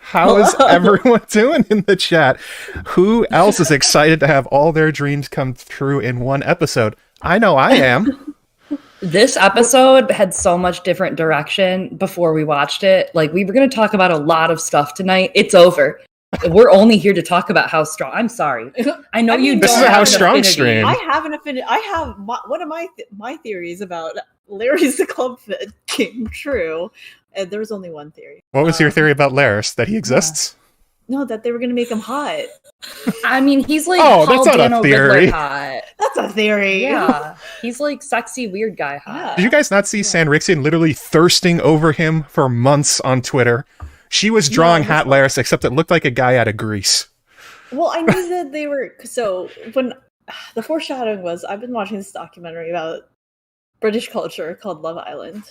How is everyone doing in the chat? Who else is excited to have all their dreams come true in one episode? I know I am. This episode had so much different direction before we watched it. Like, we were going to talk about a lot of stuff tonight. It's over. We're only here to talk about how strong. I'm sorry. I know you. This don't is a have How an Strong affinity. stream. I have an affinity. I have one of my theories about Larry's the club fit came true. And there was only one theory. What was your theory about Laris? That he exists? No, that they were going to make him hot. I mean, he's like Oh, Paul that's not a Dano theory. Riddler hot. That's a theory. Yeah, he's like sexy weird guy hot. Yeah. Did you guys not see Sanrixian literally thirsting over him for months on Twitter? She was drawing hot Laris, except it looked like a guy out of Greece. Well, I knew that they were. So when the foreshadowing was, I've been watching this documentary about British culture called Love Island,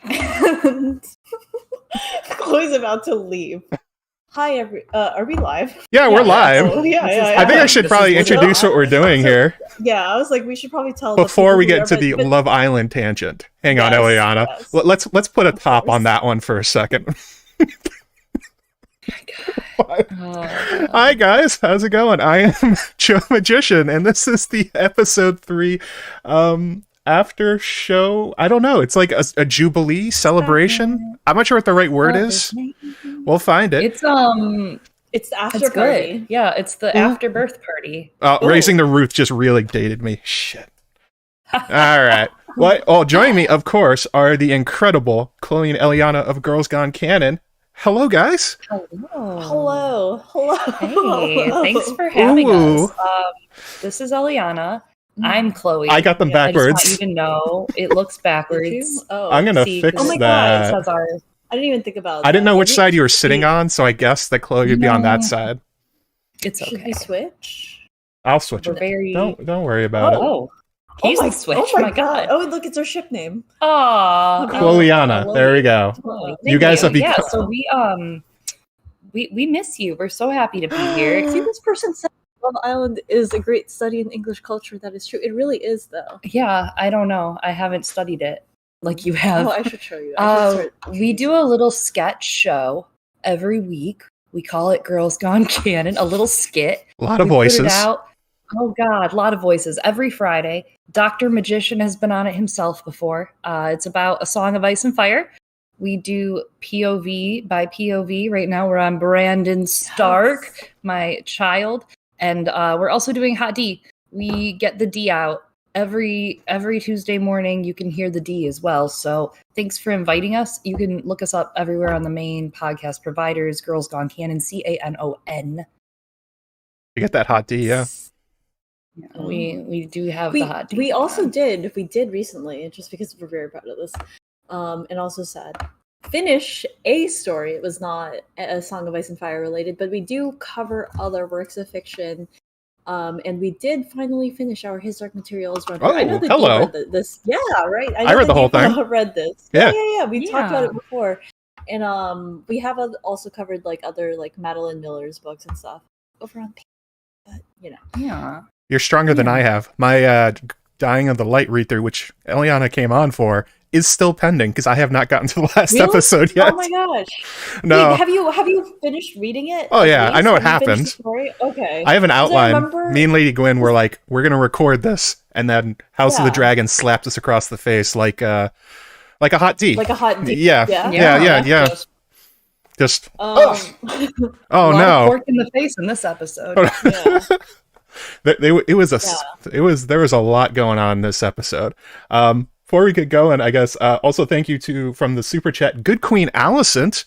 and Chloe's about to leave. Hi, are we live? Yeah, we're live. Oh, yeah. I think I should probably introduce what we're doing here Yeah, I was like, we should probably tell before the we people get to the but Love Island tangent. Hang on, Yes, Eliana. yes. Let's put a top on that one for a second. Hi guys, how's it going? I am JoeMagician, and this is the episode 3 after show. I don't know. It's like a jubilee celebration. I'm not sure what the right word is. We'll find it. It's the after It's party. good. Yeah, it's the after birth party. Raising the Roof just really dated me. Shit. All right. Well, joining me, of course, are the incredible Chloe and Eliana of Girls Gone Canon. Hello, guys. Hello. Hey, thanks for having us. This is Eliana. I'm Chloe. I got them I backwards. just want you to know it looks backwards. I'm gonna fix Oh my that. God. It says our I didn't even think about. I didn't know that. which side you were sitting on, so I guessed that Chloe would be on that side. It's Should okay. we switch? I'll switch We're it. very. Don't worry about it. Oh, he's the switch. Oh my God. Oh, look, it's our ship name. Aw. Chloeana. There we go. Chloe. You guys have Yeah. become. So we miss you. We're so happy to be here. See, this person said Love Island is a great study in English culture. That is true. It really is, though. Yeah, I don't know. I haven't studied it like you have. Oh, I should show you. We do a little sketch show every week. We call it Girls Gone Canon, a little skit. A lot of We put it voices. out. Oh, God, a lot of voices. Every Friday. Dr. Magician has been on it himself before. It's about A Song of Ice and Fire. We do POV by POV. Right now we're on Brandon Stark, my child. And we're also doing Hot D. We get the D out. Every Tuesday morning, you can hear the D as well. So thanks for inviting us. You can look us up everywhere on the main podcast providers. Girls Gone Canon, CANON. You get that hot D, yeah. We do have the hot D. We did recently, just because we're very proud of this, and also said finish a story. It was not a Song of Ice and Fire related, but we do cover other works of fiction. And we did finally finish our His Dark Materials run. Oh, I know that hello. you read this. Yeah, right. I read the whole thing. Read this. Yeah. Yeah. We talked about it before, and we have also covered like other like Madeline Miller's books and stuff over on. But Yeah. You're stronger than I have. My Dying of the Light read-through, which Eliana came on for, is still pending because I have not gotten to the last Really? episode yet. Oh my gosh! No. Wait, have you finished reading it? Oh, yeah, at I know least? what Have you finished happened. the story? Okay. I have an 'Cause outline. remember- Me and Lady Gwyn were like, we're going to record this. And then House of the Yeah. Dragon slapped us across the face like a hot D. Like a hot D. Yeah. Yeah. Just, Um, oh a lot of no. pork in the face in this episode. yeah. There was a lot going on in this episode. Before we get going, I guess, also thank you from the super chat, Good Queen Alicent.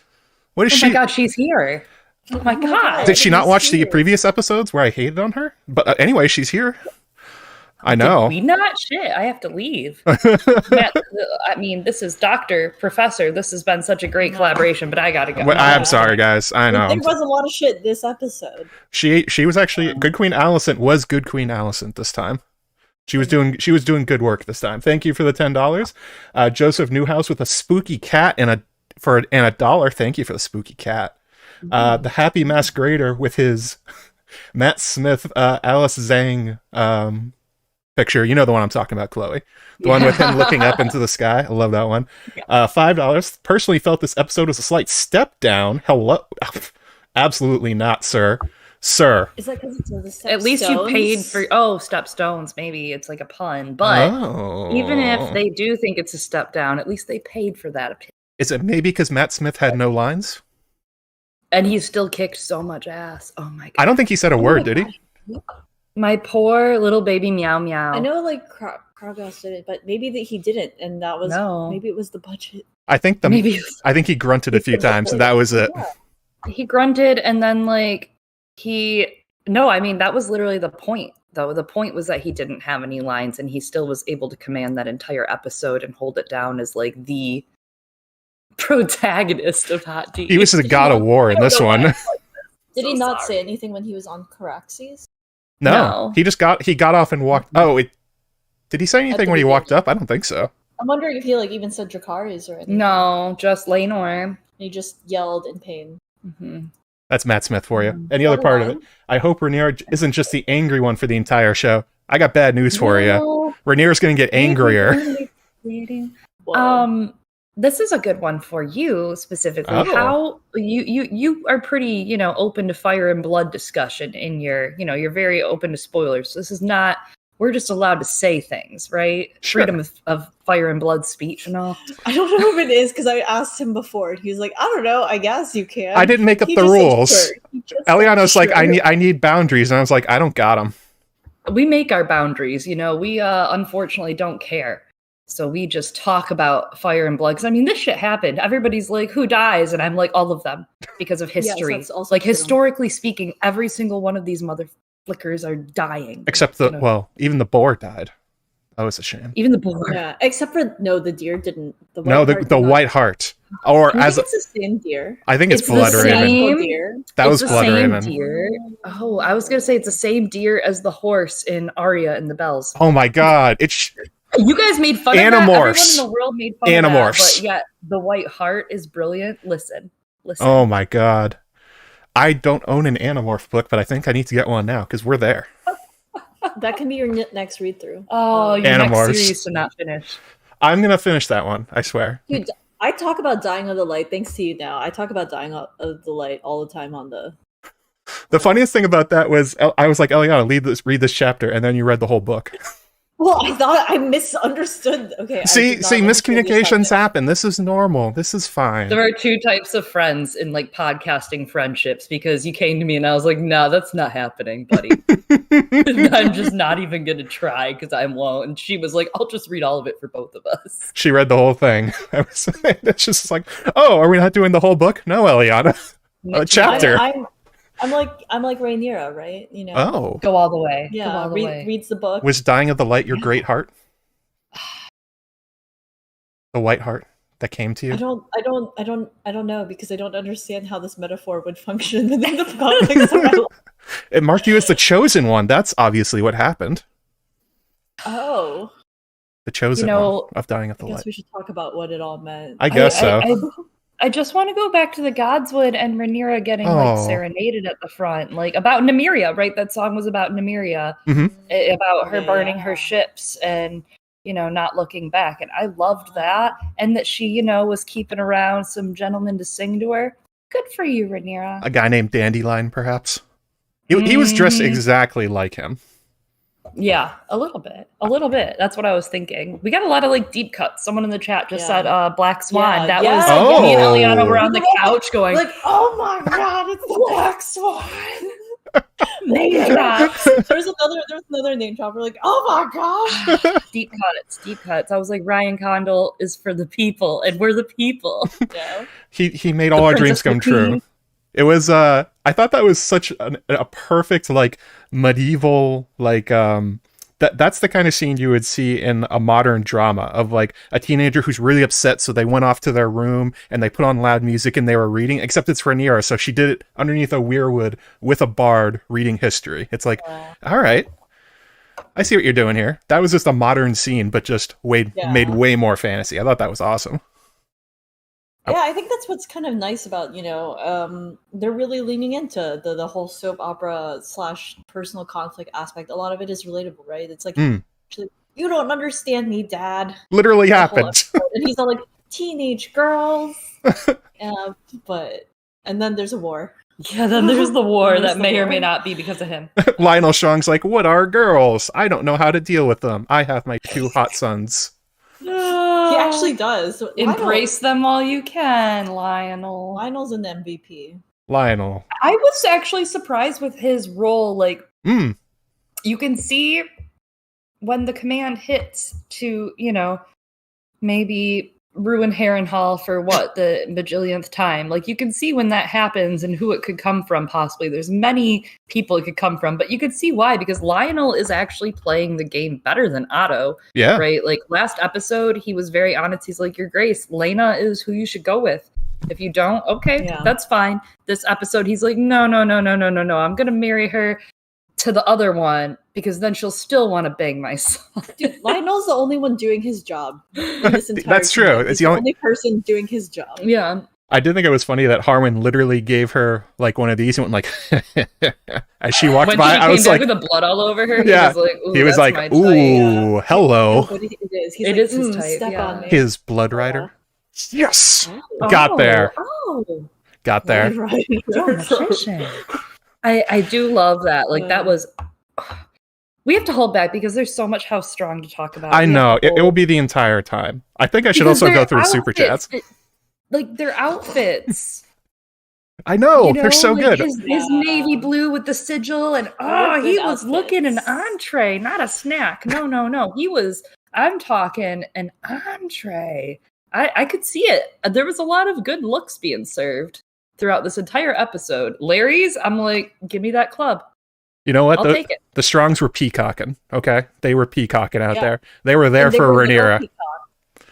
What is Oh she? my God, she's here. Oh my God. Did she not watch the here. previous episodes where I hated on her? But anyway, she's here. I know. Did we not? Shit, I have to leave. Matt, I mean, this is Professor. This has been such a great collaboration, but I gotta go. I'm sorry, guys. I know. There was a lot of shit this episode. She was actually Good Queen Alicent was Good Queen Alicent this time. She was doing good work this time. Thank you for the $10. Joseph Newhouse with a spooky cat and a $1. Thank you for the spooky cat. The Happy Masquerader with his Matt Smith, Alice Zhang picture. You know the one I'm talking about, Chloe. The one with him looking up into the sky. I love that one. $5. Personally felt this episode was a slight step down. Hello. Absolutely not, sir. Sir. Is that because it's the step At least stones? you paid for step stones. Maybe it's like a pun, but even if they do think it's a step down, at least they paid for that. Is it maybe because Matt Smith had no lines? And he still kicked so much ass. Oh my god! I don't think he said a word, did he? My poor little baby meow meow. I know, like Kragos did it, but maybe that he didn't, and that was maybe it was the budget. I think he grunted a few times, and that was it. Yeah. He grunted, and then that was literally the point, though. The point was that he didn't have any lines, and he still was able to command that entire episode and hold it down as like the protagonist of Hot Tea. He was the god of war in this one. Did he not say anything when he was on Caraxes? No. He got off and walked. Did he say anything when he walked up? I don't think so. I'm wondering if he even said Dracarys or anything. No, just Rhaenyra. He just yelled in pain. Mm-hmm. That's Matt Smith for you. And the other part of it, I hope Rhaenyra isn't just the angry one for the entire show. I got bad news for you. Rhaenyra's going to get angrier. This is a good one for you specifically. How you are pretty, open to fire and blood discussion in you're very open to spoilers. So this is not, we're just allowed to say things, right? Sure. Freedom of fire and blood speech and all. I don't know if it is because I asked him before and he's like, I don't know, I guess you can. I didn't make up the rules. Eliana's like, I need boundaries. And I was like, I don't got them. We make our boundaries, we unfortunately don't care. So we just talk about fire and blood. Because, this shit happened. Everybody's like, who dies? And I'm like, all of them. Because of history. Yes, that's also true. Historically speaking, every single one of these motherflickers are dying. Except even the boar died. That was a shame. Even the boar. Yeah, except for, the deer didn't. The white heart. Or it's the same deer. I think it's Blood Raven. Deer. That was Blood Raven. Deer. Oh, I was going to say it's the same deer as the horse in Arya and the Bells. Oh my god. You guys made fun of that. Everyone in the world made fun of that. But yet, the White Heart is brilliant. Listen. Oh my god. I don't own an Animorph book, but I think I need to get one now, because we're there. That can be your next read-through. Oh, your Animorphs. next series to not finish. I'm going to finish that one, I swear. Dude, I talk about Dying of the Light, thanks to you now. I talk about Dying of the Light all the time on the... The funniest thing about that was, I was like, Eliana, read this chapter, and then you read the whole book. Well, I thought I misunderstood. Okay. See, miscommunications happen. This is normal. This is fine. There are two types of friends in podcasting friendships, because you came to me and I was like, no, that's not happening, buddy. I'm just not even going to try because I won't. And she was like, I'll just read all of it for both of us. She read the whole thing. It's just like, are we not doing the whole book? No, Eliana. A chapter. I'm like Rhaenyra, right? Oh. Go all the way. Yeah, reads the book. Was Dying of the Light your great heart? The white heart that came to you? I don't know, because I don't understand how this metaphor would function within the context of my life. It marked you as the chosen one. That's obviously what happened. Oh. The chosen one of Dying of the Light. I guess we should talk about what it all meant. I guess so. I just want to go back to the Godswood and Rhaenyra getting serenaded at the front, about Nymeria, right? That song was about Nymeria, about her burning her ships and not looking back, and I loved that, and that she was keeping around some gentlemen to sing to her. Good for you, Rhaenyra. A guy named Dandelion, perhaps. He was dressed exactly like him. Yeah, a little bit. That's what I was thinking. We got a lot of deep cuts. Someone in the chat just said Black Swan. That was me and Eliana were on the couch going, oh my god, it's the Black Swan. Name drops. There's another name drop. We're oh my gosh. Deep cuts. I was like, Ryan Condal is for the people, and we're the people. Yeah. He made all our dreams come true. It was I thought that was such a perfect medieval that's the kind of scene you would see in a modern drama of a teenager who's really upset, so they went off to their room and they put on loud music and they were reading, except it's Rhaenyra, so she did it underneath a weirwood with a bard reading history. It's all right, I see what you're doing here. That was just a modern scene, but just made way more fantasy. I thought that was awesome. Yeah, I think that's what's kind of nice about, they're really leaning into the whole soap opera / personal conflict aspect. A lot of it is relatable, right? It's She's like, you don't understand me, Dad. Literally The whole happened. episode. And he's all like, teenage girls. And then there's a war. Yeah, then there's the war There's that the may or war. may not be because of him. Lionel Strong's like, what are girls? I don't know how to deal with them. I have my 2 hot sons. He actually does. Embrace them while you can, Lionel. Lionel's an MVP. Lionel. I was actually surprised with his role. Like, you can see when the command hits to, maybe ruin Harrenhal for the bajillionth time. Like, you can see when that happens and who it could come from, possibly. There's many people it could come from, but you could see why, because Lionel is actually playing the game better than Otto. Yeah. Right? Like, last episode, he was very honest. He's like, Your Grace, Lena is who you should go with. If you don't, okay, that's fine. This episode, he's like, no. I'm going to marry her to the other one because then she'll still want to bang my son. Dude, Lionel's the only one doing his job in this entire That's true. season. It's the only person doing his job. Yeah. I did think it was funny that Harwin literally gave her like one of these and went like, as she walked by, I was like, with the blood all over her. Yeah. He was like, ooh, hello. But it is. He's It like, is his type, Step yeah. on me. His blood rider. Yes. Oh. Got there. Oh. Got there. Right. I do love that. Like, that was... We have to hold back because there's so much House Strong to talk about. I know. It will be the entire time. I think I should also go through super chats. Like, their outfits. I know. They're so like good. His navy blue with the sigil, and he was looking an entree, not a snack. No. I'm talking an entree. I could see it. There was a lot of good looks being served throughout this entire episode. Larry's, I'm like, give me that club. You know what? I'll take it. The Strongs were peacocking, okay? They were peacocking out there. They were there for Rhaenyra.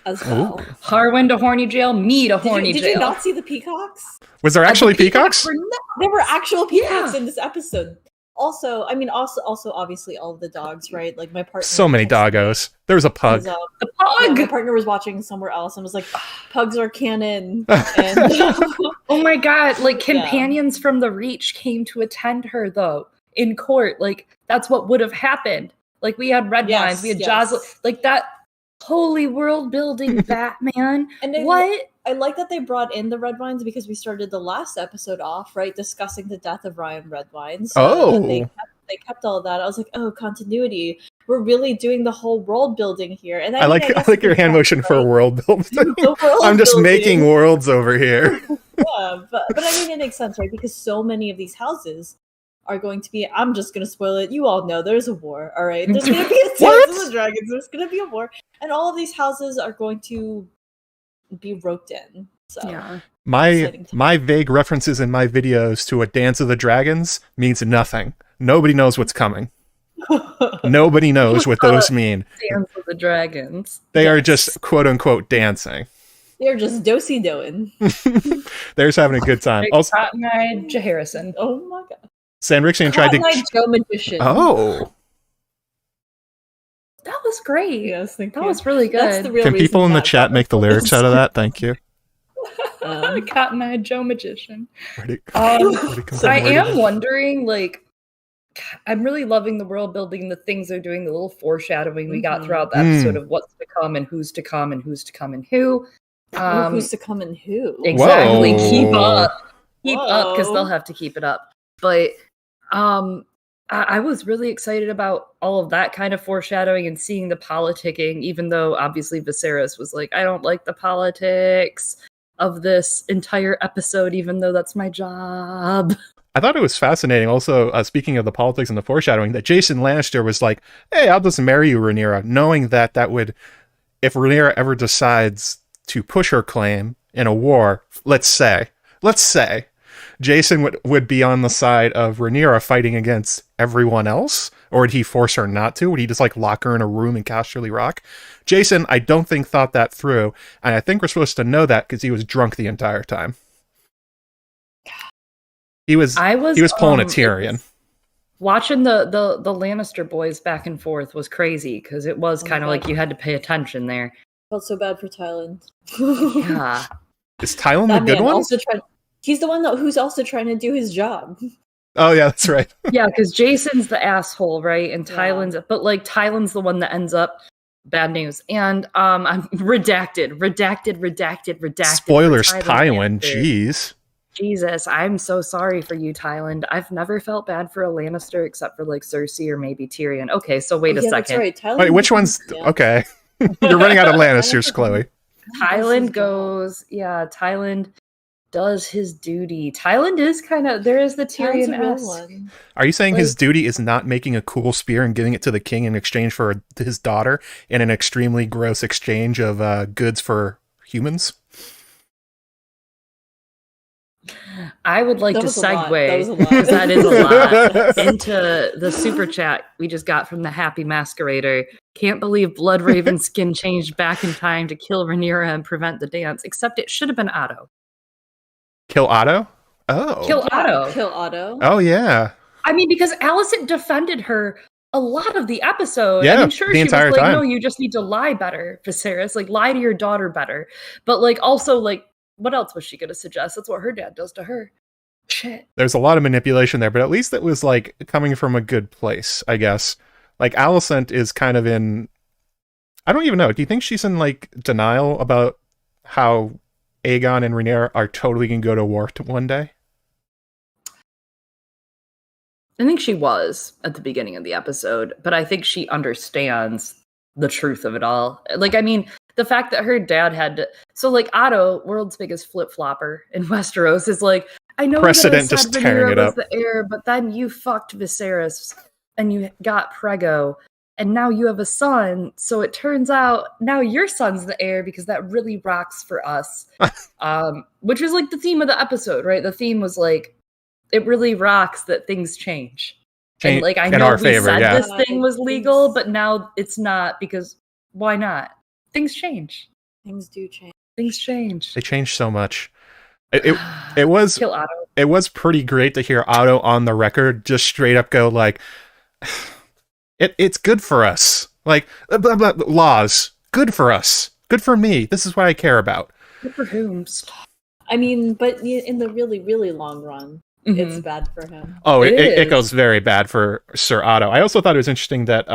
As well. Harwin to horny jail, me to horny jail. Did you not see the peacocks? Was there actually peacocks? There were actual peacocks in this episode. Also, obviously all of the dogs, right? Like my partner. So many doggos. There was a pug. The pug! Yeah, my partner was watching somewhere else and was like, pugs are canon. And oh my god, like companions from the Reach came to attend her though in court. Like that's what would have happened. Like we had red lines, we had Jocelyn, like that holy world building Batman. And what? I like that they brought in the red wines because we started the last episode off, right, discussing the death of Ryan Redwine. So they kept all of that. I was like, oh, continuity. We're really doing the whole world building here. And I like your hand motion for world building. I'm just making worlds over here. Yeah, but I mean, it makes sense, right? Because so many of these houses are going to be, I'm just going to spoil it. You all know there's a war, all right? There's going to be a Dance of the Dragons. There's going to be a war. And all of these houses are going to be roped in. So yeah. My vague references in my videos to a Dance of the Dragons means nothing. Nobody knows what's coming. Nobody knows what those mean. Dance of the Dragons. They are just quote unquote dancing. They're just do-si doing. They're just having a good time. Also, Cotton-eyed Harrison. Oh my god. Sandrixian tried to. AskJoeMagician. Oh. That was great. Yes, thank you. That was really good. That's the real Can people in the chat make the lyrics out of that? Thank you. Cotton-eyed Joe Magician. Where'd it come from? I am wondering, like, I'm really loving the world building, the things they're doing, the little foreshadowing we got throughout the episode of what's to come and who's to come and who's to come and who. Who's to come and who? Exactly. Whoa. Keep up because they'll have to keep it up. But I was really excited about all of that kind of foreshadowing and seeing the politicking, even though obviously Viserys was like, I don't like the politics of this entire episode, even though that's my job. I thought it was fascinating also, speaking of the politics and the foreshadowing, that Jason Lannister was like, hey, I'll just marry you, Rhaenyra, knowing that would, if Rhaenyra ever decides to push her claim in a war, let's say, Jason would be on the side of Rhaenyra fighting against everyone else? Or would he force her not to? Would he just lock her in a room in Casterly Rock? Jason, I don't think thought that through. And I think we're supposed to know that because he was drunk the entire time. He was pulling a Tyrion. Watching the Lannister boys back and forth was crazy because it was kind of like you had to pay attention there. Felt so bad for Tyland. Yeah. Is Tyland the good one? He's the one who's also trying to do his job. Oh yeah, that's right. Yeah, because Jason's the asshole, right? And but like Tyland's the one that ends up bad news. And I'm redacted. Spoilers, Tywin. Jeez. Jesus, I'm so sorry for you, Tyland. I've never felt bad for a Lannister except for like Cersei or maybe Tyrion. Okay, so wait a second. That's right. Wait, which one's okay? You're running out of Lannisters, Chloe. Tyland goes, Tyland does his duty. Tyland is there is the Tyrion-esque. Are you saying his duty is not making a cool spear and giving it to the king in exchange for his daughter in an extremely gross exchange of goods for humans? I would like to segue, because that is a lot, into the super chat we just got from the Happy Masquerader. Can't believe Bloodraven's skin changed back in time to kill Rhaenyra and prevent the dance, except it should have been Otto. Kill Otto? Oh. Kill Otto. Kill Otto. Oh, yeah. I mean, because Alicent defended her a lot of the episode. Yeah, I mean, sure, the she entire was like, time. no, you just need to lie better, Viserys. Like, lie to your daughter better. But, like, also, like, what else was she going to suggest? That's what her dad does to her. Shit. There's a lot of manipulation there, but at least it was, like, coming from a good place, I guess. Like, Alicent is kind of in... I don't even know. Do you think she's in, like, denial about how Aegon and Rhaenyra are totally going to go to war one day? I think she was at the beginning of the episode, but I think she understands the truth of it all. Like, I mean, the fact that her dad had to... So, like, Otto, world's biggest flip-flopper in Westeros, is like, I know precedent just tearing it up. The heir, but then you fucked Viserys and you got Prego, and now you have a son. So it turns out now your son's the heir because that really rocks for us. Which was like the theme of the episode, right? The theme was like, it really rocks that things change. And like, I know we said this thing was legal, but now it's not, because why not? Things change. Things do change. Things change. They change so much. It was Kill Otto. It was pretty great to hear Otto on the record just straight up go like, it's good for us. Like, blah, blah, blah, laws, good for us. Good for me. This is what I care about. Good for whom? I mean, but in the really, really long run, it's bad for him. Oh, it goes very bad for Sir Otto. I also thought it was interesting that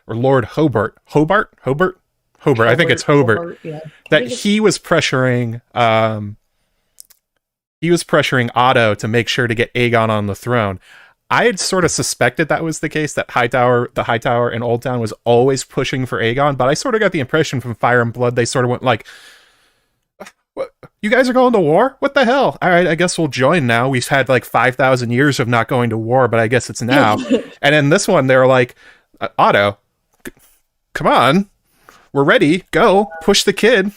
Lord Hobart, I think it's Hobart, yeah. that he was pressuring Otto to make sure to get Aegon on the throne. I had sort of suspected that was the case, that the Hightower in Old Town was always pushing for Aegon, but I sort of got the impression from Fire and Blood they sort of went like, what? You guys are going to war? What the hell? All right, I guess we'll join now. We've had like 5,000 years of not going to war, but I guess it's now. And in this one, they were like, Otto, come on. We're ready. Go. Push the kid.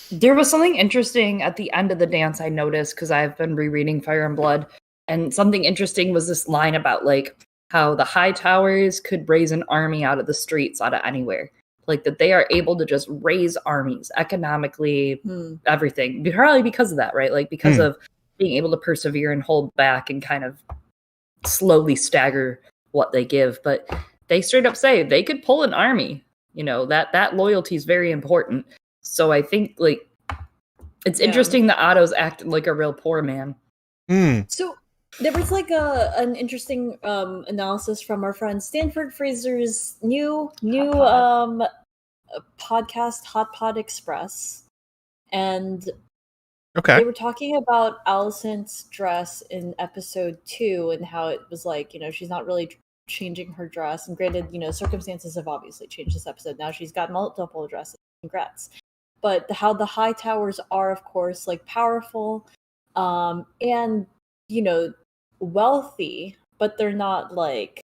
There was something interesting at the end of the dance I noticed, because I've been rereading Fire and Blood, and something interesting was this line about like how the Hightowers could raise an army out of the streets, out of anywhere. Like that they are able to just raise armies economically, everything. Probably because of that, right? Like because of being able to persevere and hold back and kind of slowly stagger what they give. But they straight up say they could pull an army. You know, that loyalty is very important. So I think like it's interesting that Otto's acting like a real poor man. So there was like an interesting analysis from our friend Stanford Fraser's new podcast, Hot Pod Express, and they were talking about Alicent's dress in episode 2 and how it was like, you know, she's not really changing her dress. And granted, you know, circumstances have obviously changed this episode. Now she's got multiple dresses. Congrats. But how the Hightowers are, of course, like powerful, and you know, wealthy, but they're not like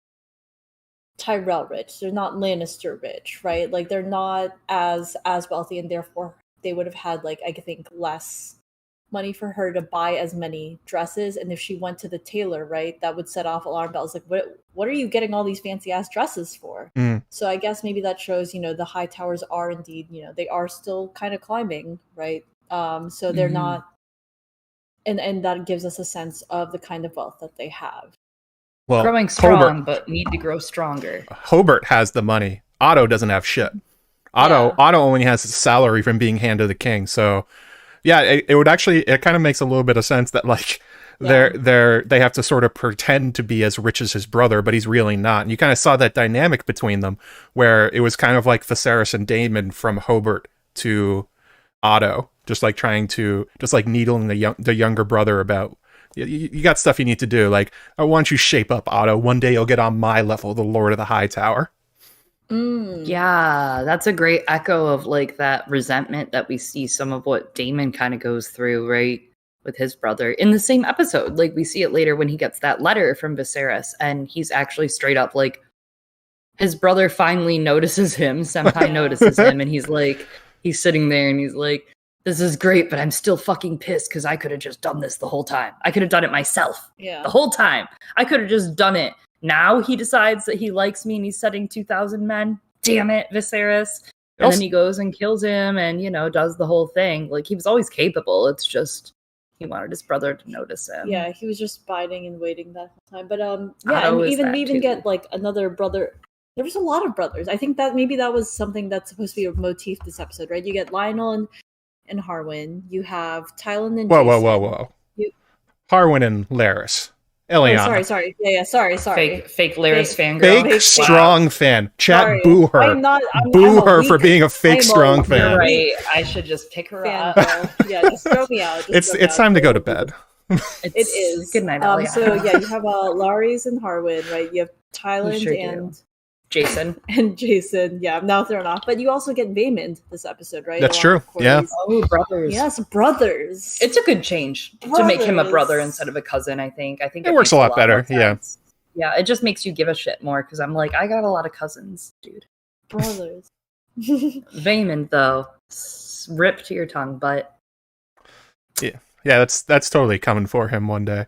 Tyrell rich. They're not Lannister rich, right? Like they're not as wealthy, and therefore they would have had like, I think, less money for her to buy as many dresses. And if she went to the tailor, right, that would set off alarm bells. Like, what are you getting all these fancy ass dresses for? So I guess maybe that shows, you know, the Hightowers are indeed, you know, they are still kind of climbing, right? So they're not, and that gives us a sense of the kind of wealth that they have. Well, growing strong, but need to grow stronger. Hobart has the money. Otto doesn't have shit. Otto only has his salary from being Hand of the King. So yeah, it would actually, it kind of makes a little bit of sense that like they have to sort of pretend to be as rich as his brother, but he's really not. And you kind of saw that dynamic between them, where it was kind of like Viserys and Daemon from Hobart to Otto, just like needling the younger brother about, you got stuff you need to do. Like, I want you shape up, Otto. One day you'll get on my level, the Lord of the High Tower. Yeah, that's a great echo of like that resentment that we see some of what Daemon kind of goes through, right, with his brother in the same episode. Like, we see it later when he gets that letter from Viserys, and he's actually straight up like, his brother finally notices him, Senpai notices him, and he's sitting there and he's like, this is great, but I'm still fucking pissed because I could have just done this the whole time. I could have done it myself. The whole time. I could have just done it. Now he decides that he likes me and he's setting 2,000 men. Damn it, Viserys. And then he goes and kills him and, does the whole thing. Like, he was always capable. It's just he wanted his brother to notice him. Yeah, he was just biding and waiting that whole time. But and we even get like another brother. There was a lot of brothers. I think that maybe that was something that's supposed to be a motif this episode, right? You get Lionel and Harwin. You have Tylan and Jason. Whoa. Harwin and Larys. Eliana. Oh, sorry. Yeah, sorry. Fake Larys fangirl. Fake strong fan. Chat, boo her. Boo her for being a fake strong fan. You're right. I should just pick her up. Yeah, just throw me out. It's time to go to bed. It is. Good night, Eliana. So yeah, you have Larys and Harwin, right? You have Tylan and Jason. Yeah, I'm now thrown off. But you also get Vaymond this episode, right? That's true. Yeah. Oh, brothers. Yes, brothers. It's a good change to make him a brother instead of a cousin, I think. I think it works a lot better. Yeah. Yeah, it just makes you give a shit more because I'm like, I got a lot of cousins, dude. Brothers. Vaymond, though, rip to your tongue, but yeah, that's totally coming for him one day.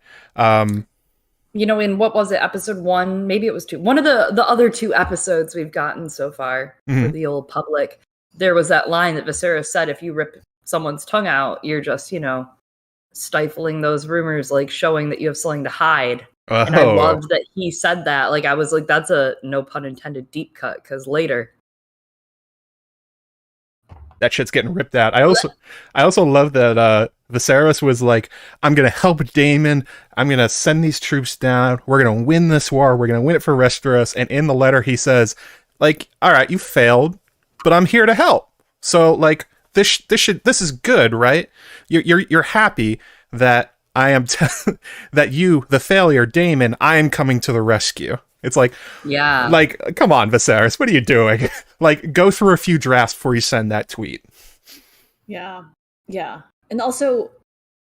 In what was it, episode 1? Maybe it was 2. One of the other 2 episodes we've gotten so far for the old public, there was that line that Viserys said, if you rip someone's tongue out, you're just, stifling those rumors, like showing that you have something to hide. Oh. And I loved that he said that. Like, I was like, that's a no pun intended deep cut, because later that shit's getting ripped out. I also love that Viserys was like, I'm gonna help Daemon, I'm gonna send these troops down, we're gonna win this war, we're gonna win it for Westeros. And in the letter he says, like, all right, you failed, but I'm here to help. So like, this is good, right? You're happy that I am that you, the failure, Daemon, I am coming to the rescue. It's like, yeah, like, come on, Viserys, what are you doing? Like, go through a few drafts before you send that tweet. Yeah. And also,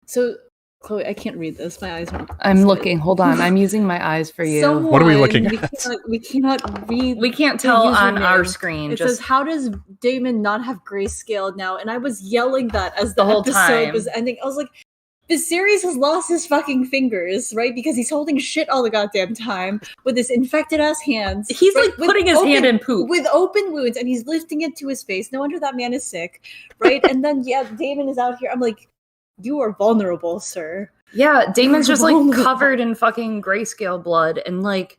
so Chloe, I can't read this. My eyes aren't. I'm looking. Hold on. I'm using my eyes for you. What are we looking at? We cannot read. We can't tell on our screen. It says, "How does Daemon not have grayscale now?" And I was yelling that as the whole episode time was ending. I was like, Viserys has lost his fucking fingers, right? Because he's holding shit all the goddamn time with his infected ass hands. He's like putting his hand in poop with open wounds, and he's lifting it to his face. No wonder that man is sick, right? And then Daemon is out here. I'm like, you are vulnerable, sir. Yeah, Daemon's just like covered in fucking grayscale blood, and like,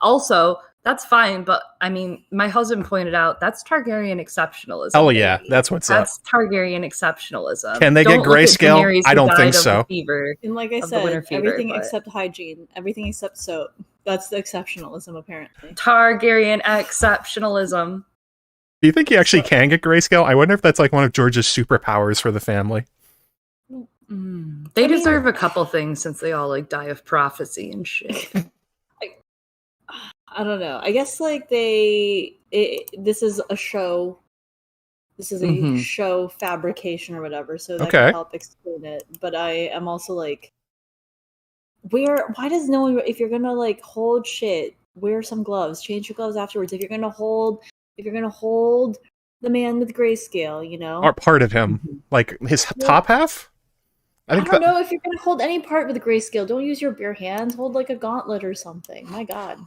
also, that's fine, but I mean, my husband pointed out that's Targaryen exceptionalism. Oh yeah, that's what's up. That's Targaryen exceptionalism. Can they get grayscale? I don't think so. And like I said, everything except hygiene, everything except soap. That's the exceptionalism, apparently. Targaryen exceptionalism. Do you think he actually can get grayscale? I wonder if that's like one of George's superpowers for the family. They deserve a couple things since they all like die of prophecy and shit. I don't know. I guess like this is a show. This is a show fabrication or whatever, so that can help explain it. But I am also like, why does no one, if you're gonna like hold shit, wear some gloves, change your gloves afterwards. If you're gonna hold the man with grayscale, or part of him, like his top half. I don't know if you're gonna hold any part with grayscale. Don't use your bare hands. Hold like a gauntlet or something. My God.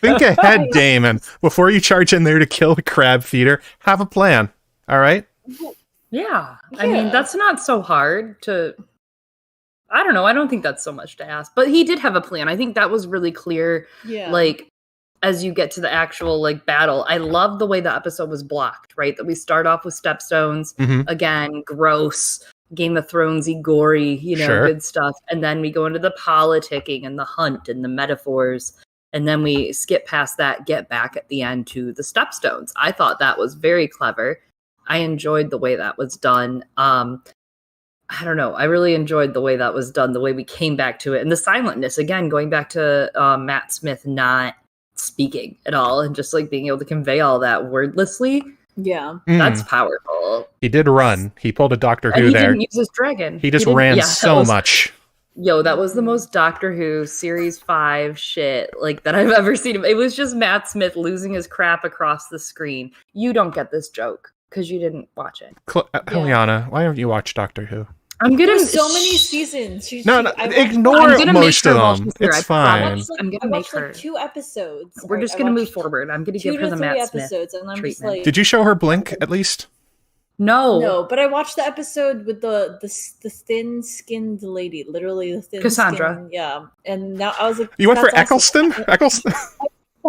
Think ahead, Daemon. Before you charge in there to kill a crab feeder, have a plan. All right? Yeah. I mean, that's not so hard to... I don't know. I don't think that's so much to ask. But he did have a plan. I think that was really clear. Yeah. Like, as you get to the actual, like, battle. I love the way the episode was blocked, right? That we start off with stepstones. Again, gross. Game of Thronesy, gory, Sure. good stuff. And then we go into the politicking and the hunt and the metaphors. And then we skip past that, get back at the end to the stepstones. I thought that was very clever. I enjoyed the way that was done. I don't know. I really enjoyed the way that was done, the way we came back to it. And the silentness, again, going back to Matt Smith not speaking at all and just like being able to convey all that wordlessly. Yeah. That's powerful. He did run. He pulled a Doctor Who And he there. didn't use his dragon. He just ran so much. Yo, that was the most Doctor Who Series 5 shit like that I've ever seen. It was just Matt Smith losing his crap across the screen. You don't get this joke because you didn't watch it. Eliana, why haven't you watched Doctor Who? I'm gonna so many seasons. Ignore most of them. It's fine. I'm gonna make her. Like 2 episodes. We're just gonna move forward. I'm gonna give her the Matt Smith and I'm treatment. just like, did you show her Blink at least? No, but I watched the episode with the thin-skinned lady, literally the thin Cassandra. Skin, yeah, and now I was like, you went for Eccleston? Eccleston?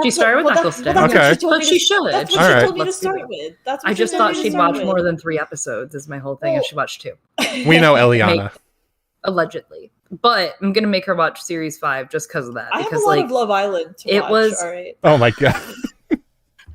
She started with Eccleston. Okay, but she should. That's what she told me to start with. That's what I just thought she'd watch more than 3 episodes. Is my whole thing, and she watched 2. We know Eliana. Allegedly, but I'm gonna make her watch Series 5 just because of that. I because have a lot of Love Island to watch. Was. All right. Oh my god!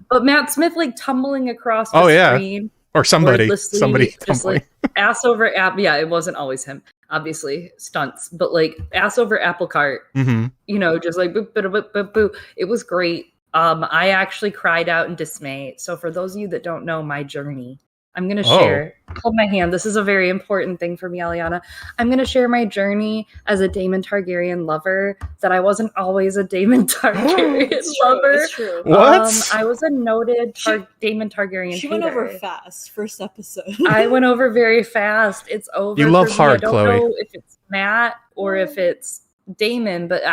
But Matt Smith like tumbling across the screen. Or somebody just tumbling. like ass over app. Yeah, it wasn't always him, obviously stunts, but like ass over apple cart. Mm-hmm. Just like boop, boop, boop, boop, boop. It was great. I actually cried out in dismay. So for those of you that don't know my journey, I'm going to share. Hold my hand. This is a very important thing for me, Eliana. I'm going to share my journey as a Daemon Targaryen lover. That I wasn't always a Daemon Targaryen lover. It's true. What? I was a noted Daemon Targaryen. She hater. went over fast. First episode. I went over very fast. It's over. You love hard, I don't Chloe. know if it's Matt or if it's Daemon, but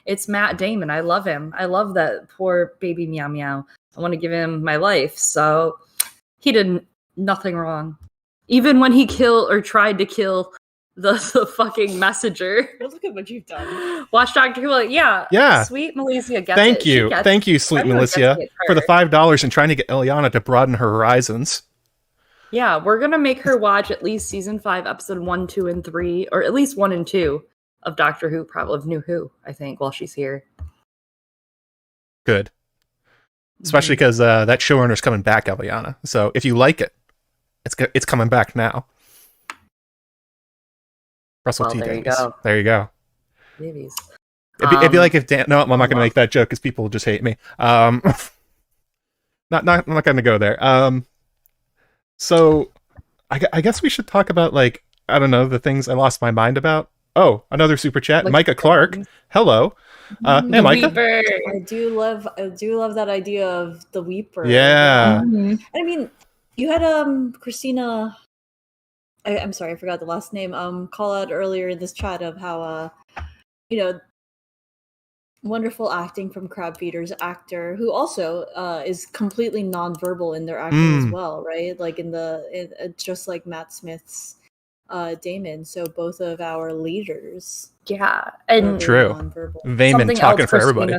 it's Matt Damon. I love him. I love that poor baby meow meow. I want to give him my life. So he did nothing wrong. Even when he killed or tried to kill the fucking messenger. Look at what you've done. Watch Doctor Who. Like, yeah. Sweet Melissa gets Thank it. you. Thank you, sweet Melissa, for the $5 and trying to get Eliana to broaden her horizons. Yeah, we're going to make her watch at least season 5, episode 1, 2, and 3, or at least 1 and 2 of Doctor Who, probably of New Who, I think, while she's here. Good. Especially because that showrunner's coming back, Eliana. So if you like it, it's coming back now. Russell T. Davies. There you go. Babies. It'd be like if Dan... No, I'm not going to make that joke because people will just hate me. I'm not going to go there. So I guess we should talk about, like, I don't know, the things I lost my mind about. Oh, another super chat. Like, Micah Clark. Hello. Hey, Micah. Weeper. I do love that idea of the Weeper. Yeah. And I mean, you had Christina. I'm sorry, I forgot the last name. Call out earlier in this chat of how wonderful acting from Crab Feeder's actor, who also is completely nonverbal in their acting as well, right? Like just like Matt Smith's Daemon. So both of our leaders, and true. Vayman talking for everybody.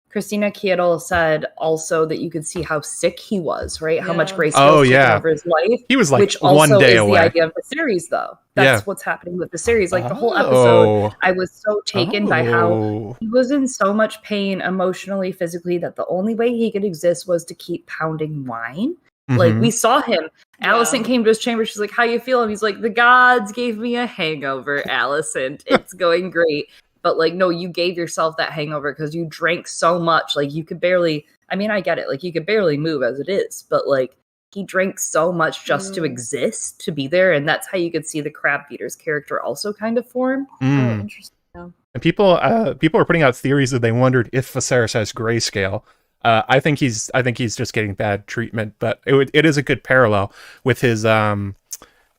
Christina Keitel said also that you could see how sick he was, right? How much grace over his life. He was like which one also day is away. The idea of the series, though. That's what's happening with the series. Like the whole episode, I was so taken by how he was in so much pain emotionally, physically, that the only way he could exist was to keep pounding wine. Like we saw him. Allison came to his chamber. She's like, "How you feeling?" He's like, "The gods gave me a hangover, Allison. It's going great." But like, no, you gave yourself that hangover because you drank so much. Like you could barely, I mean, I get it. Like you could barely move as it is, but like he drank so much just to exist, to be there. And that's how you could see the Crab Feeder's character also kind of form. Oh, interesting. And people are putting out theories that they wondered if Viserys has grayscale. I think he's just getting bad treatment, but it is a good parallel with his,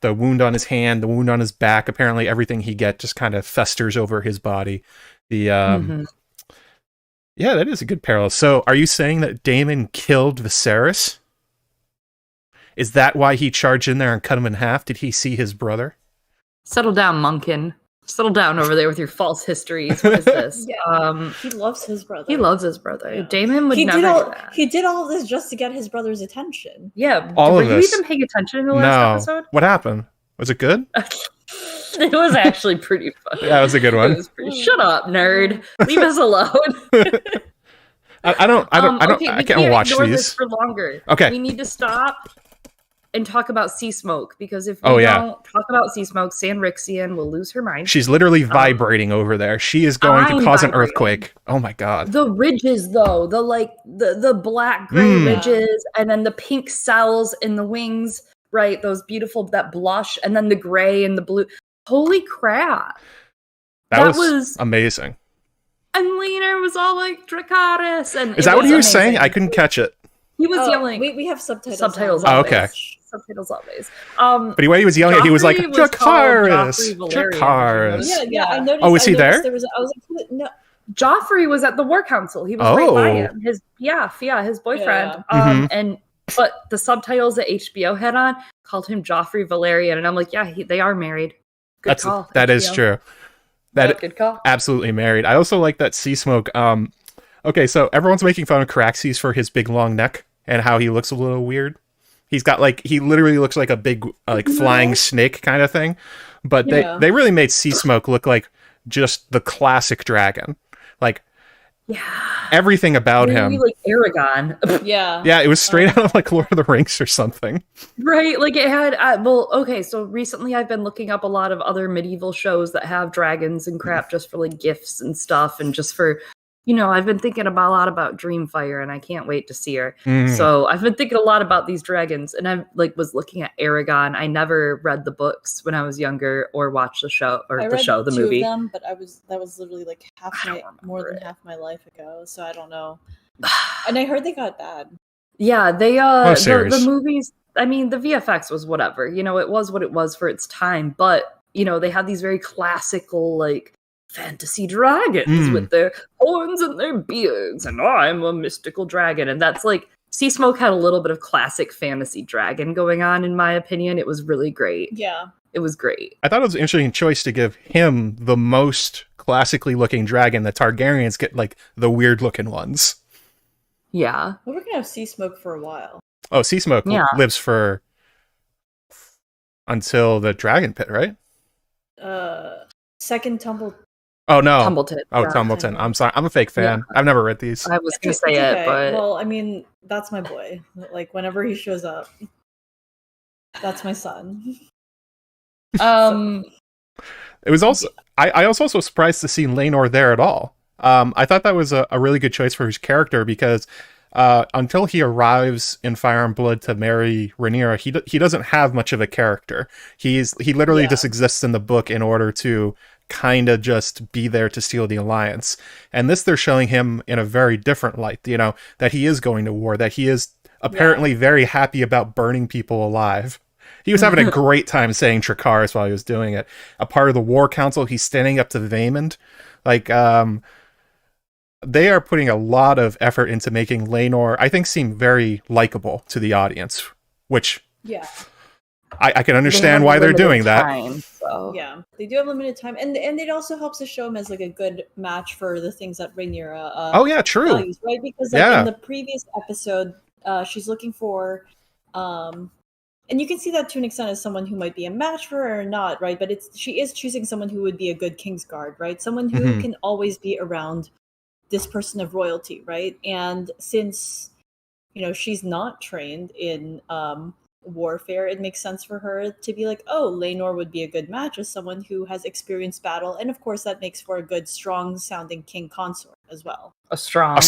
the wound on his hand, the wound on his back. Apparently everything he gets just kind of festers over his body. Yeah, that is a good parallel. So are you saying that Daemon killed Viserys? Is that why he charged in there and cut him in half? Did he see his brother? Settle down, Monkin. Settle down over there with your false histories. What is this? He loves his brother. He loves his brother. Yeah. Daemon would never do that. He did all of this just to get his brother's attention. Yeah. All were of you this. even paying attention in the last episode? What happened? Was it good? It was actually pretty funny. Yeah, it was a good one. Shut up, nerd. Leave us alone. I can't watch ignore these this for longer. Okay. We need to stop and talk about Sea Smoke, because if we don't talk about Sea Smoke, Sanrixian will lose her mind. She's literally vibrating over there. She is going to cause an earthquake. Oh my god. The ridges, though, the black gray ridges, and then the pink cells in the wings, right? Those beautiful, that blush, and then the gray and the blue. Holy crap! That was amazing. And Rhaenyra was all like Dracarys, and is that what he was saying? I couldn't catch it. He was yelling. We have subtitles. Subtitles. Oh, okay. Subtitles always. But the way he was yelling, he was like Dracarys. Dracarys. Yeah. I noticed. Oh, was he there? I was like, no. Joffrey was at the War Council. He was right by him. His boyfriend. But the subtitles that HBO had on called him Joffrey Valerian, and I'm like, yeah, they are married. Good call. That is true. Good call. Absolutely married. I also like that Sea Smoke. Okay, so everyone's making fun of Caraxes for his big long neck and how he looks a little weird. He's got he literally looks like a big flying snake kind of thing. But they really made Sea Smoke look like just the classic dragon. Like everything about him. Like Aragon. Yeah, it was straight out of like Lord of the Rings or something. Right, like it had so recently I've been looking up a lot of other medieval shows that have dragons and crap just for like gifts and stuff, and just for I've been thinking a lot about Dreamfire, and I can't wait to see her. So I've been thinking a lot about these dragons, and I was looking at Aragon. I never read the books when I was younger, or watched the show, or the movie. Of them, but that was literally like more than half my life ago. So I don't know. And I heard they got bad. Yeah, they the movies. I mean, the VFX was whatever. It was what it was for its time. But they had these very classical fantasy dragons with their horns and their beards, and I'm a mystical dragon, and that's Sea Smoke had a little bit of classic fantasy dragon going on, in my opinion. It was really great. Yeah, it was great. I thought it was an interesting choice to give him the most classically looking dragon. The Targaryens get the weird looking ones. Yeah, we're gonna have Sea Smoke for a while. Oh, Sea Smoke lives for until the dragon pit, right? Second tumble. Oh no! Tumbleton. Oh, Tumbleton. I'm sorry. I'm a fake fan. I've never read these. I was gonna say it, but well, I mean, that's my boy. Whenever he shows up, that's my son. It was also. I was also surprised to see Laenor there at all. I thought that was a really good choice for his character, because until he arrives in Fire and Blood to marry Rhaenyra, he doesn't have much of a character. He literally just exists in the book in order to kind of just be there to steal the alliance. And this, they're showing him in a very different light, that he is going to war, that he is apparently very happy about burning people alive. He was having a great time saying Dracarys while he was doing it. A part of the War Council, he's standing up to Vaemond. They are putting a lot of effort into making Laenor, I think, seem very likable to the audience, which I can understand why they're doing that. So. Yeah, they do have limited time, and it also helps to show him as a good match for the things that Rhaenyra true. values, right? Because in the previous episode, she's looking for, and you can see that to an extent as someone who might be a match for her or not, right? But she is choosing someone who would be a good Kingsguard, right? Someone who can always be around this person of royalty, right? And since she's not trained in warfare, it makes sense for her to be Laenor would be a good match as someone who has experienced battle, and of course that makes for a good strong sounding king consort as well. A strong.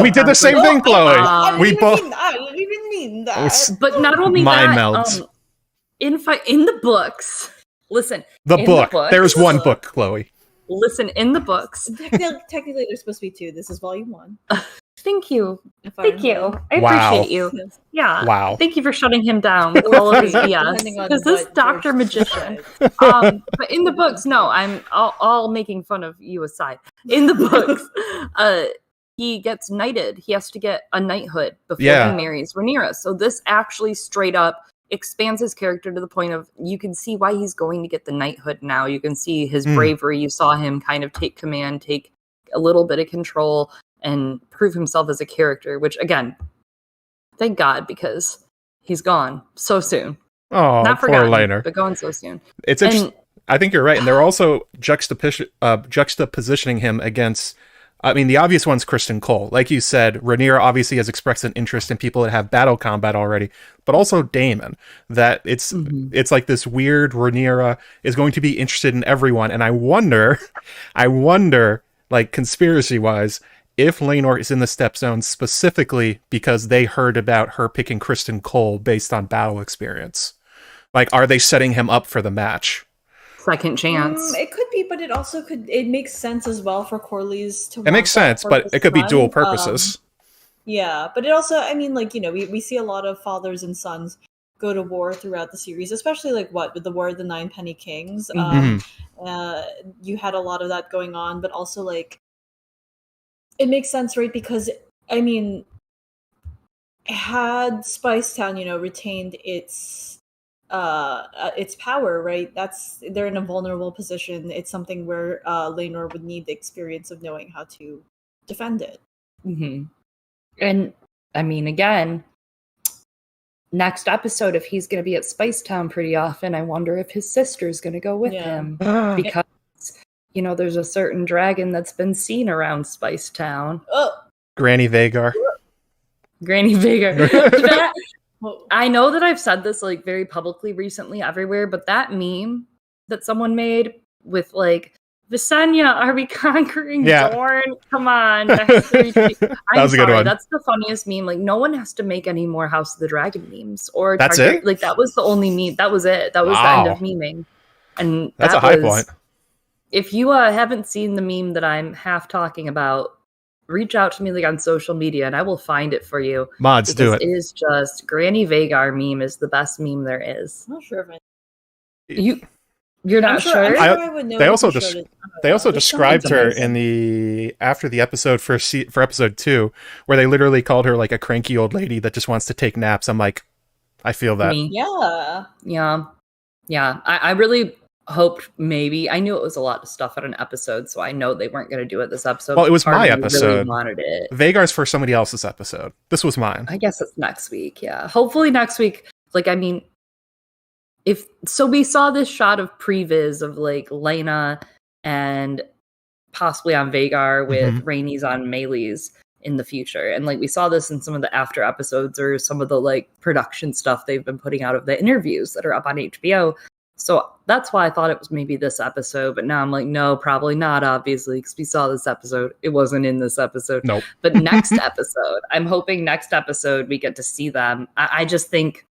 We did the same thing, Chloe. We both. I didn't even mean that. But not only mind that, melds. In the books. Listen. The book. There's one book, Chloe. Listen, in the books. Technically, there's supposed to be two. This is volume 1. Thank you. Thank you. I appreciate you. Yeah. Wow. Thank you for shutting him down with all of his BS. Because this Dr. Magician. But in the books, no, I'm all making fun of you aside. In the books, he gets knighted. He has to get a knighthood before he marries Rhaenyra. So this actually straight up expands his character to the point of you can see why he's going to get the knighthood now. You can see his bravery. You saw him kind of take command, take a little bit of control, and prove himself as a character, which again, thank God, because he's gone so soon. Oh, Not poor forgotten, Rhaenyra. but gone so soon. It's interesting. I think you're right, and they're also juxtapositioning him against. I mean, the obvious one's Criston Cole. Like you said, Rhaenyra obviously has expressed an interest in people that have battle combat already, but also Daemon. That it's like this weird Rhaenyra is going to be interested in everyone, and I wonder, like conspiracy wise, if Laenor is in the Step Zone specifically because they heard about her picking Criston Cole based on battle experience. Like, are they setting him up for the match? Second chance. It could be, but it also could. It makes sense as well for Corlys to. It makes sense, but it could be dual purposes. Yeah, but it also, I mean, like, you know, we see a lot of fathers and sons go to war throughout the series, especially like with the War of the Nine Penny Kings. You had a lot of that going on, but also like it makes sense, right? Because I mean, had Spicetown, you know, retained its power, right? They're in a vulnerable position. It's something where Laenor would need the experience of knowing how to defend it. And I mean, again, next episode, if he's going to be at Spicetown pretty often, I wonder if his sister's going to go with him, because you know there's a certain dragon that's been seen around Spicetown. Granny Vhagar. I know that I've said this like very publicly recently everywhere, but that meme that someone made with like, Visenya, are we conquering Dorne? Come on. That was a good one. That's the funniest meme. Like, no one has to make any more House of the Dragon memes. Or that's it? Like, that was the only meme. That was it. That was the end of memeing. And that's a high point. If you haven't seen the meme that I'm half talking about, reach out to me like on social media and I will find it for you. Mods, do it. It is just Granny Vhagar meme is the best meme there is. I'm not sure if You're not sure? I would know. They also described her in after the episode for episode 2, where they literally called her like a cranky old lady that just wants to take naps. I'm like, I feel that. Yeah. I really hoped maybe. I knew it was a lot of stuff on an episode, so I know they weren't going to do it this episode. Well, it was my episode. Really wanted it. Vhagar's for somebody else's episode. This was mine. I guess it's next week. Yeah, hopefully next week. Like, I mean. We saw this shot of previs of like Lena and possibly on Vhagar with Rhaenys on Meleys in the future. And like we saw this in some of the after episodes or some of the like production stuff they've been putting out of the interviews that are up on HBO. So that's why I thought it was maybe this episode. But now I'm like, no, probably not, obviously, because we saw this episode. It wasn't in this episode. Nope. But next episode, I'm hoping next episode we get to see them. I just think,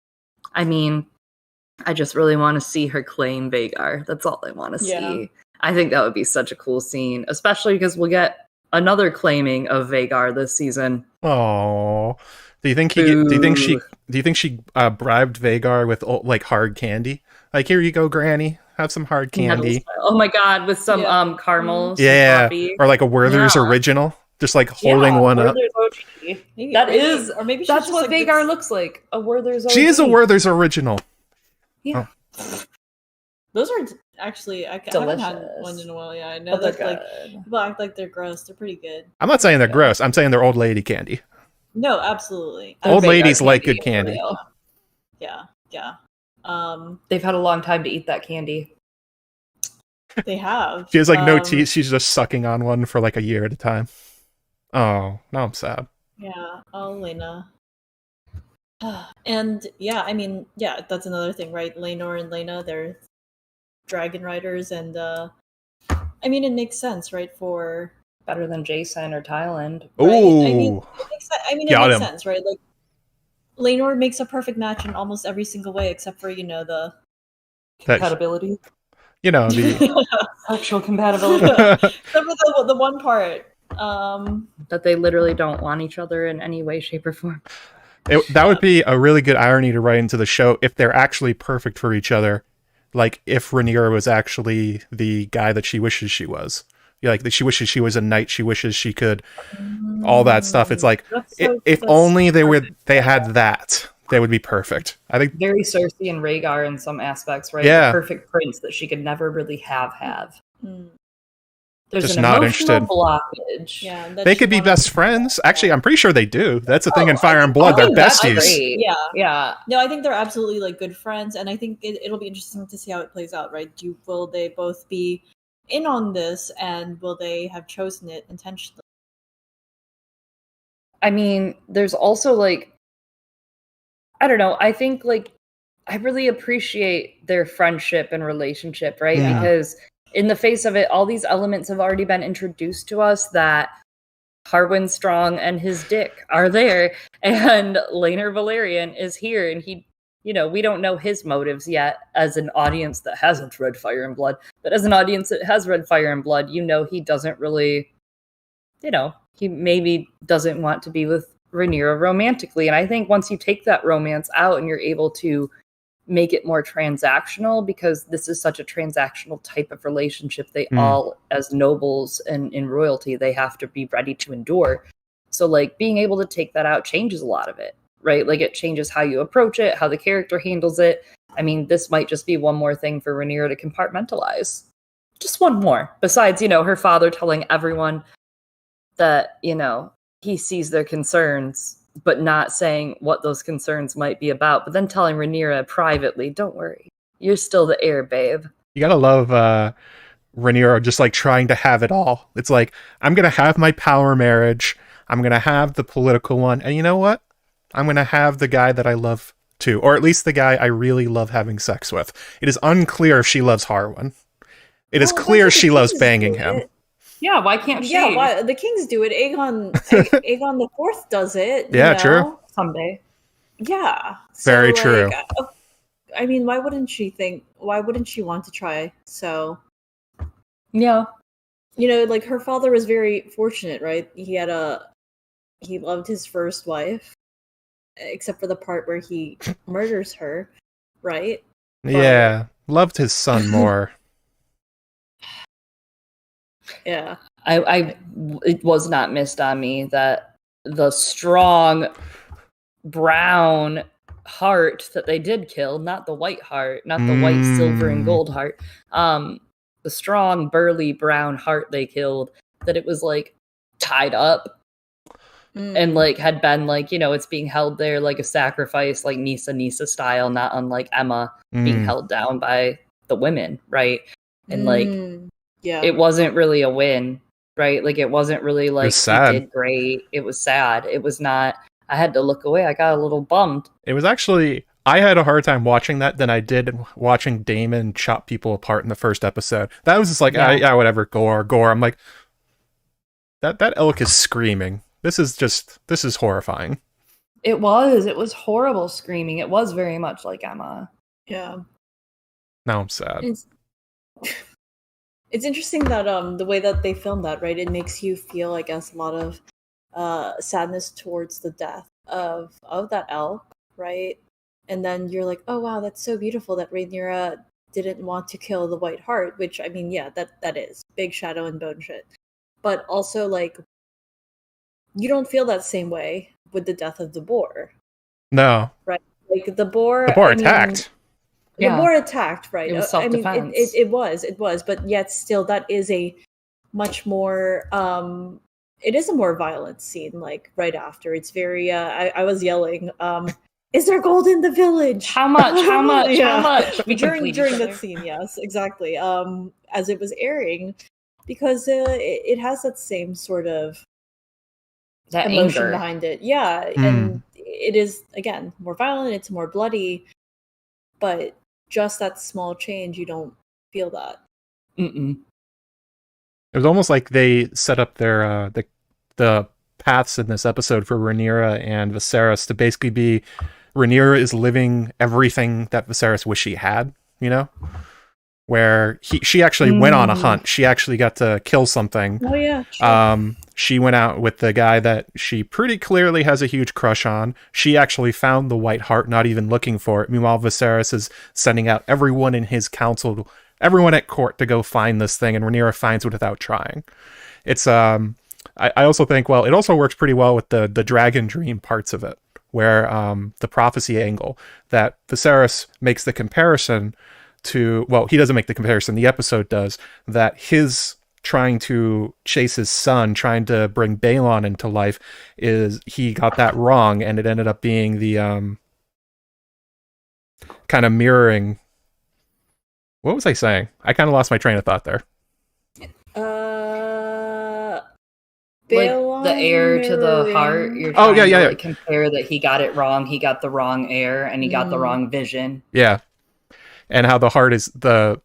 I mean, I just really want to see her claim Vhagar. That's all I want to see. I think that would be such a cool scene, especially because we'll get another claiming of Vhagar this season. Oh, do you think she bribed Vhagar with like hard candy? Like, here you go, Granny, have some hard candy. Oh my God, with some caramels. Yeah, or like a Werther's original, just like holding one up. That is, or maybe that's what like Vhagar looks like. A Werther's. She is a Werther's original. Yeah. Oh. Those are actually I haven't had one in a while. Yeah, I know that like people act like they're gross. They're pretty good. I'm not saying they're gross. I'm saying they're old lady candy. No, absolutely. Old ladies like good candy. Yeah. They've had a long time to eat that candy. They have. She has like no teeth. She's just sucking on one for like a year at a time. Oh, now I'm sad. Yeah. Oh, Lena. And I mean, that's another thing, right? Laenor and Lena, they're dragon riders, and I mean, it makes sense, right? For better than Jason or Thailand. Right? Oh, it makes sense, right? Like Laenor makes a perfect match in almost every single way, except for the compatibility. The sexual compatibility. Except for the one part that they literally don't want each other in any way, shape, or form. That would be a really good irony to write into the show if they're actually perfect for each other. Like if Rhaenyra was actually the guy that she wishes she was. Like she wishes she was a knight. She wishes she could all that stuff. It's like if only they had that, they would be perfect. I think very Cersei and Rhaegar in some aspects, right? Yeah, the perfect prince that she could never really have. There's just an not emotional interested. blockage. Yeah, They could be best friends. Actually, I'm pretty sure they do. That's a thing in Fire and I Blood. They're think that's besties. great. Yeah. Yeah. No, I think they're absolutely like good friends, and I think it'll be interesting to see how it plays out, right? Will they both be in on this, and will they have chosen it intentionally? I mean, there's also like, I don't know. I think like I really appreciate their friendship and relationship, right? Yeah. Because in the face of it, all these elements have already been introduced to us that Harwin Strong and his dick are there, and Laenor Valerian is here, and he, you know, we don't know his motives yet as an audience that hasn't read Fire and Blood, but as an audience that has read Fire and Blood, you know, he doesn't really, you know, he maybe doesn't want to be with Rhaenyra romantically, and I think once you take that romance out and you're able to make it more transactional, because this is such a transactional type of relationship they all, as nobles and in royalty, they have to be ready to endure. So like being able to take that out changes a lot of it, right? Like it changes how you approach it, how the character handles it. I mean, this might just be one more thing for Rhaenyra to compartmentalize. Just one more. Besides, you know, her father telling everyone that, you know, he sees their concerns, but not saying what those concerns might be about, but then telling Rhaenyra privately, don't worry, you're still the heir, babe. You gotta love Rhaenyra just like trying to have it all. It's like, I'm gonna have my power marriage, I'm gonna have the political one, and you know what? I'm gonna have the guy that I love too, or at least the guy I really love having sex with. It is unclear if she loves Harwin. It is clear she loves banging him. Yeah, why can't she? Yeah, why the kings do it? Aegon the Fourth does it. Yeah, you know? true. Someday. Yeah. Very true. I mean, why wouldn't she want to try? So yeah, you know, like her father was very fortunate, right? He loved his first wife, except for the part where he murders her, right? Yeah, loved his son more. Yeah. It was not missed on me that the strong brown heart that they did kill, not the white heart, not the white, silver, and gold heart, the strong, burly brown heart they killed, that it was like tied up and like had been like, you know, it's being held there like a sacrifice, like Nisa style, not unlike Emma being held down by the women, right? And like yeah, it wasn't really a win, right? Like it wasn't really like he did great. It was sad. It was not. I had to look away. I got a little bummed. It was actually, I had a harder time watching that than I did watching Daemon chop people apart in the first episode. That was just like, yeah, whatever, gore. I'm like, that elk is screaming. This is horrifying. It was horrible screaming. It was very much like Emma. Yeah. Now I'm sad. It's interesting that the way that they filmed that, right? It makes you feel, I guess, a lot of sadness towards the death of that elk, right? And then you're like, oh wow, that's so beautiful that Rhaenyra didn't want to kill the White Hart, which I mean, yeah, that is big shadow and bone shit. But also, like, you don't feel that same way with the death of the boar. No. Right? Like the boar attacked. The boar attacked, right? It was self-defense. I mean, it was, but yet still, that is a much more it is a more violent scene, like right after. It's very I was yelling, is there gold in the village? How much? How much? Yeah. How much? During that scene, yes, exactly. As it was airing, because it has that same sort of that emotion anger behind it. Yeah, and it is, again, more violent, it's more bloody, but just that small change, you don't feel that. Mm-mm. It was almost like they set up their the paths in this episode for Rhaenyra and Viserys to basically be, Rhaenyra is living everything that Viserys wished she had, you know? Where she actually went on a hunt. She actually got to kill something. Oh yeah. Sure. She went out with the guy that she pretty clearly has a huge crush on. She actually found the White Hart, not even looking for it. Meanwhile, Viserys is sending out everyone in his council, everyone at court, to go find this thing, and Rhaenyra finds it without trying. It's I also think, well, it also works pretty well with the dragon dream parts of it, where the prophecy angle that Viserys makes the comparison to, well, he doesn't make the comparison, the episode does, that his trying to chase his son, trying to bring Balon into life, is he got that wrong, and it ended up being the kind of mirroring. What was I saying? I kind of lost my train of thought there. Like the heir to the heart. You're trying to like compare that he got it wrong. He got the wrong heir, and he got the wrong vision. Yeah, and how the heart is the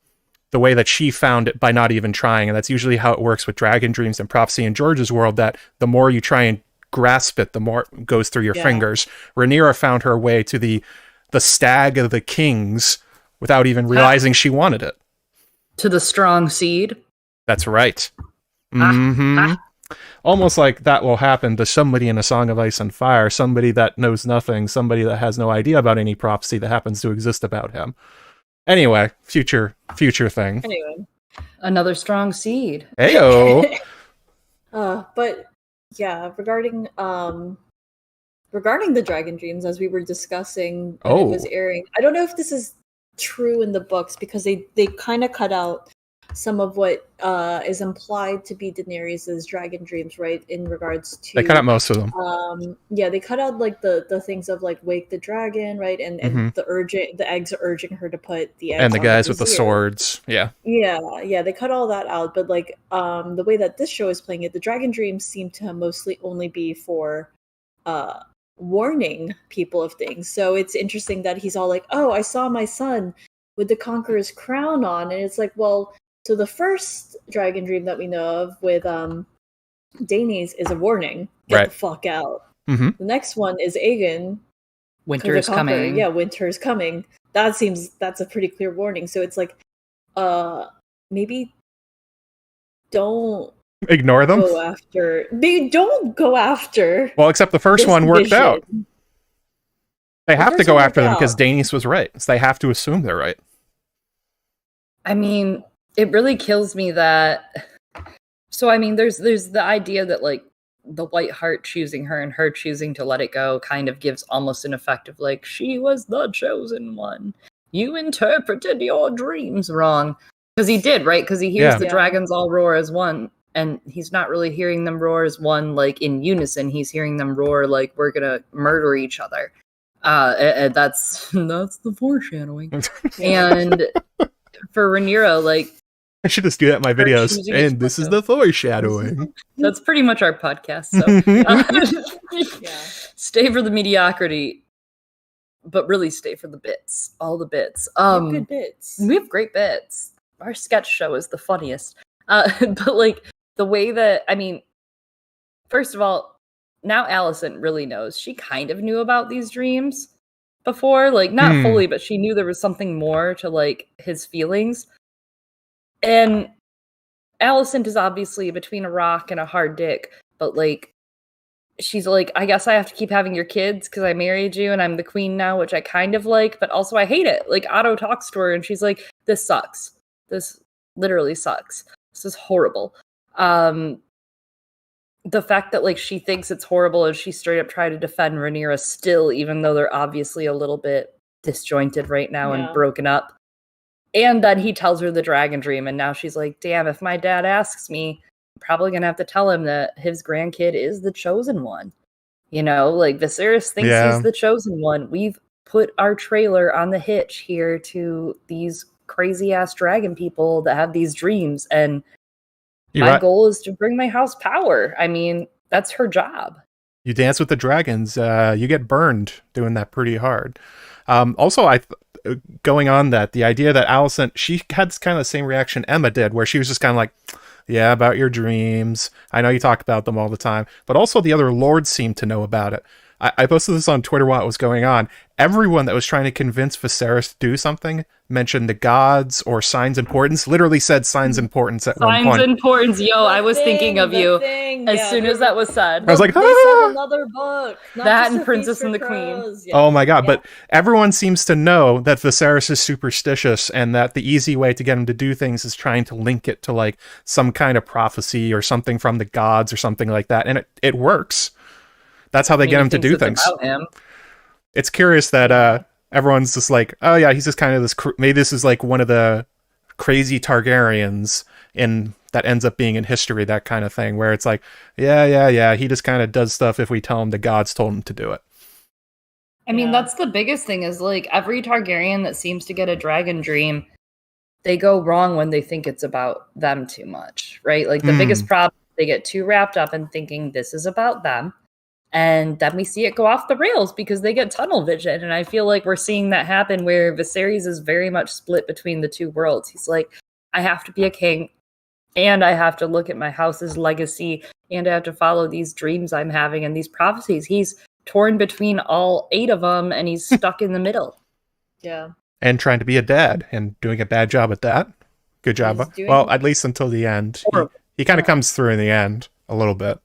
way that she found it by not even trying, and that's usually how it works with dragon dreams and prophecy in George's world. That the more you try and grasp it, the more it goes through your fingers. Rhaenyra found her way to the stag of the kings without even realizing she wanted it. To the strong seed. That's right. Almost like that will happen to somebody in A Song of Ice and Fire, somebody that knows nothing, somebody that has no idea about any prophecy that happens to exist about him. Anyway, future thing. Anyway, another strong seed. Heyo. But yeah, regarding the dragon dreams, as we were discussing when it was airing, I don't know if this is true in the books because they kind of cut out some of what is implied to be Daenerys' dragon dreams, right? In regards to, they cut out most of them. They cut out like the things of like wake the dragon, right? And the eggs are urging her to put the eggs and the on guys with the swords. Yeah, they cut all that out. But like the way that this show is playing it, the dragon dreams seem to mostly only be for warning people of things. So it's interesting that he's all like, "Oh, I saw my son with the Conqueror's crown on," and it's like, well. So the first dragon dream that we know of with Daenerys is a warning. Get the fuck out. The next one is Aegon. Winter is coming. Yeah, winter is coming. That's a pretty clear warning. So it's like, maybe don't ignore them. Don't go after. Well, except the first one worked out. They have to go after them because Daenerys was right. So they have to assume they're right. I mean, it really kills me that. So I mean, there's the idea that like the White Heart choosing her and her choosing to let it go kind of gives almost an effect of like she was the chosen one. You interpreted your dreams wrong because he did, right? Because he hears the dragons all roar as one, and he's not really hearing them roar as one like in unison. He's hearing them roar like we're gonna murder each other. And that's the foreshadowing. And for Rhaenyra, like. I should just do that in my videos. And this is the foreshadowing. That's pretty much our podcast. So stay for the mediocrity, but really stay for the bits. All the bits. Good bits. We have great bits. Our sketch show is the funniest. But like the way that, I mean, first of all, now Alicent really knows. She kind of knew about these dreams before, like not fully, but she knew there was something more to like his feelings. And Alicent is obviously between a rock and a hard dick, but like, she's like, I guess I have to keep having your kids because I married you and I'm the queen now, which I kind of like, but also I hate it. Like Otto talks to her and she's like, this sucks. This literally sucks. This is horrible. The fact that like she thinks it's horrible and she straight up tried to defend Rhaenyra still, even though they're obviously a little bit disjointed right now and broken up. And then he tells her the dragon dream, and now she's like, damn, if my dad asks me, I'm probably going to have to tell him that his grandkid is the chosen one. You know, like Viserys thinks he's the chosen one. We've put our trailer on the hitch here to these crazy-ass dragon people that have these dreams, and my goal is to bring my house power. I mean, that's her job. You dance with the dragons, you get burned doing that pretty hard. Also, going on that, the idea that Alicent, she had kind of the same reaction Emma did, where she was just kind of like, yeah, about your dreams. I know you talk about them all the time. But also the other lords seemed to know about it. I posted this on Twitter while it was going on. Everyone that was trying to convince Viserys to do something mentioned the gods or signs importance, literally said signs importance at one point. Signs importance, I was thinking of you as soon as that was said. I was like, they said another book. That and Princess and the Queen. Yeah. Oh my god, but everyone seems to know that Viserys is superstitious and that the easy way to get him to do things is trying to link it to like some kind of prophecy or something from the gods or something like that. And it works. That's how they get him to do things. It's curious that everyone's just like, oh yeah, he's just kind of this. Maybe this is like one of the crazy Targaryens, that ends up being in history, that kind of thing, where it's like, yeah, he just kind of does stuff if we tell him the gods told him to do it. I mean, that's the biggest thing is like every Targaryen that seems to get a dragon dream, they go wrong when they think it's about them too much, right? Like the biggest problem, they get too wrapped up in thinking this is about them. And then we see it go off the rails because they get tunnel vision. And I feel like we're seeing that happen where Viserys is very much split between the two worlds. He's like, I have to be a king and I have to look at my house's legacy and I have to follow these dreams I'm having and these prophecies. He's torn between all 8 of them and he's stuck in the middle. Yeah. And trying to be a dad and doing a bad job at that. Good job. Well, at least until the end. He kind of comes through in the end a little bit.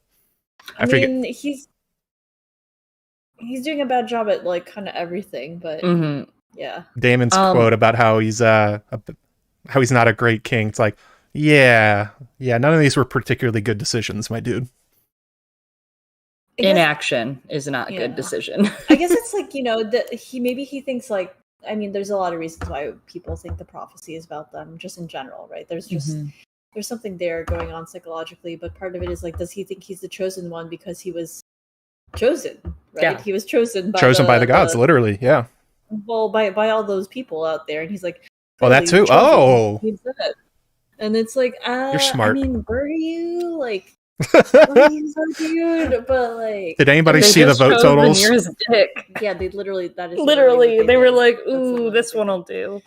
He's doing a bad job at like kind of everything, but yeah. Daemon's quote about how he's not a great king. It's like, yeah, none of these were particularly good decisions, my dude. Inaction is not a good decision. I guess it's like, that he thinks like, I mean, there's a lot of reasons why people think the prophecy is about them, just in general, right? There's just there's something there going on psychologically, but part of it is like, does he think he's the chosen one because he was chosen, right? Yeah. He was chosen by the gods, literally, yeah. Well, by all those people out there, and he's like, well, that too. Oh, and it's like, you're smart. I mean, were you like? Dude, but like, did anybody see the vote totals? Yeah, they literally. That is literally. They were like, "Ooh, this one will do."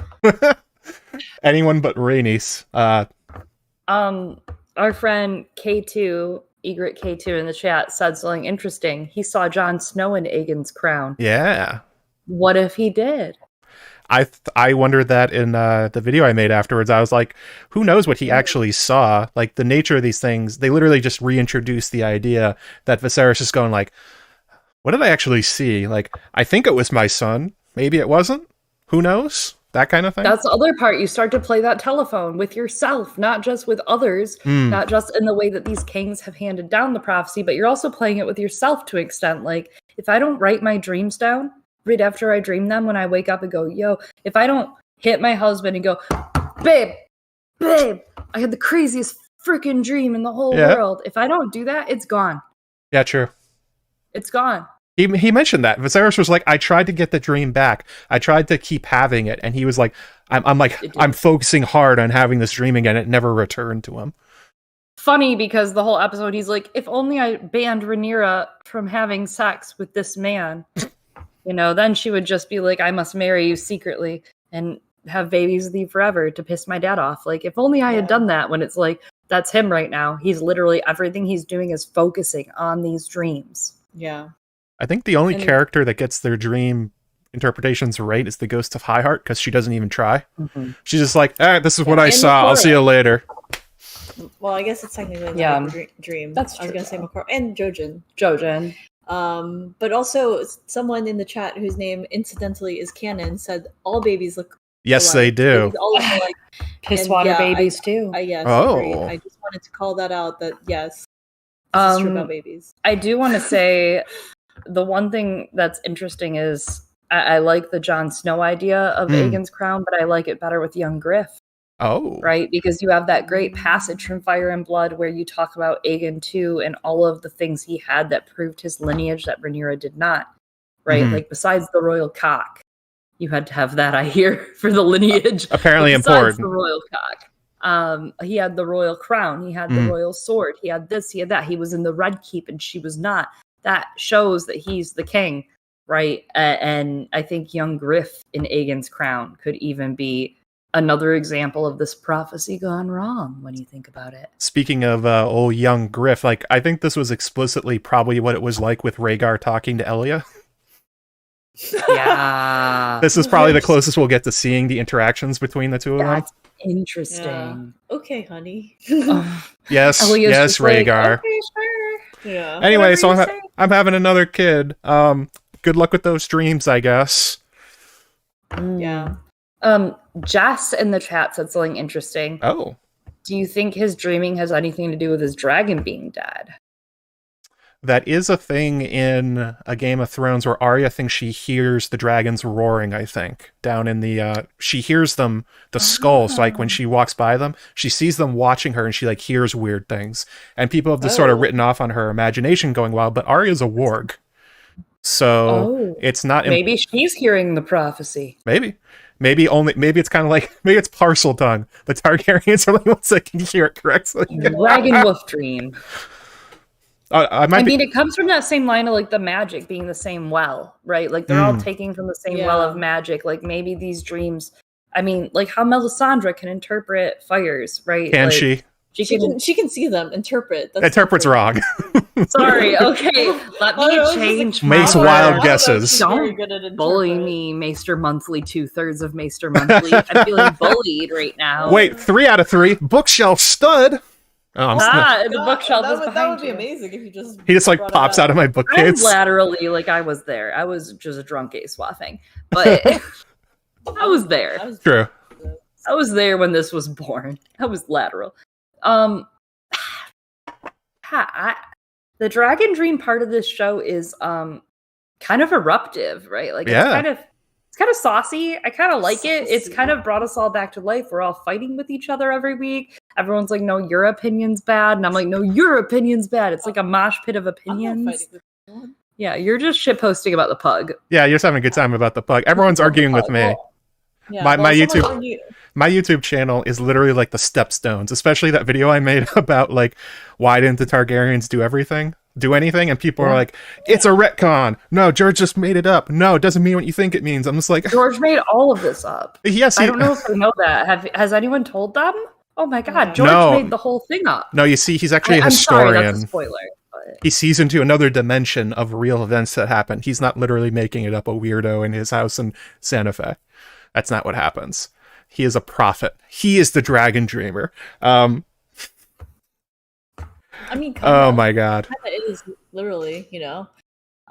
Anyone but Rhaenys. Our friend K2, Egret K2 in the chat said something interesting. He saw Jon Snow in Aegon's crown. Yeah. What if he did? I wondered that in the video I made afterwards. I was like, who knows what he actually saw? Like, the nature of these things, they literally just reintroduced the idea that Viserys is going like, what did I actually see? Like, I think it was my son. Maybe it wasn't. Who knows? That kind of thing. That's the other part. You start to play that telephone with yourself, not just with others, not just in the way that these kings have handed down the prophecy, but you're also playing it with yourself to an extent. Like, if I don't write my dreams down, right after I dream them, when I wake up and go, yo, if I don't hit my husband and go, babe, I had the craziest freaking dream in the whole world. If I don't do that, it's gone. Yeah, true. It's gone. He mentioned that. Viserys was like, I tried to get the dream back. I tried to keep having it. And he was like, I'm focusing hard on having this dream again. It never returned to him. Funny, because the whole episode, he's like, if only I banned Rhaenyra from having sex with this man. Then she would just be like, I must marry you secretly and have babies with you forever to piss my dad off. Like, if only I had done that, when it's like, that's him right now. He's literally, everything he's doing is focusing on these dreams. Yeah. I think the only character that gets their dream interpretations right is the Ghost of Highheart, because she doesn't even try. She's just like, all right, this is what I saw. I'll see you later. Well, I guess it's technically not a dream. That's true. I was going to say Makar and Jojen. But also someone in the chat whose name incidentally is Canon said all babies look yes alike. They do. Babies all look alike. Piss water babies too. Yes, I just wanted to call that out, that yes, this is true about babies. I do want to say the one thing that's interesting is I like the Jon Snow idea of Aegon's crown, but I like it better with young Griff. Oh. Right? Because you have that great passage from Fire and Blood where you talk about Aegon too and all of the things he had that proved his lineage that Rhaenyra did not. Right? Like, besides the royal cock. You had to have that, I hear, for the lineage. Apparently important. The royal cock. He had the royal crown. He had the royal sword. He had this, he had that. He was in the Red Keep and she was not. That shows that he's the king, right? And I think young Griff in Aegon's crown could even be another example of this prophecy gone wrong when you think about it. Speaking of old young Griff, like, I think this was explicitly probably what it was like with Rhaegar talking to Elia. Yeah. This is probably the closest we'll get to seeing the interactions between the two of them. That's interesting. Yeah. Okay, honey. Yes, Rhaegar. Like, okay, sure. Yeah. Anyway, so I'm having another kid. Good luck with those dreams, I guess. Yeah. Jess in the chat said something interesting. Oh. Do you think his dreaming has anything to do with his dragon being dead? that is a thing in a Game of Thrones where Arya thinks she hears the dragons roaring, I think, down in the, she hears them, the skulls, like when she walks by them, she sees them watching her and she like hears weird things. And people have just sort of written off on her imagination going wild, but Arya's a warg. So it's not... Maybe she's hearing the prophecy. Maybe it's kind of like, maybe it's parcel tongue. The Targaryens are the ones that can hear it correctly. Dragon wolf dream. I mean, it comes from that same line of like the magic being the same well, right? Like they're all taking from the same well of magic. Like maybe these dreams, I mean, like how Melisandre can interpret fires, right? Can like, she? She can see them, interpret. Interpret's wrong. Sorry, okay. Let me change my Makes wild guesses. Don't bully me, Maester Monthly, 2/3 of Maester Monthly. I'm feeling bullied right now. Wait, 3 out of 3. Bookshelf stud. Oh, the bookshelf is behind That would be you. amazing if you just... He just like pops out of my bookcase. I'm laterally, like I was there. I was just a drunk ace swathing. But I was there. True. I was there when this was born. I was lateral. The dragon dream part of this show is kind of eruptive, right? Like it's kind of saucy. I kind of like it. It's kind of brought us all back to life. We're all fighting with each other every week. Everyone's like, no, your opinion's bad. And I'm like, no, your opinion's bad. It's like a mosh pit of opinions. Yeah, you're just shitposting about the pug. Yeah, you're just having a good time about the pug. Everyone's arguing with me. My YouTube channel is literally like the stepstones, especially that video I made about like why didn't the Targaryens do anything, and people are like, it's a retcon. No, George just made it up. No, it doesn't mean what you think it means. I'm just like, George made all of this up. Yes, I don't know if they know that. Has anyone told them? Oh my god, George made the whole thing up. No, you see, he's actually a historian. Sorry, that's a spoiler. But... He sees into another dimension of real events that happened. He's not literally making it up, a weirdo in his house in Santa Fe. That's not what happens. He is a prophet. He is the dragon dreamer. I mean, my god, it is literally, you know.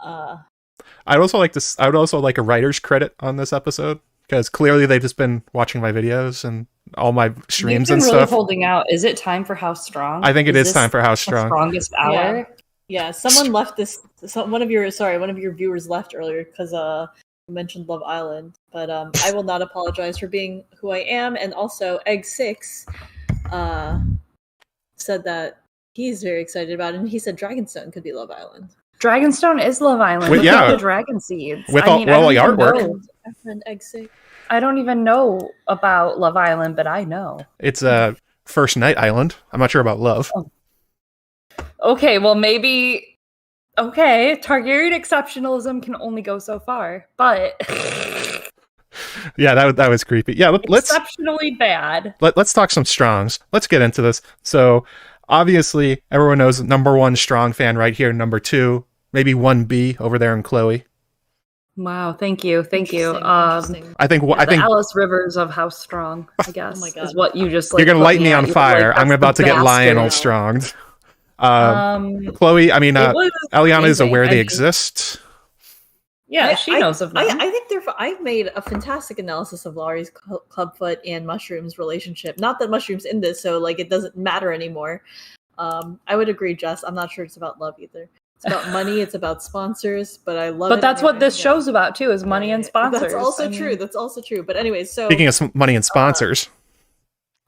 I'd also like a writer's credit on this episode, because clearly they've just been watching my videos and all my streams and really stuff. Holding out. Is it time for How Strong? I think it is time for How Strong. Strongest hour. Yeah. Someone left this. One of your viewers left earlier because you mentioned Love Island, but I will not apologize for being who I am. And also, Egg6 said that he's very excited about it, and he said Dragonstone could be Love Island. Dragonstone is Love Island. With the dragon seeds. With all the artwork. My friend Egg6. I don't even know about Love Island, but I know. It's First Night Island. I'm not sure about Love. Oh. Okay, well maybe... Okay, Targaryen exceptionalism can only go so far, but... Yeah, that was creepy. Yeah, let's... Exceptionally bad. Let's talk some strongs. Let's get into this. So, obviously, everyone knows number 1 strong fan right here, number 2, maybe 1B over there in Chloe. Wow, thank you. I think Alice Rivers of How Strong, I guess, oh my God. is what you just like. You're gonna light me on fire. Like, I'm about to get Lionel stronged. Chloe, I mean, Eliana is aware they exist. Yeah, she knows of them. I think I've made a fantastic analysis of Laurie's Clubfoot and Mushroom's relationship. Not that Mushroom's in this, so like it doesn't matter anymore. I would agree, Jess. I'm not sure it's about love either. It's about money. It's about sponsors. But I love it. But that's what this show's about too: is money and sponsors. That's also true. That's also true. But anyways, so speaking of money and sponsors,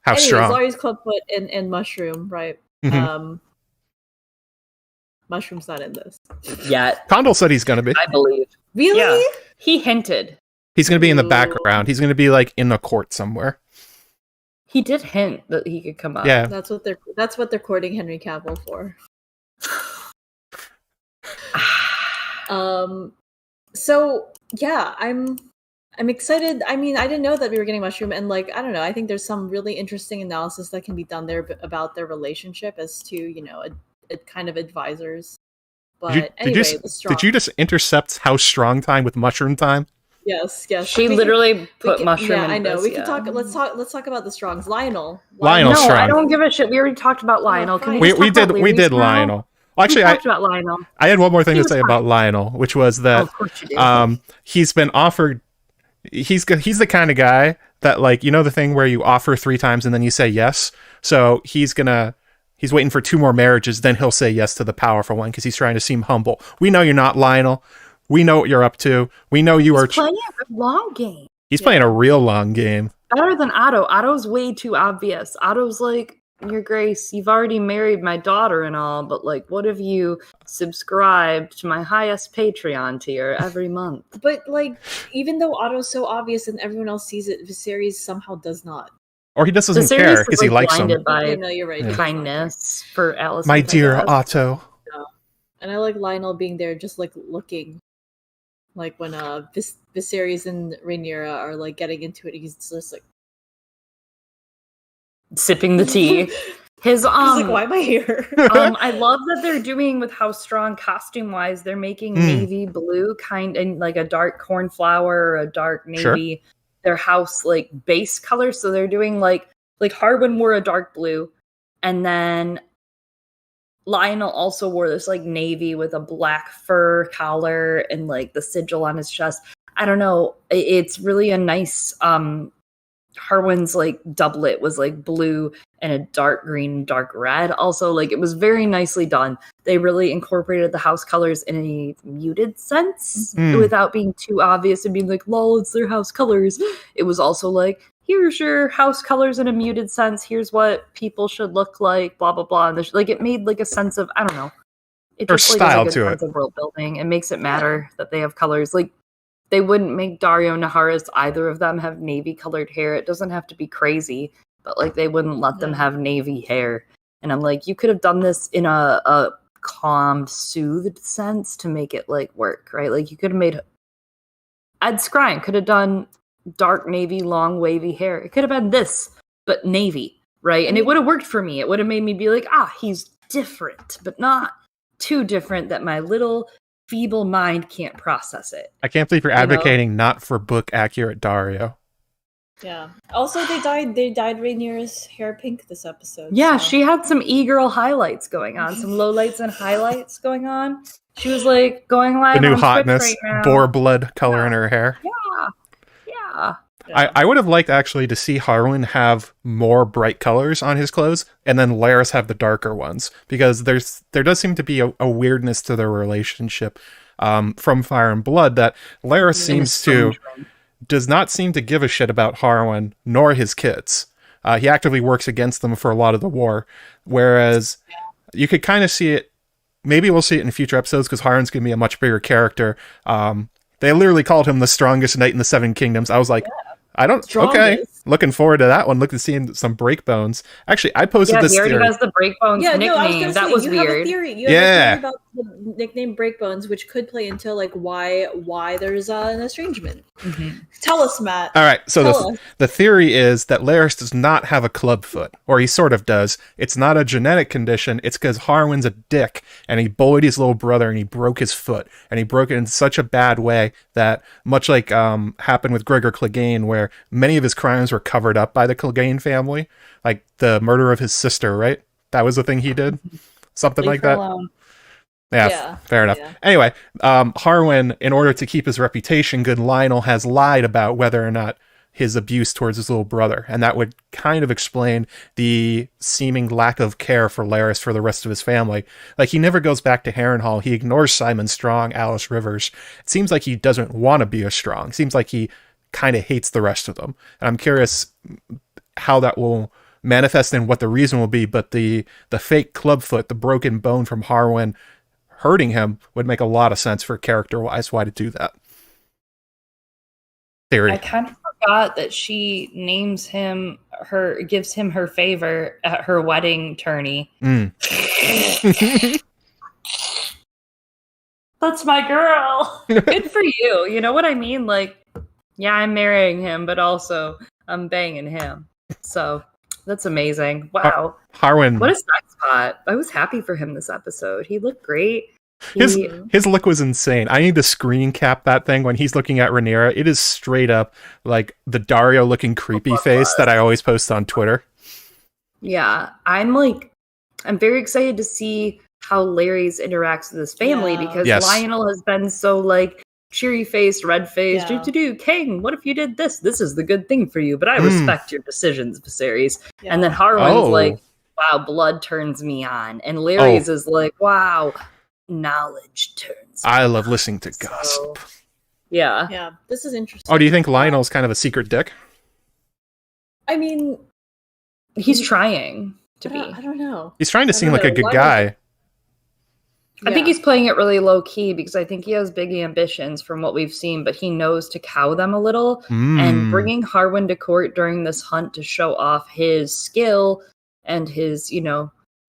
how strong? Laurie's Clubfoot and Mushroom, right? Mm-hmm. Mushroom's not in this yet. Condell said he's going to be. I believe. Really? Yeah. He hinted. He's going to be in the background. He's going to be like in a court somewhere. He did hint that he could come up. Yeah. That's what they're courting Henry Cavill for. So yeah, I'm excited. I mean, I didn't know that we were getting Mushroom, and like, I don't know. I think there's some really interesting analysis that can be done there about their relationship as to, you know, a kind of advisors. But did you just intercept How Strong time with Mushroom time? Yes. She literally put Mushroom. Yeah, I know. We can talk. Let's talk about the Strongs. Lionel no, strong. I don't give a shit. We already talked about Lionel. We did Lionel. Well, actually, I talked about Lionel. I had one more thing to say about Lionel, which was that he's been offered. He's the kind of guy that, like, you know, the thing where you offer 3 times and then you say yes. So he's gonna He's waiting for 2 more marriages, then he'll say yes to the powerful one because he's trying to seem humble. We know you're not, Lionel. We know what you're up to. We know you are playing a long game. He's playing a real long game. Better than Otto. Otto's way too obvious. Otto's like, Your Grace, you've already married my daughter and all, but like, what if you subscribed to my highest Patreon tier every month? But like, even though Otto's so obvious and everyone else sees it, Viserys somehow does not. Or he just doesn't care because he likes him. By no, you're right. Kindness for Alice. My dear Otto. Yeah. And I like Lionel being there, just like looking. Like when Viserys and Rhaenyra are like getting into it, he's just like sipping the tea. He's like, why am I here? I love that they're doing with how strong costume wise they're making navy blue and like a dark cornflower or a dark navy. Sure. Their house like base color, so they're doing like Harwin wore a dark blue, and then Lionel also wore this like navy with a black fur collar and like the sigil on his chest. I don't know. It's really a nice Harwin's like doublet was like blue and a dark green, dark red. Also, like it was very nicely done. They really incorporated the house colors in a muted sense without being too obvious and being like, lol, it's their house colors. It was also like, here's your house colors in a muted sense. Here's what people should look like, blah, blah, blah. And like it made like a sense of, I don't know. It just style like, to it. Of world building. It makes it matter that they have colors. Like they wouldn't make Daario Naharis, either of them have navy colored hair. It doesn't have to be crazy, but like they wouldn't let them have navy hair. And I'm like, you could have done this in a calmed, soothed sense to make it like work, right? Like you could have made Ed Skrein could have done dark navy, long wavy hair. It could have been this, but navy, right? And it would have worked for me. It would have made me be like, he's different, but not too different that my little feeble mind can't process it. I can't believe you're advocating not for book accurate Daario. Yeah. Also, they dyed Rhaenyra's hair pink this episode. Yeah, so. She had some e-girl highlights going on, some lowlights and highlights going on. She was like going live. The new on hotness, Twitch right now. boar blood color in her hair. Yeah. I would have liked actually to see Harwin have more bright colors on his clothes and then Larys have the darker ones, because there does seem to be a weirdness to their relationship from Fire and Blood that Larys does not seem to give a shit about Harwin nor his kids. He actively works against them for a lot of the war, whereas you could kind of see it. Maybe we'll see it in future episodes because Harwin's going to be a much bigger character. They literally called him the strongest knight in the Seven Kingdoms. I was like, okay, looking forward to that one. Looking to seeing some breakbones. Actually, I posted this theory. He already has the breakbones nickname. That was weird. Have a theory. You have a theory about the nickname breakbones, which could play into like why there's an estrangement. Mm-hmm. Tell us, Matt. All right, so the theory is that Larys does not have a club foot, or he sort of does. It's not a genetic condition. It's because Harwin's a dick, and he bullied his little brother, and he broke his foot, and he broke it in such a bad way that, much like happened with Gregor Clegane, where many of his crimes were covered up by the Clegane family, like the murder of his sister, right? That was the thing he did? Something like that? Yeah, fair enough. Yeah. Anyway, Harwin, in order to keep his reputation good, Lionel has lied about whether or not his abuse towards his little brother, and that would kind of explain the seeming lack of care for Larys for the rest of his family. Like, he never goes back to Harrenhal. He ignores Simon Strong, Alice Rivers. It seems like he doesn't want to be as strong. It seems like he kind of hates the rest of them. And I'm curious how that will manifest and what the reason will be, but the fake clubfoot, the broken bone from Harwin hurting him would make a lot of sense for character-wise why to do that. Theory. I kind of forgot that she gives him her favor at her wedding tourney. That's my girl. Good for you. You know what I mean? Like, yeah, I'm marrying him, but also I'm banging him. So that's amazing. Wow. Harwin. What a sex spot. I was happy for him this episode. He looked great. His look was insane. I need to screen cap that thing when he's looking at Rhaenyra. It is straight up like the Daario looking creepy face that I always post on Twitter. Yeah, I'm very excited to see how Larys interacts with his family because Lionel has been so like cheery faced, red faced, King, what if you did this? This is the good thing for you, but I respect your decisions, Viserys. Yeah. And then Harwin's like, wow, blood turns me on. And Larry's is like, wow, knowledge turns me I love listening to gossip. So, yeah. Yeah, this is interesting. Oh, do you think Lionel's kind of a secret dick? I mean, He's trying to be. I don't know. He's trying to seem don't like a know. good Why guy. I think he's playing it really low key because I think he has big ambitions from what we've seen, but he knows to cow them a little. And bringing Harwin to court during this hunt to show off his skill and his,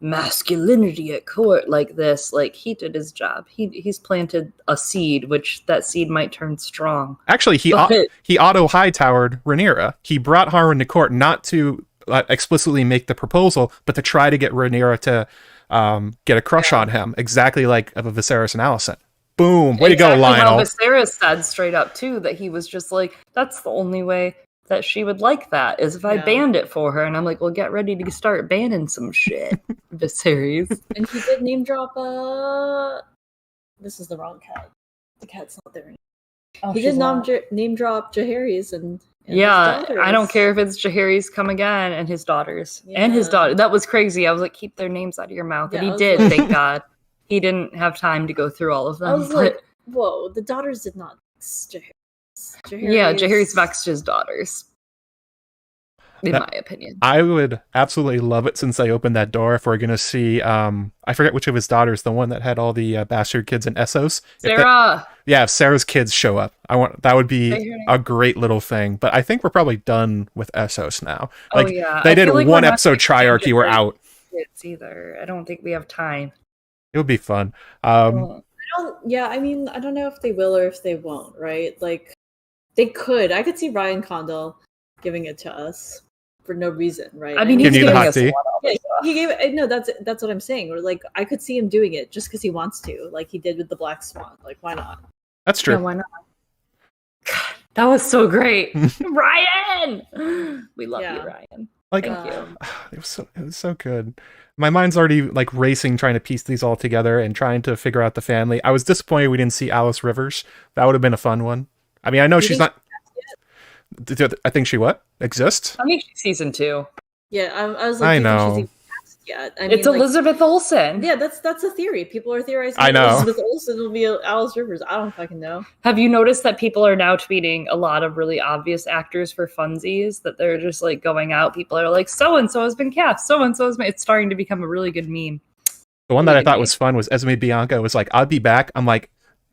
masculinity at court like this, like he did his job. He's planted a seed, which that seed might turn strong. Actually, he auto high-towered Rhaenyra. He brought Harwin to court not to explicitly make the proposal, but to try to get Rhaenyra to get a crush on him, exactly like of a Viserys and Alicent. Boom! Way to go, Lionel. Viserys said straight up too that he was just like, that's the only way that she would like that is if I banned it for her. And I'm like, well, get ready to start banning some shit, Viserys. And he did name drop. This is the wrong cat. The cat's not there anymore. Oh, he did name drop Jaehaerys and I don't care if it's Jaehaerys come again and his daughters and his daughter. That was crazy. I was like, keep their names out of your mouth. And he did, thank God. He didn't have time to go through all of them. I was like, whoa, the daughters did not Jaehaerys. Jaehaerys vexed his daughters. In my opinion. I would absolutely love it since I opened that door if we're going to see, I forget which of his daughters, the one that had all the bastard kids in Essos. Sarah! If Sarah's kids show up. That would be a great little thing. But I think we're probably done with Essos now. They did one episode triarchy, we're out. Either. I don't think we have time. It would be fun. I don't know if they will or if they won't, right? Like, they could. I could see Ryan Condal giving it to us for no reason, right? I mean, he's giving us a lot of he gave it. No, that's what I'm saying. Or like, I could see him doing it just because he wants to, like he did with the Black Swan. Like, why not? That's true. Yeah, why not? God, that was so great, Ryan. We love you, Ryan. Thank you. It was so good. My mind's already like racing, trying to piece these all together and trying to figure out the family. I was disappointed we didn't see Alice Rivers. That would have been a fun one. I mean, I know she's not. I think she exists. I think she's season 2. Yeah, I was like, I know. She's even cast yet. It's Elizabeth Olsen. Yeah, that's a theory. People are theorizing. I know Elizabeth Olsen will be Alice Rivers. I don't fucking know. Have you noticed that people are now tweeting a lot of really obvious actors for funsies? That they're just like going out. People are like, so and so has been cast. So and so has been. It's starting to become a really good meme. The one that I thought was fun was Esme Bianca was like, "I'll be back." I'm like,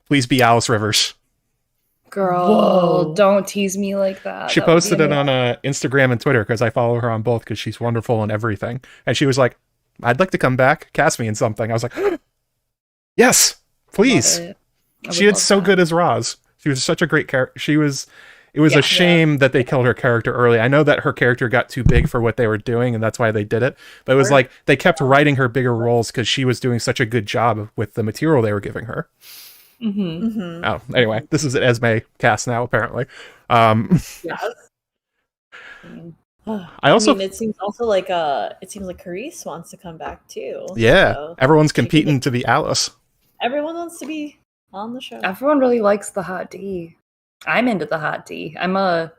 "Please be Alice Rivers." Girl, don't tease me like that. She posted it on Instagram and Twitter because I follow her on both because she's wonderful and everything. And she was like, I'd like to come back. Cast me in something. I was like, yes, please. She did so good as Roz. She was such a great character. It was a shame that they killed her character early. I know that her character got too big for what they were doing, and that's why they did it. But it was like they kept writing her bigger roles because she was doing such a good job with the material they were giving her. Oh, anyway, this is an Esme cast now, apparently. Yes. I mean, it seems also like Carice wants to come back too. Yeah, so everyone's competing to be Alice. Everyone wants to be on the show. Everyone really likes the hot D. I'm into the hot D. I feel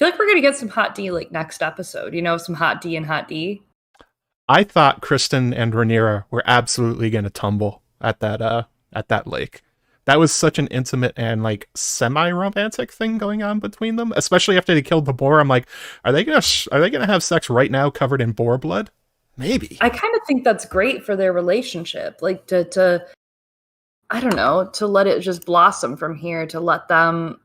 like we're gonna get some hot D like next episode. Some hot D and hot D. I thought Criston and Rhaenyra were absolutely gonna tumble at that lake. That was such an intimate and like semi-romantic thing going on between them, especially after they killed the boar. I'm like, are they gonna have sex right now covered in boar blood? Maybe. I kind of think that's great for their relationship, like to I don't know, to let it just blossom from here, to let them,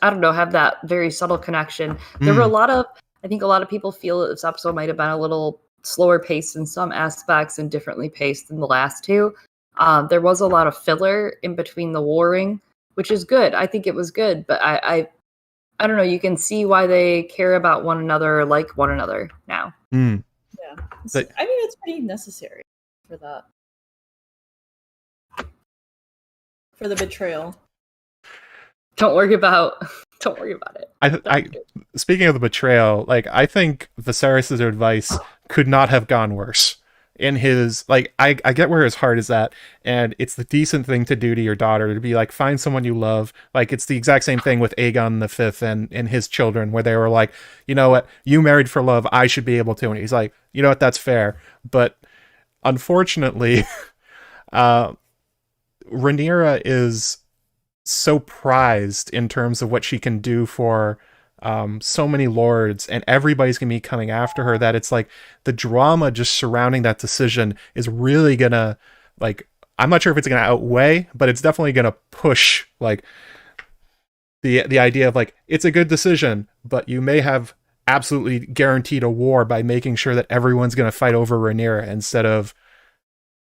I don't know, have that very subtle connection. There were I think a lot of people feel that this episode might have been a little slower paced in some aspects and differently paced than the last two. There was a lot of filler in between the warring, which is good. I think it was good, but I don't know. You can see why they care about one another, like one another now. Yeah, it's pretty necessary for that, for the betrayal. Don't worry about it. I speaking of the betrayal, like I think Viserys' advice could not have gone worse. in his, like, I get where his heart is at, and it's the decent thing to do to your daughter, to be like, find someone you love. Like, it's the exact same thing with Aegon the Fifth and his children, where they were like, you know what, you married for love, I should be able to. And he's like, you know what, that's fair. But unfortunately, Rhaenyra is so prized in terms of what she can do for so many lords, and everybody's gonna be coming after her, that it's like the drama just surrounding that decision is really gonna, like, I'm not sure if it's gonna outweigh, but it's definitely gonna push, like, the idea of, like, it's a good decision, but you may have absolutely guaranteed a war by making sure that everyone's gonna fight over Rhaenyra instead of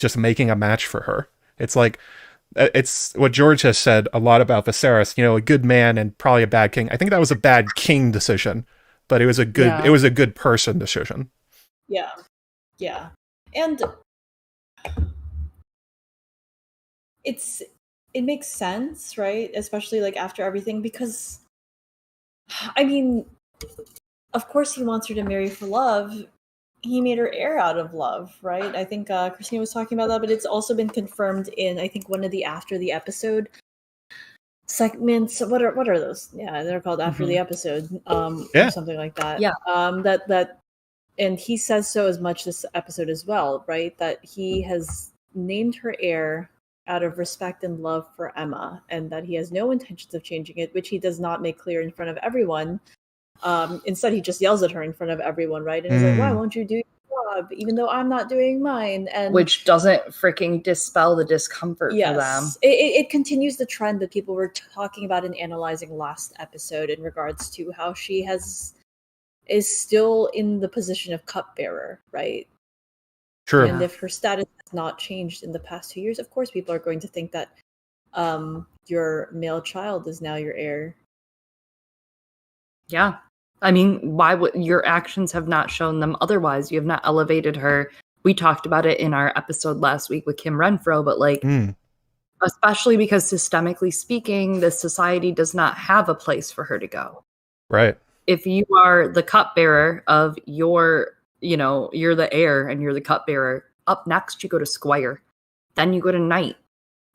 just making a match for her. It's like, it's what George has said a lot about Viserys, you know, a good man and probably a bad king. I think that was a bad king decision, but it was a good person decision. Yeah. Yeah. And it makes sense, right? Especially like after everything, because I mean, of course he wants her to marry for love. He made her heir out of love, right? I think Christina was talking about that, but it's also been confirmed in, I think, one of the after the episode segments. What are those? Yeah, they're called after the episode, or something like that. Yeah. That and he says so as much this episode as well, right? That he has named her heir out of respect and love for Emma, and that he has no intentions of changing it, which he does not make clear in front of everyone. Instead, he just yells at her in front of everyone, right? And he's like, why won't you do your job, even though I'm not doing mine? And which doesn't freaking dispel the discomfort for them. It continues the trend that people were talking about and analyzing last episode in regards to how she is still in the position of cupbearer, right? True. And if her status has not changed in the past 2 years, of course people are going to think that your male child is now your heir. Yeah. I mean, why would your actions have not shown them otherwise? You have not elevated her. We talked about it in our episode last week with Kim Renfro, but like, especially because systemically speaking, this society does not have a place for her to go. Right. If you are the cupbearer of you're the heir and you're the cupbearer, up next you go to squire, then you go to knight,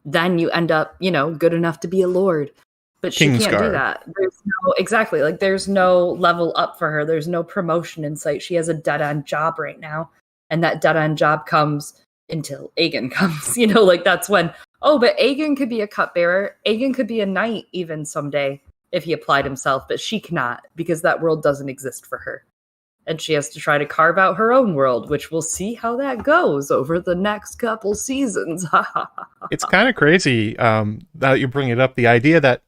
then you end up, good enough to be a lord. But she can't do that. There's no level up for her. There's no promotion in sight. She has a dead-end job right now. And that dead-end job comes until Aegon comes. That's when, but Aegon could be a cupbearer. Aegon could be a knight even someday if he applied himself. But she cannot, because that world doesn't exist for her. And she has to try to carve out her own world, which we'll see how that goes over the next couple seasons. It's kind of crazy that you bring it up. The idea that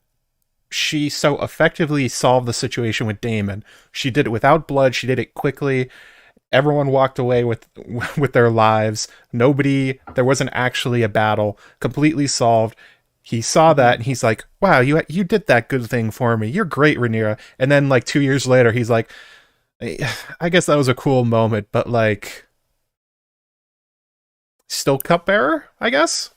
she so effectively solved the situation with Daemon. She did it without blood. She did it quickly. Everyone walked away with their lives. There wasn't actually a battle. Completely solved. He saw that and he's like, wow, you did that good thing for me. You're great, Rhaenyra. And then like 2 years later, he's like, I guess that was a cool moment, but like, still cupbearer, I guess.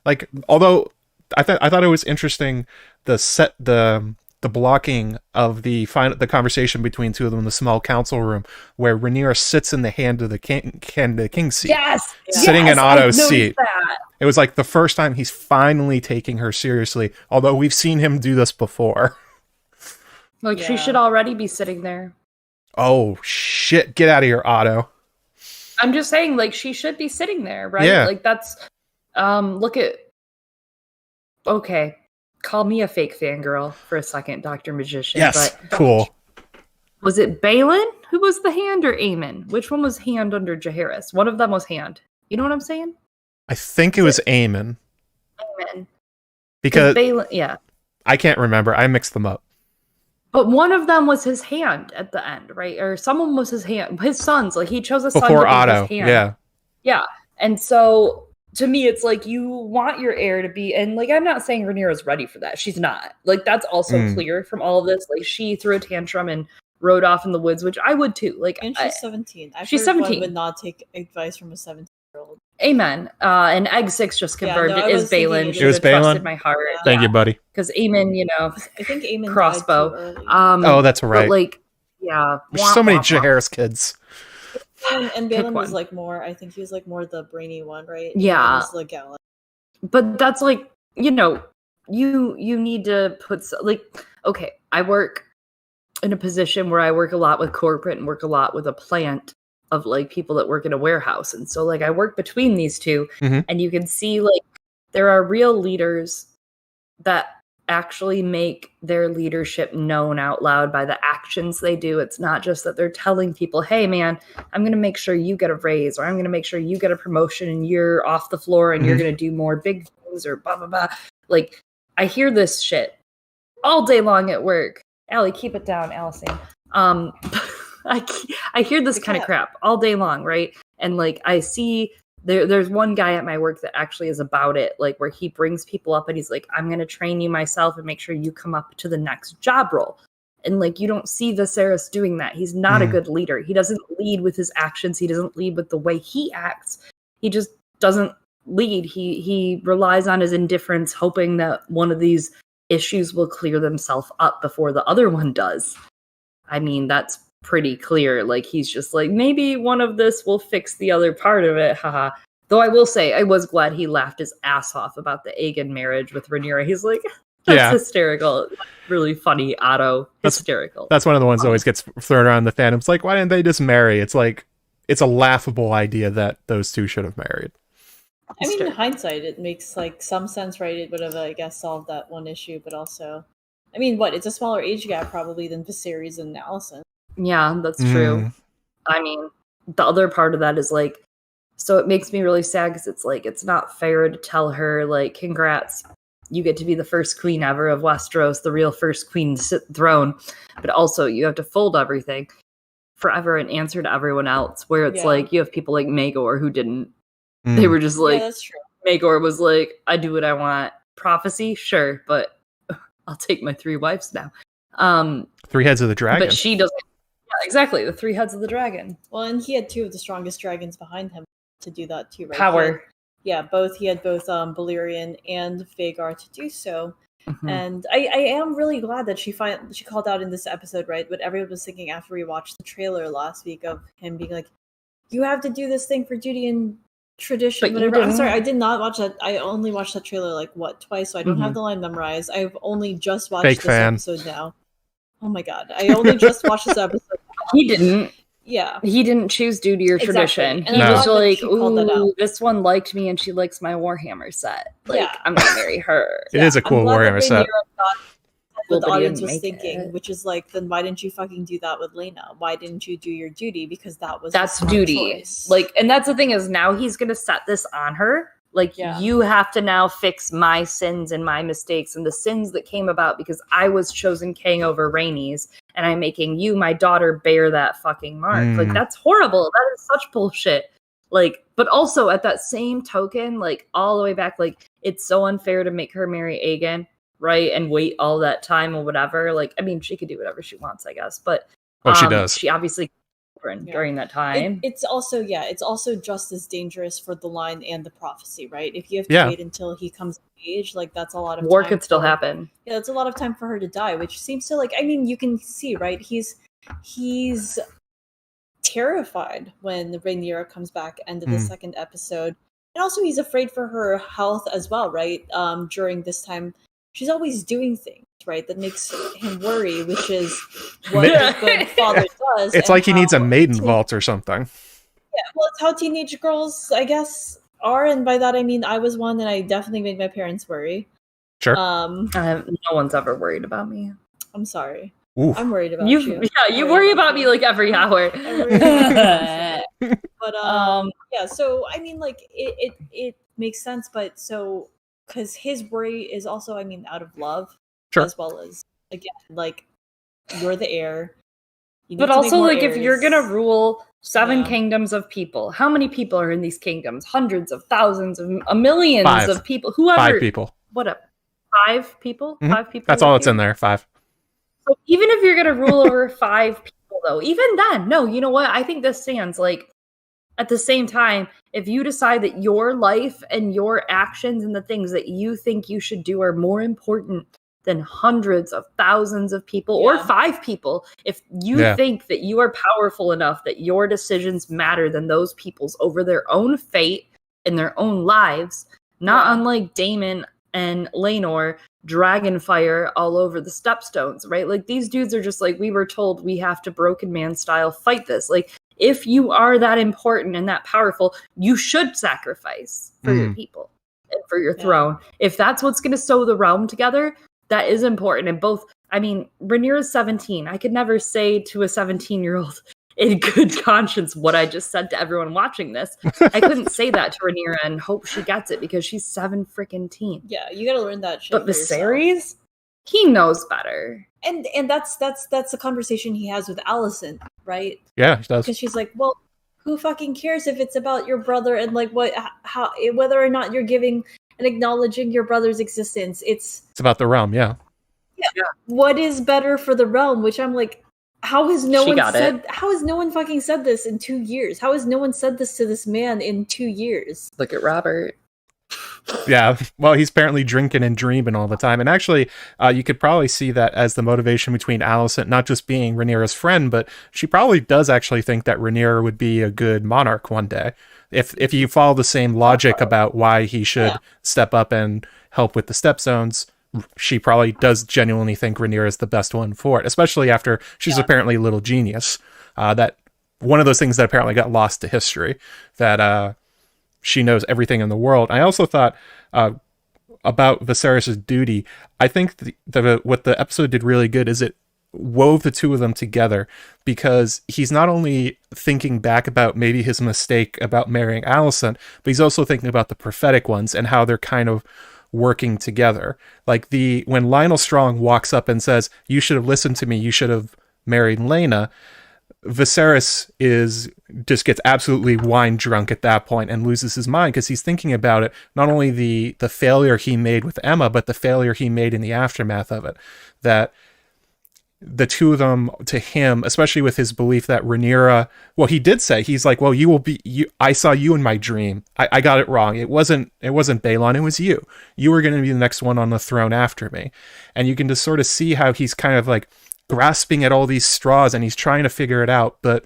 Like, although I thought it was interesting, the blocking of the conversation between two of them in the small council room, where Rhaenyra sits in the hand of the king's seat. Yes, sitting in Otto's seat. That. It was like the first time he's finally taking her seriously. Although we've seen him do this before. She should already be sitting there. Oh shit! Get out of here, Otto. I'm just saying, she should be sitting there, right? Yeah. That's look at. Okay, call me a fake fangirl for a second, Dr. Magician. Yes, but cool. Was it Balin who was the hand or Aemon? Which one was hand under Jaehaerys? One of them was hand. You know what I'm saying? I think it was Aemon. Aemon. Because Balin, yeah. I can't remember. I mixed them up. But one of them was his hand at the end, right? Or someone was his hand. His sons, he chose a son before to be Otto. his hand. Yeah. Yeah. And so to me, it's like you want your heir to be, and I'm not saying Rhaenyra's ready for that. She's not. That's also clear from all of this. She threw a tantrum and rode off in the woods, which I would too. And she's 17. She's 17. One would not take advice from a 17-year-old. Amen. And Egg 6 just confirmed it is Balin. It was Balin. Trusted my heart. Yeah. Thank you, buddy. Because Aemon, I think Aemon crossbow. Died too early. Oh, that's right. But yeah. There's so many Jaehaerys kids. And Balin was like more. I think he was like more the brainy one, right? Yeah. Was the gallant. But that's like, you need to put okay, I work in a position where I work a lot with corporate and work a lot with a plant of like people that work in a warehouse. And so like I work between these two, and you can see like there are real leaders that actually make their leadership known out loud by the actions they do. It's not just that they're telling people, hey man, I'm going to make sure you get a raise, or I'm going to make sure you get a promotion and you're off the floor and you're going to do more big things, or blah, blah, blah. Like, I hear this shit all day long at work. Allie, keep it down, Allison. I hear this kind of crap all day long, right? And like I see there's one guy at my work that actually is about it, like where he brings people up and he's like, I'm going to train you myself and make sure you come up to the next job role. And like you don't see Viserys doing that. He's not a good leader. He doesn't lead with his actions. He doesn't lead with the way he acts. He just doesn't lead. He relies on his indifference, hoping that one of these issues will clear themselves up before the other one does. I mean, that's pretty clear. Like he's just like, maybe one of this will fix the other part of it, haha. Though I will say I was glad he laughed his ass off about the Aegon marriage with Rhaenyra. He's like, that's hysterical. Really funny. Otto, hysterical. That's one of the ones that always gets thrown around the fandom. It's like, why didn't they just marry? It's like, it's a laughable idea that those two should have married. I mean, in hindsight, it makes like some sense, right? It would have, I guess, solved that one issue, but also, I mean, it's a smaller age gap probably than Viserys and Alicent. Yeah, that's true. I mean, the other part of that is like, so it makes me really sad because it's like, it's not fair to tell her like, congrats, you get to be the first queen ever of Westeros, the real first queen to sit the throne. But also you have to fold everything forever and answer to everyone else, where it's like, you have people like Maegor who didn't. They were just like, that's true. Maegor was like, I do what I want. Prophecy, sure, but I'll take my 3 wives now. 3 heads of the dragon. But she doesn't. Yeah, exactly. The 3 heads of the dragon. Well, and he had 2 of the strongest dragons behind him to do that too, right? Power. He had both Balerion and Vhagar to do so. And I am really glad that she called out in this episode, right? What everyone was thinking after we watched the trailer last week of him being like, you have to do this thing for duty and tradition, whatever. I'm sorry, I did not watch that. I only watched that trailer like twice, so I don't have the line memorized. I've only just watched episode now. Oh my god, I only just watched this episode. He didn't. Yeah. He didn't choose duty or tradition. And he was like, ooh, this one liked me and she likes my Warhammer set. Like, I'm gonna marry her. It is a cool Warhammer set. What the audience was thinking, which is like, then why didn't you fucking do that with Laena? Why didn't you do your duty? Because that's duty. Choice. Like, and that's the thing is now he's gonna set this on her. Like, you have to now fix my sins and my mistakes and the sins that came about because I was chosen king over Rhaenys, and I'm making you, my daughter, bear that fucking mark. Like, that's horrible. That is such bullshit. Like, but also at that same token, like all the way back, like it's so unfair to make her marry Aegon, right? And wait all that time or whatever. Like, I mean, she could do whatever she wants, I guess, but she does. She obviously during that time. It's also just as dangerous for the line and the prophecy, right? If you have to wait until he comes of age, like that's a lot of war time could still happen. Yeah, it's a lot of time for her to die, which seems to, like, I mean, you can see, right? He's terrified when Rhaenyra comes back end of the second episode. And also he's afraid for her health as well, right? During this time, she's always doing things, right, that makes him worry, which is what a good father does. It's like he needs a maiden vault or something. Yeah, well, it's how teenage girls, I guess, are, and by that I mean I was one, and I definitely made my parents worry. Sure. No one's ever worried about me. I'm sorry. Ooh. I'm worried about you. Yeah, you worry about me like every hour. But yeah, so I mean, like it makes sense, but so because his worry is also, I mean, out of love, as well as, again, like, you're the heir. But also, like, if you're gonna rule 7 kingdoms of people, how many people are in these kingdoms? Hundreds of thousands of millions of people. Whoever. 5 people. What up? 5 people? 5 people. That's all that's in there. 5. So even if you're gonna rule over 5 people, though, even then, no. You know what? I think this stands like. At the same time, if you decide that your life and your actions and the things that you think you should do are more important than hundreds of thousands of people or 5 people. If you think that you are powerful enough that your decisions matter than those people's over their own fate and their own lives, not unlike Daemon and Laenor, Dragonfire all over the Stepstones, right? Like, these dudes are just like, we were told we have to Broken Man style fight this. Like, if you are that important and that powerful, you should sacrifice for your people and for your throne. If that's what's going to sew the realm together, that is important. And both, I mean, Rhaenyra's 17. I could never say to a 17-year-old in good conscience what I just said to everyone watching this. I couldn't say that to Rhaenyra and hope she gets it because she's 7 freaking teen. Yeah, you gotta learn that shit. But Viserys, he knows better. And that's the conversation he has with Alicent, right? Yeah, he does. Because she's like, well, who fucking cares if it's about your brother and like whether or not you're giving and acknowledging your brother's existence. It's about the realm, yeah. What is better for the realm? Which I'm like, how has no one fucking said this in 2 years? How has no one said this to this man in 2 years? Look at Robert. Yeah, well, he's apparently drinking and dreaming all the time. And actually, you could probably see that as the motivation between Alicent not just being Rhaenyra's friend, but she probably does actually think that Rhaenyra would be a good monarch one day. If you follow the same logic about why he should step up and help with the Stepstones, she probably does genuinely think Rhaenyra is the best one for it, especially after she's apparently a little genius. That one of those things that apparently got lost to history, that she knows everything in the world. I also thought about Viserys' duty. I think what the episode did really good is it wove the two of them together, because he's not only thinking back about maybe his mistake about marrying Alicent, but he's also thinking about the prophetic ones and how they're kind of working together. Like when Lionel Strong walks up and says, "You should have listened to me, you should have married Laena," Viserys just gets absolutely wine drunk at that point and loses his mind, because he's thinking about it, not only the failure he made with Emma, but the failure he made in the aftermath of it. That the two of them, to him, especially with his belief that Rhaenyra, well, he did say, he's like, well, I saw you in my dream. I got it wrong. It wasn't Balon, it was you. You were going to be the next one on the throne after me. And you can just sort of see how he's kind of like grasping at all these straws and he's trying to figure it out. But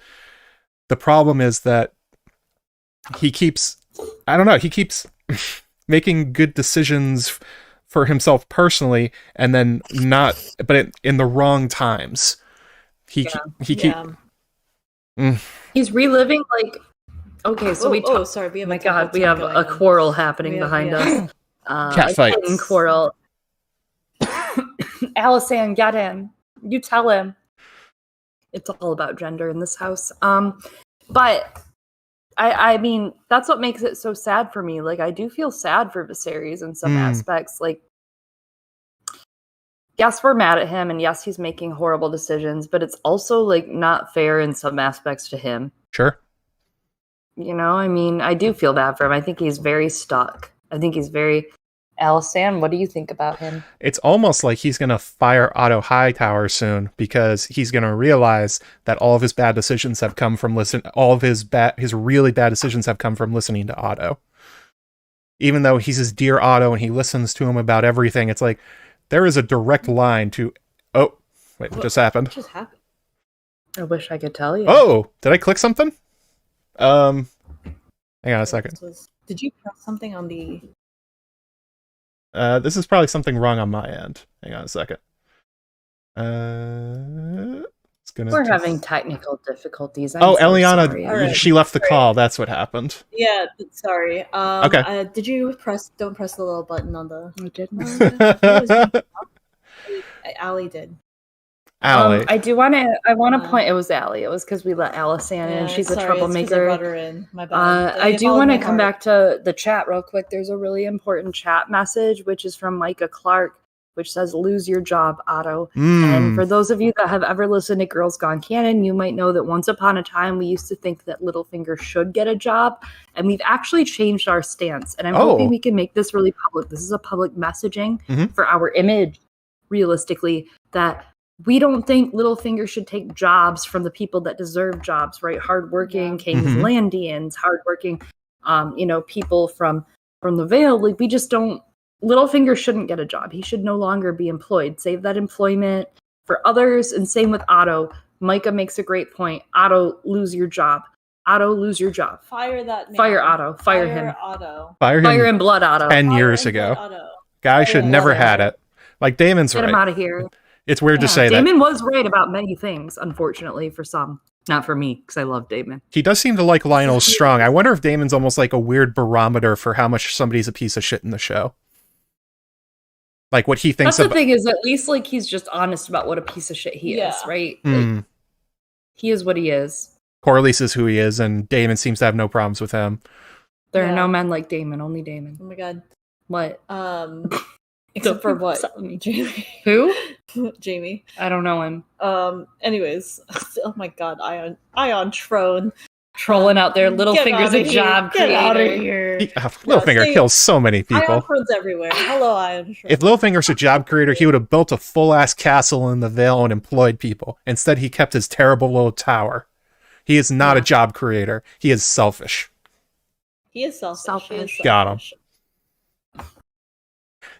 the problem is that he keeps making good decisions for himself personally, and then in the wrong times. He's reliving, like, okay, so we have a quarrel happening behind us. Cat fight. Quarrel. Alysanne, get him. You tell him. It's all about gender in this house. But I mean, that's what makes it so sad for me. Like, I do feel sad for Viserys in some aspects. Like, yes, we're mad at him, and yes, he's making horrible decisions, but it's also, like, not fair in some aspects to him. Sure. You know, I mean, I do feel bad for him. I think he's very stuck. I think he's very... Alysanne, what do you think about him? It's almost like he's going to fire Otto Hightower soon, because he's going to realize that all of his bad decisions have come from his really bad decisions have come from listening to Otto. Even though he's his dear Otto and he listens to him about everything, it's like there is a direct line to... Oh, wait, what just happened? What just happened? I wish I could tell you. Oh, did I click something? Hang on a second. Did you press something on the... This is probably something wrong on my end. Hang on a second. We're having technical difficulties. Eliana, sorry. She left the call. That's what happened. Yeah, sorry. Okay. Did you don't press the little button on the... I did. Allie did. Allie. I want to point, it was Allie. It was because we let Alysanne in. She's a troublemaker. My bad. I do want to come back to the chat real quick. There's a really important chat message, which is from Micah Clark, which says, "Lose your job, Otto." And for those of you that have ever listened to Girls Gone Canon, you might know that once upon a time, we used to think that Littlefinger should get a job. And we've actually changed our stance. And I'm hoping we can make this really public. This is a public messaging for our image, realistically, that we don't think Littlefinger should take jobs from the people that deserve jobs, right? Hardworking King's Landians, hardworking, people from the Vale. Like, we just don't Littlefinger shouldn't get a job. He should no longer be employed. Save that employment for others. And same with Otto. Micah makes a great point. Otto, lose your job. Otto, lose your job. Fire that man. Fire Otto. Fire him. Otto. Fire him. Fire and blood Otto. 10 years ago. Guy should never had it. Like, Damon's right. Get him out of here. It's weird to say that. Damon was right about many things, unfortunately, for some. Not for me, because I love Damon. He does seem to like Lionel Strong. I wonder if Damon's almost like a weird barometer for how much somebody's a piece of shit in the show. Like, what he thinks That's the thing, is at least, like, he's just honest about what a piece of shit he is, right? Like, he is what he is. Corlys is who he is, and Damon seems to have no problems with him. There are no men like Damon, only Damon. Oh my god. What? Except for what? Jamie. Who? Jamie. I don't know him. Anyways. Oh my god, Ion Trone. Trolling out there. Littlefinger's a job creator. Get out of here. Littlefinger kills so many people. Ion Trone's everywhere. Hello, Ion Trone. If Littlefinger's a job creator, he would have built a full-ass castle in the Vale and employed people. Instead, he kept his terrible little tower. He is not a job creator. He is selfish. He is selfish. Got him.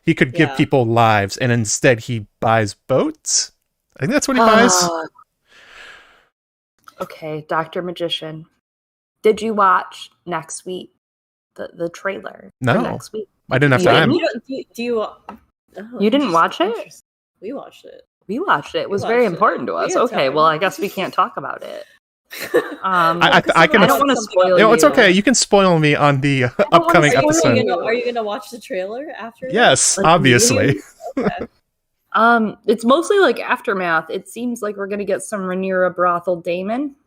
He could give people lives, and instead he buys boats? I think that's what he buys. Okay, Dr. Magician. Did you watch next week the trailer? No. Next week? I didn't have time. You didn't watch it? We watched it. We watched it. It was very important to us. Okay, well, I guess we can't talk about it. I don't want to spoil you. It's okay. You can spoil me on the upcoming episode. Are you gonna watch the trailer after? Yes, obviously. Okay. It's mostly like aftermath. It seems like we're gonna get some Rhaenyra brothel Daemon.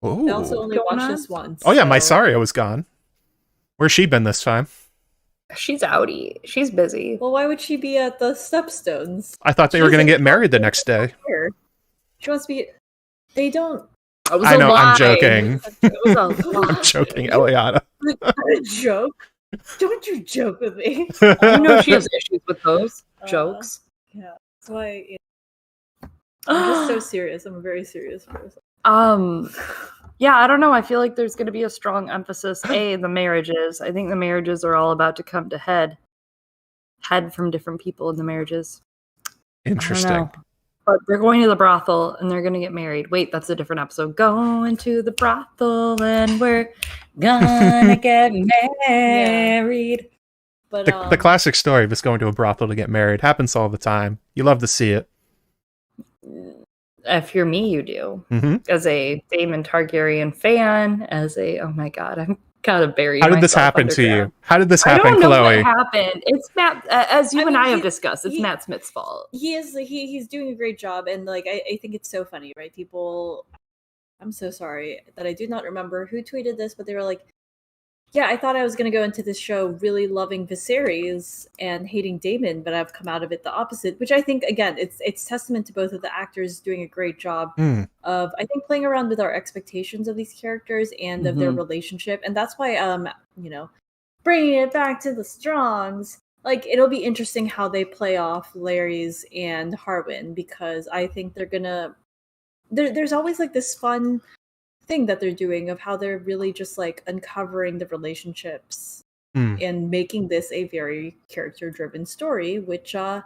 Ooh. I also only watched this once. Oh yeah, Mysaria was gone. Where's she been this time? She's outie. She's busy. Well, why would she be at the Stepstones? I thought they were gonna get married the next day. She wants to be. They don't. I know, I'm joking. It was a lie. I'm joking, Eliana. A joke? Don't you joke with me. You know she has issues with those jokes. Yeah, that's why. I'm just so serious. I'm a very serious person. Yeah, I don't know. I feel like there's going to be a strong emphasis. The marriages. I think the marriages are all about to come to head from different people in the marriages. Interesting. But they're going to the brothel and they're going to get married. Wait, that's a different episode. Going to the brothel and we're gonna get married. But the classic story of us going to a brothel to get married happens all the time. You love to see it. If you're me, you do. Mm-hmm. As a Daemon Targaryen fan, oh my god, I'm kind of buried. How did this happen to you? How did this happen, Chloe? I don't know what happened. It's Matt, as you and I have discussed. It's Matt Smith's fault. He's doing a great job, and like I think it's so funny, right? People, I'm so sorry that I do not remember who tweeted this, but they were like, "Yeah, I thought I was going to go into this show really loving Viserys and hating Daemon, but I've come out of it the opposite." Which I think, again, it's testament to both of the actors doing a great job of, I think, playing around with our expectations of these characters and of their relationship, and that's why, bringing it back to the Strongs, like it'll be interesting how they play off Larys and Harwin, because I think they're gonna. There's always like this fun thing that they're doing of how they're really just like uncovering the relationships and making this a very character driven story, which was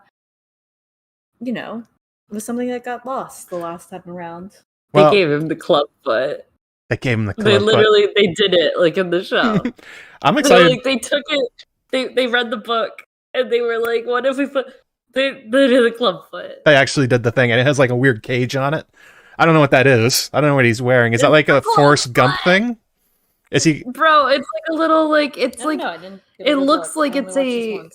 something that got lost the last time around. Well, they gave him the club foot. They gave him the club foot. They did it like in the show. I'm excited. They took it, they read the book and they were like, what if we put they did the club foot. They actually did the thing, and it has like a weird cage on it. I don't know what that is. I don't know what he's wearing. Is that like a Forrest Gump thing? Is he? Bro, it's like a little like it's like it looks like it's a.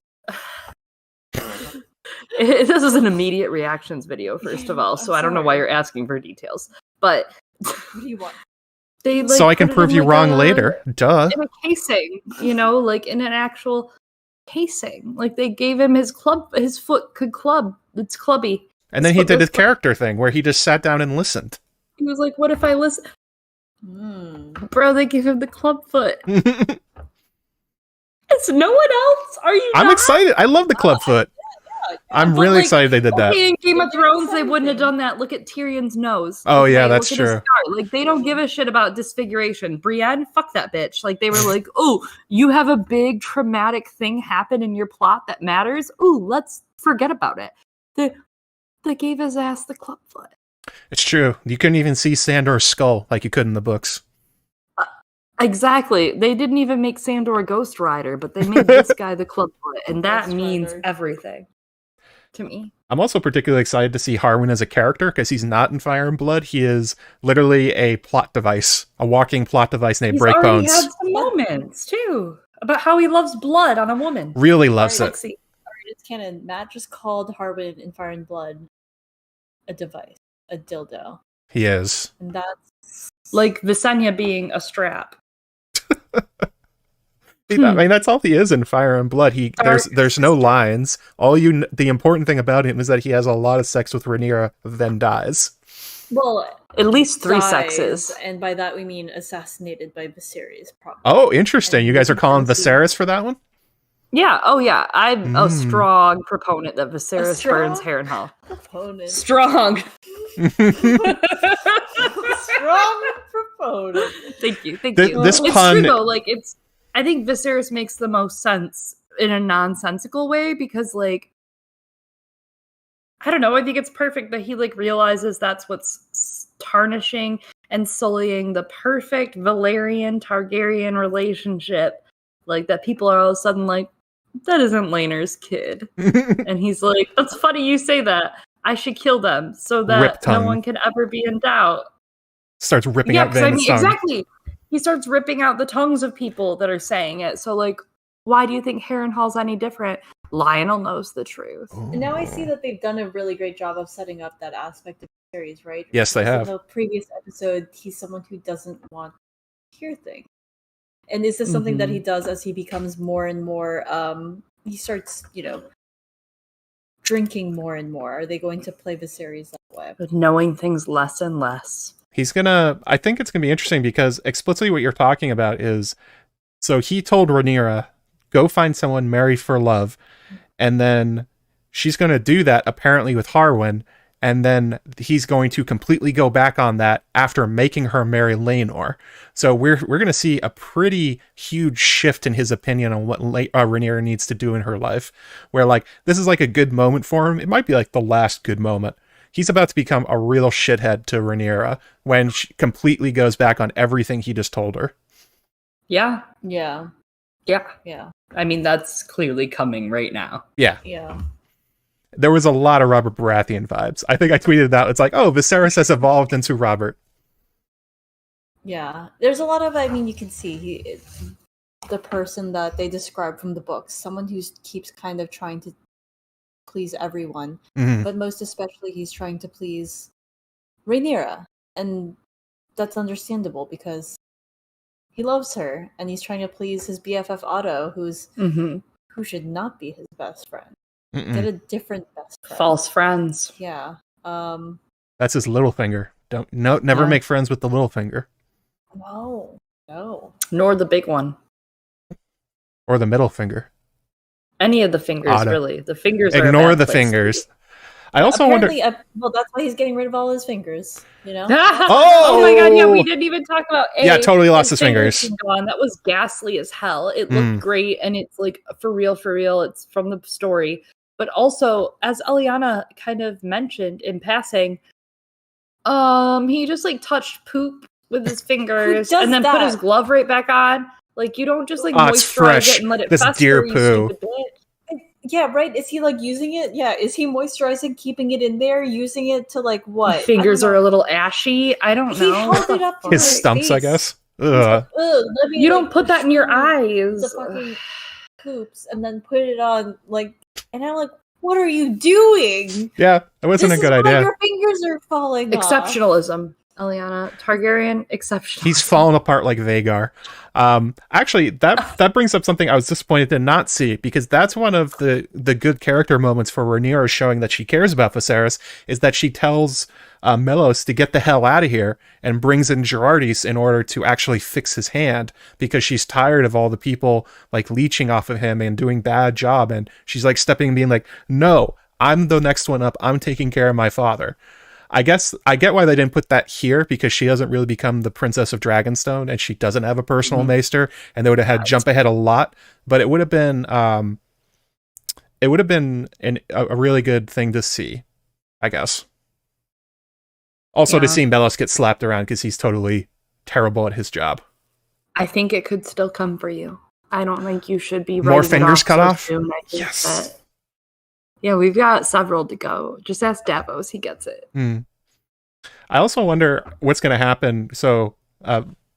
This is an immediate reactions video, first of all, so I don't know why you're asking for details. But what do you want? They like, so I can prove you wrong later. Duh. In a casing, like in an actual casing. Like they gave him his foot could club. It's clubby. And then he did his character thing where he just sat down and listened. He was like, what if I listen? Bro, they gave him the club foot. It's no one else? Are you I'm excited. I love the club foot. I'm really excited they did that. In Game of Thrones, they wouldn't have done that. Look at Tyrion's nose. Oh yeah, that's true. Like they don't give a shit about disfiguration. Brienne, fuck that bitch. Like they were like, oh, you have a big traumatic thing happen in your plot that matters. Ooh, let's forget about it. They gave his ass the clubfoot. It's true. You couldn't even see Sandor's skull like you could in the books. Exactly. They didn't even make Sandor a Ghost Rider, but they made this guy the clubfoot, and that means everything to me. I'm also particularly excited to see Harwin as a character because he's not in Fire and Blood. He is literally a plot device, a walking plot device named Breakbones. He had some moments too about how he loves blood on a woman. Really loves it. It's canon. Matt just called Harwin in Fire and Blood a device, a dildo. He is, and that's like Visenya being a strap. I mean, that's all he is in Fire and Blood. There's no lines. The important thing about him is that he has a lot of sex with Rhaenyra, then dies. Well, at least 3 sexes, and by that we mean assassinated by Viserys. Probably. Oh, interesting. You guys are calling Viserys for that one? Yeah. Oh, yeah. I'm a strong proponent that Viserys burns Harrenhal. Strong. Strong proponent. Thank you. This it's pun, true though. Like I think Viserys makes the most sense in a nonsensical way because, like, I don't know. I think it's perfect that he realizes that's what's tarnishing and sullying the perfect Valerian Targaryen relationship. Like that, people are all of a sudden like, that isn't Laener's kid, and he's like, that's funny you say that. I should kill them so that no one can ever be in doubt. Starts ripping out Vane's tongue. Exactly. He starts ripping out the tongues of people that are saying it. So, like, why do you think Harrenhal's any different? Lionel knows the truth. Ooh. And now I see that they've done a really great job of setting up that aspect of the series, right? Yes, they have. In the previous episode, he's someone who doesn't want to hear things. And this is something that he does as he becomes more and more, he starts, drinking more and more. Are they going to play Viserys that way? But knowing things less and less. I think it's gonna be interesting because explicitly what you're talking about is, so he told Rhaenyra, go find someone, marry for love, and then she's gonna do that apparently with Harwin, and then he's going to completely go back on that after making her marry Laenor. So we're gonna see a pretty huge shift in his opinion on what Rhaenyra needs to do in her life, where this is a good moment for him. It might be the last good moment. He's about to become a real shithead to Rhaenyra when she completely goes back on everything he just told her. Yeah. Yeah. Yeah. Yeah. I mean, that's clearly coming right now. Yeah. Yeah. There was a lot of Robert Baratheon vibes. I think I tweeted that. It's Viserys has evolved into Robert. Yeah. There's a lot of, you can see the person that they describe from the books, someone who keeps kind of trying to please everyone, but most especially he's trying to please Rhaenyra, and that's understandable because he loves her and he's trying to please his BFF Otto, who should not be his best friend. Get a different best friend. False friends. Yeah. That's his little finger. Never make friends with the little finger. No. Nor the big one. Or the middle finger. Any of the fingers, really. The fingers Ignore the fingers. I also wonder... well, that's why he's getting rid of all his fingers, Oh my god, yeah, we didn't even talk about totally lost his fingers. That was ghastly as hell. It looked great, and it's for real, it's from the story. But also, as Eliana kind of mentioned in passing, he just touched poop with his fingers and then put his glove right back on. You don't just moisturize it and let it fester. Deer poo. Yeah, right. Is he using it? Yeah. Is he moisturizing, keeping it in there, using it to what? Fingers are a little ashy. I don't know. He held it up to his stumps, face. I guess. Ugh. You don't put that in your eyes. The fucking poops and then put it on and I'm what are you doing? Yeah, that wasn't a good idea. Your fingers are falling off. Exceptionalism. Eliana, Targaryen, exceptional. He's fallen apart like Vhagar. Actually, that brings up something I was disappointed to not see, because that's one of the good character moments for Rhaenyra, showing that she cares about Viserys, is that she tells Melos to get the hell out of here, and brings in Girardis in order to actually fix his hand, because she's tired of all the people like leeching off of him and doing bad job, and she's like stepping and being like, no, I'm the next one up, I'm taking care of my father. I guess I get why they didn't put that here, because she doesn't really become the Princess of Dragonstone, and she doesn't have a personal maester, and they would have had jump ahead a lot, but it would have been a really good thing to see, I guess. Also to see Melos get slapped around, because he's totally terrible at his job. I think it could still come for you. I don't think you should be more fingers cut off. Soon. Yes. Yeah, we've got several to go. Just ask Davos; he gets it. I also wonder what's going to happen. So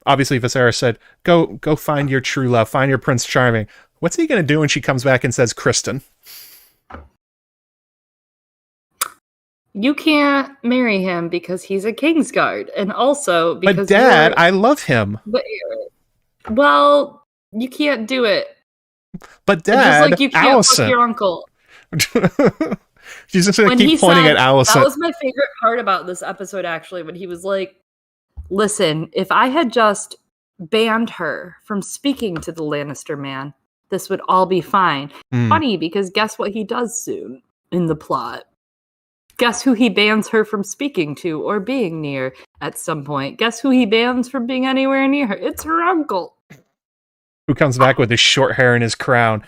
obviously, Viserys said, "Go find your true love, find your Prince Charming." What's he going to do when she comes back and says, "Criston"? You can't marry him because he's a Kingsguard, and also because. But Dad, I love him. Well, you can't do it. But Dad, just like you can't Allison. fuck your uncle. She's just gonna keep pointing at Allison. That was my favorite part about this episode, actually, when he was like, "Listen, if I had just banned her from speaking to the Lannister man, this would all be fine." Funny, because guess what he does soon in the plot? Guess who he bans her from speaking to or being near at some point? Guess who he bans from being anywhere near her? It's her uncle. Who comes back with his short hair and his crown.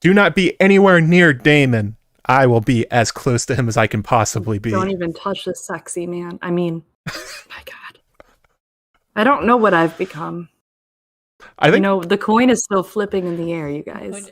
Do not be anywhere near Daemon. I will be as close to him as I can possibly be. Don't even touch this sexy man. I mean, my God. I don't know what I've become. I think the coin is still flipping in the air, you guys.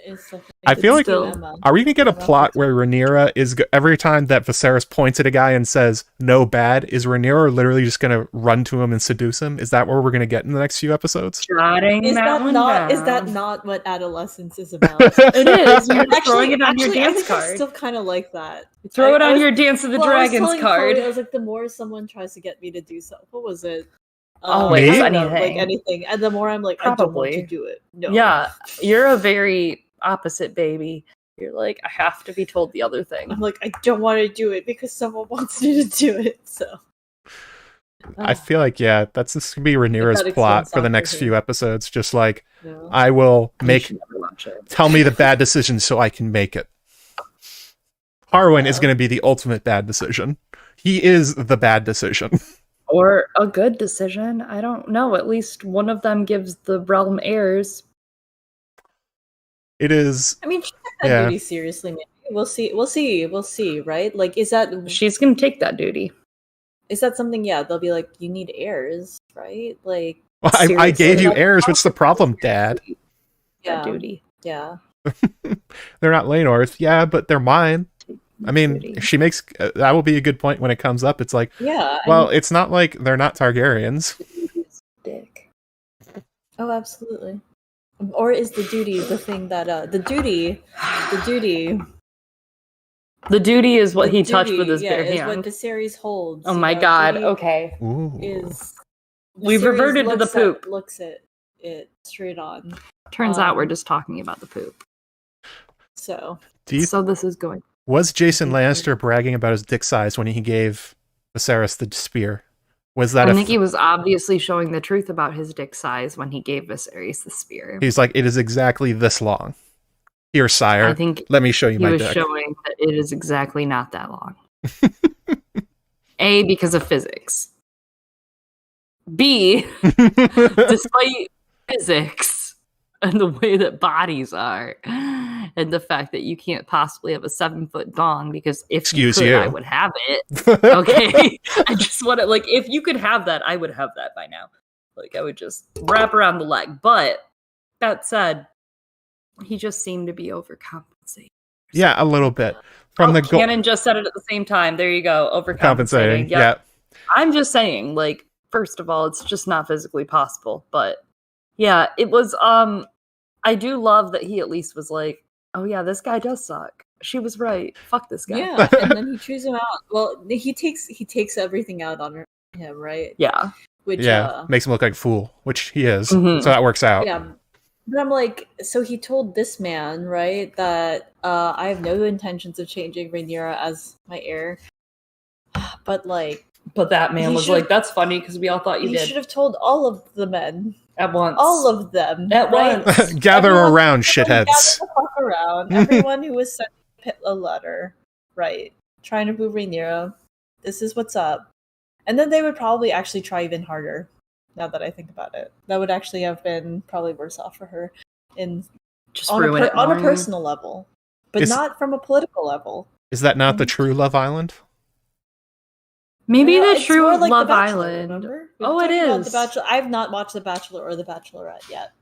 I feel like, are we going to get a plot where Rhaenyra is, every time that Viserys points at a guy and says, no bad, is Rhaenyra literally just going to run to him and seduce him? Is that what we're going to get in the next few episodes? Is that not what adolescence is about? It is. You're throwing it on your dance card. I still kind of like that. Throw it on your Dance of the Dragons card. Chloe, I was like, the more someone tries to get me to do so, what was it? Always anything. Like anything. And the more I'm like, I don't want to do it. No. Yeah, you're a very opposite baby. You're like, I have to be told the other thing. I'm like, I don't want to do it because someone wants me to do it. So I feel like, that's this could be Rhaenyra's plot for the next few episodes. Just like, I will tell me the bad decision so I can make it. Harwin is going to be the ultimate bad decision. He is the bad decision. Or a good decision. I don't know. At least one of them gives the realm heirs. It is. I mean, she took that duty seriously. Maybe. We'll see. Right? Like, is that she's gonna take that duty? Is that something? Yeah, they'll be like, you need heirs, right? Like, well, I gave you heirs. What's the problem, Dad? Yeah, duty. Yeah. They're not Laenor's. Yeah, but they're mine. I mean, she makes that will be a good point when it comes up. It's like, it's not like they're not Targaryens. Dick. Oh, absolutely. Or is the duty the thing that the duty is what he touched with his bare hand. Is what Viserys holds. Oh my God! Okay. We've reverted to the poop. Looks at it straight on. Turns out we're just talking about the poop. So this is going. Was Jason Lannister bragging about his dick size when he gave Viserys the spear? Was that? I think he was obviously showing the truth about his dick size when he gave Viserys the spear. He's like, it is exactly this long. Here, sire. I think let me show you my dick. He was showing that it is exactly not that long. A, because of physics. B, despite physics and the way that bodies are, and the fact that you can't possibly have a 7-foot dong, because if you could, I would have it. Okay, I just want to, like, if you could have that, I would have that by now. Like, I would just wrap around the leg. But that said, he just seemed to be overcompensating. Yeah, a little bit. Canon just said it at the same time. There you go, overcompensating. Yeah. I'm just saying, like, first of all, it's just not physically possible. But yeah, it was. I do love that he at least was like, oh yeah, this guy does suck. She was right. Fuck this guy. Yeah, and then he chews him out. Well, he takes everything out on him, right? Yeah. Which makes him look like a fool, which he is. So that works out. Yeah. But I'm like, so he told this man, right, that I have no intentions of changing Rhaenyra as my heir. But like, but that man was like, "That's funny because we all thought you did." He should have told all of the men at once. All of them at once. Gather around, shitheads. Gather the fuck around. Everyone who was sending Pitt a letter, right? Trying to boo Rhaenyra. This is what's up. And then they would probably actually try even harder. Now that I think about it, that would actually have been probably worse off for her, on a personal level, but not from a political level. Is that not the true Love Island? Maybe the true like Love the Bachelor, Island. Remember? It is. The Bachelor. I've not watched The Bachelor or The Bachelorette yet.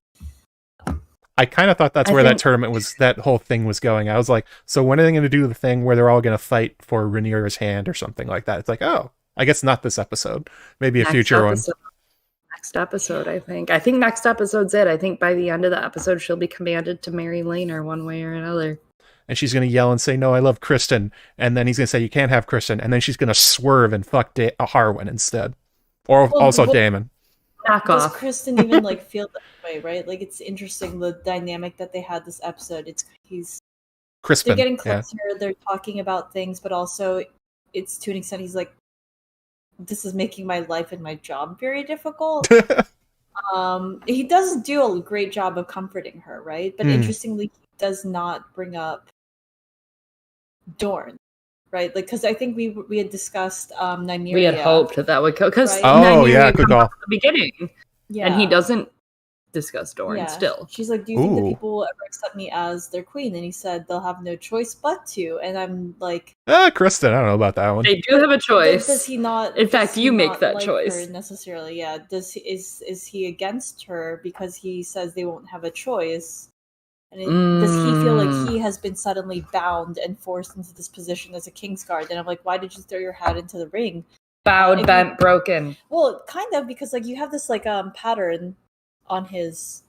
I kind of thought that's where that tournament was. That whole thing was going. I was like, so when are they going to do the thing where they're all going to fight for Rhaenyra's hand or something like that? It's like, oh, I guess not this episode. Maybe a future one. Next episode, I think. I think next episode's it. I think by the end of the episode, she'll be commanded to marry Rhaenyra one way or another. And she's going to yell and say, "No, I love Criston." And then he's going to say, "You can't have Criston." And then she's going to swerve and fuck Harwin instead. Or also Daemon. Knock off. Does Criston even like feel that way, right? Like it's interesting the dynamic that they had this episode. Crispin. They're getting closer, they're talking about things, but also it's to an extent he's like, this is making my life and my job very difficult. He does do a great job of comforting her, right? But interestingly, he does not bring up Dorne, right? Like, because I think we had discussed Nymeria. We had hoped that would go because Nymeria good call. At the beginning, and he doesn't discuss Dorne still. She's like, "Do you think that people will ever accept me as their queen?" And he said, "They'll have no choice but to." And I'm like, Criston, I don't know about that one. They do have a choice. Does he not? In fact, you make that like choice necessarily. Yeah. Is he against her because he says they won't have a choice? And does he feel like he has been suddenly bound and forced into this position as a Kingsguard? And I'm like, why did you throw your hat into the ring? Bowed, bent, broken. Well, kind of, because like you have this like pattern on his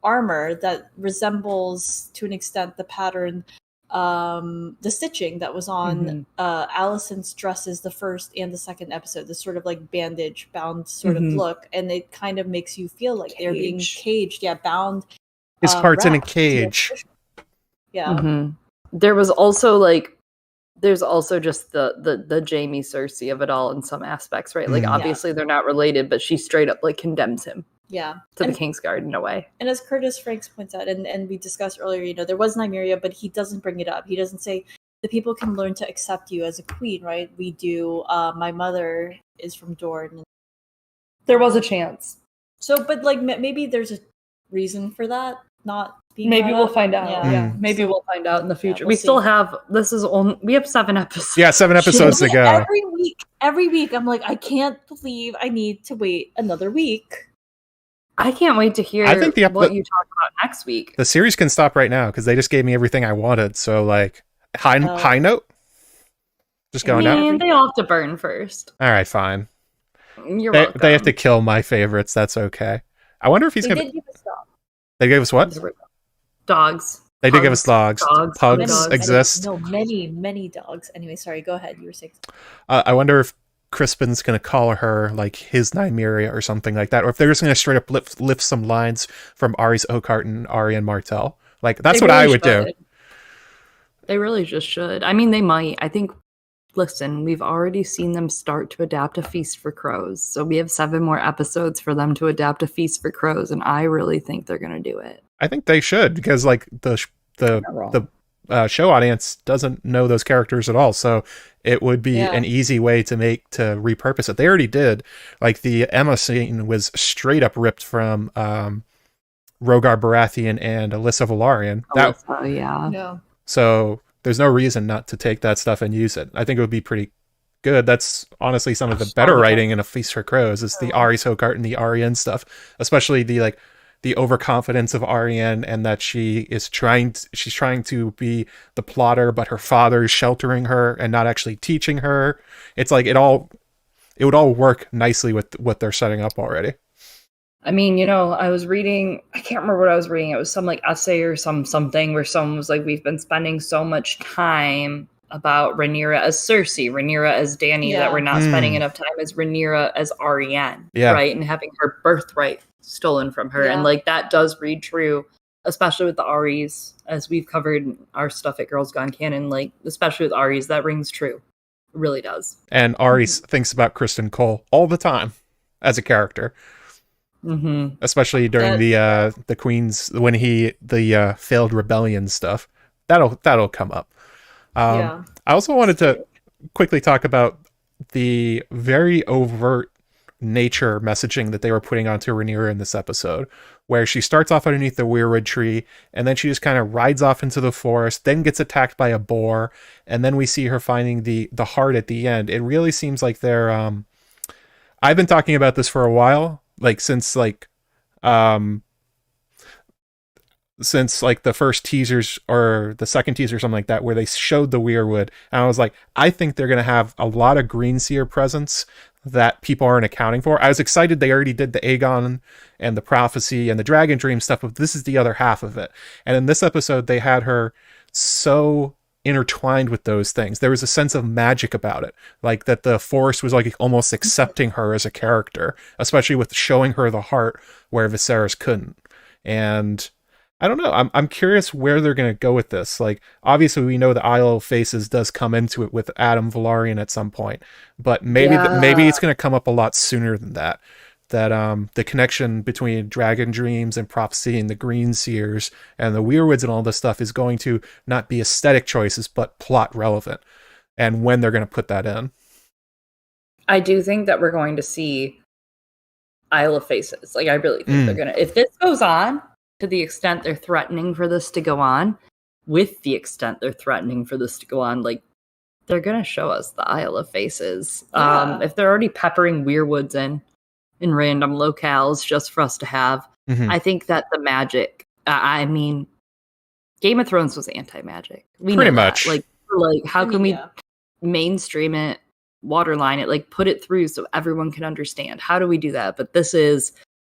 armor that resembles to an extent the pattern, the stitching that was on Alicent's dresses the first and the second episode, this sort of like bandage bound sort of look, and it kind of makes you feel like they're being caged, bound. His heart's in a cage. Yeah. There's also just the Jaime Cersei of it all in some aspects, right? Like obviously they're not related, but she straight up like condemns him. Yeah. To the Kingsguard in a way. And as Curtis Franks points out, and we discussed earlier, there was Nymeria, but he doesn't bring it up. He doesn't say the people can learn to accept you as a queen, right? We do. My mother is from Dorne. There was a chance. So, but like maybe there's a reason for that not being. Maybe we'll find out. Yeah. Maybe we'll find out in the future. We'll we see. still have. We have 7 episodes. Yeah, 7 episodes to go. Every week, I'm like, I can't believe I need to wait another week. I can't wait to hear what you talk about next week. The series can stop right now because they just gave me everything I wanted. So, like, high note? Just going out? They all have to burn first. All right, fine. You're welcome. They have to kill my favorites. That's okay. I wonder if he's going to... They did give us dogs. They gave us what? Dogs. They did give us dogs. Pugs dogs exist. No, many dogs. Anyway, sorry, go ahead. You were saying. I wonder if Crispin's going to call her like his Nymeria or something like that, or if they're just going to straight up lift some lines from Aries Oakheart and Arianne Martell. Like that's what I would do. They really just should. I mean, they might. I think. Listen, we've already seen them start to adapt A Feast for Crows, so we have 7 more episodes for them to adapt A Feast for Crows, and I really think they're going to do it. I think they should because like the show audience doesn't know those characters at all, so it would be an easy way to repurpose it. They already did. Like the Emma scene was straight up ripped from Rhaegar Baratheon and Alyssa Velaryon. So there's no reason not to take that stuff and use it. I think it would be pretty good. That's honestly some of the better writing in A Feast for Crows is the Aries Oakheart and the Arianne stuff, especially the overconfidence of Arianne and that she's trying to be the plotter, but her father is sheltering her and not actually teaching her. It's like it would all work nicely with what they're setting up already. I mean, I was reading, I can't remember what I was reading. It was some like essay or something where someone was like, we've been spending so much time about Rhaenyra as Cersei, Rhaenyra as Dany, that we're not spending enough time as Rhaenyra as Arianne, right? And having her birthright stolen from her. And like that does read true, especially with the Aries, as we've covered our stuff at Girls Gone Canon, like especially with Aries, that rings true. It really does. And Ari thinks about Criston Cole all the time as a character. Especially during the Queen's, when the failed rebellion stuff. That'll come up. I also wanted to quickly talk about the very overt nature messaging that they were putting onto Rhaenyra in this episode, where she starts off underneath the weirwood tree, and then she just kind of rides off into the forest, then gets attacked by a boar, and then we see her finding the heart at the end. It really seems like they're I've been talking about this for a while, since the first teasers or the second teaser or something like that, where they showed the weirwood, and I was like, I think they're going to have a lot of Greenseer presence that people aren't accounting for. I was excited they already did the Aegon and the prophecy and the dragon dream stuff, but this is the other half of it. And in this episode, they had her so intertwined with those things. There was a sense of magic about it, like that the forest was like almost accepting her as a character, especially with showing her the heart where Viserys couldn't. And I don't know. I'm curious where they're going to go with this. Like, obviously, we know the Isle of Faces does come into it with Adam Velaryon at some point, but maybe it's going to come up a lot sooner than that. That the connection between Dragon Dreams and Prophecy and the Greenseers and the Weirwoods and all this stuff is going to not be aesthetic choices, but plot relevant. And when they're going to put that in. I do think that we're going to see Isle of Faces. Like, I really think they're going to... If this goes on, to the extent they're threatening for this to go on, with the extent they're threatening for this to go on, like, they're going to show us the Isle of Faces. If they're already peppering Weirwoods in random locales just for us to have, I think that the magic, I mean, Game of Thrones was anti-magic. Pretty much. Like how can we mainstream it, waterline it, like put it through so everyone can understand? How do we do that? But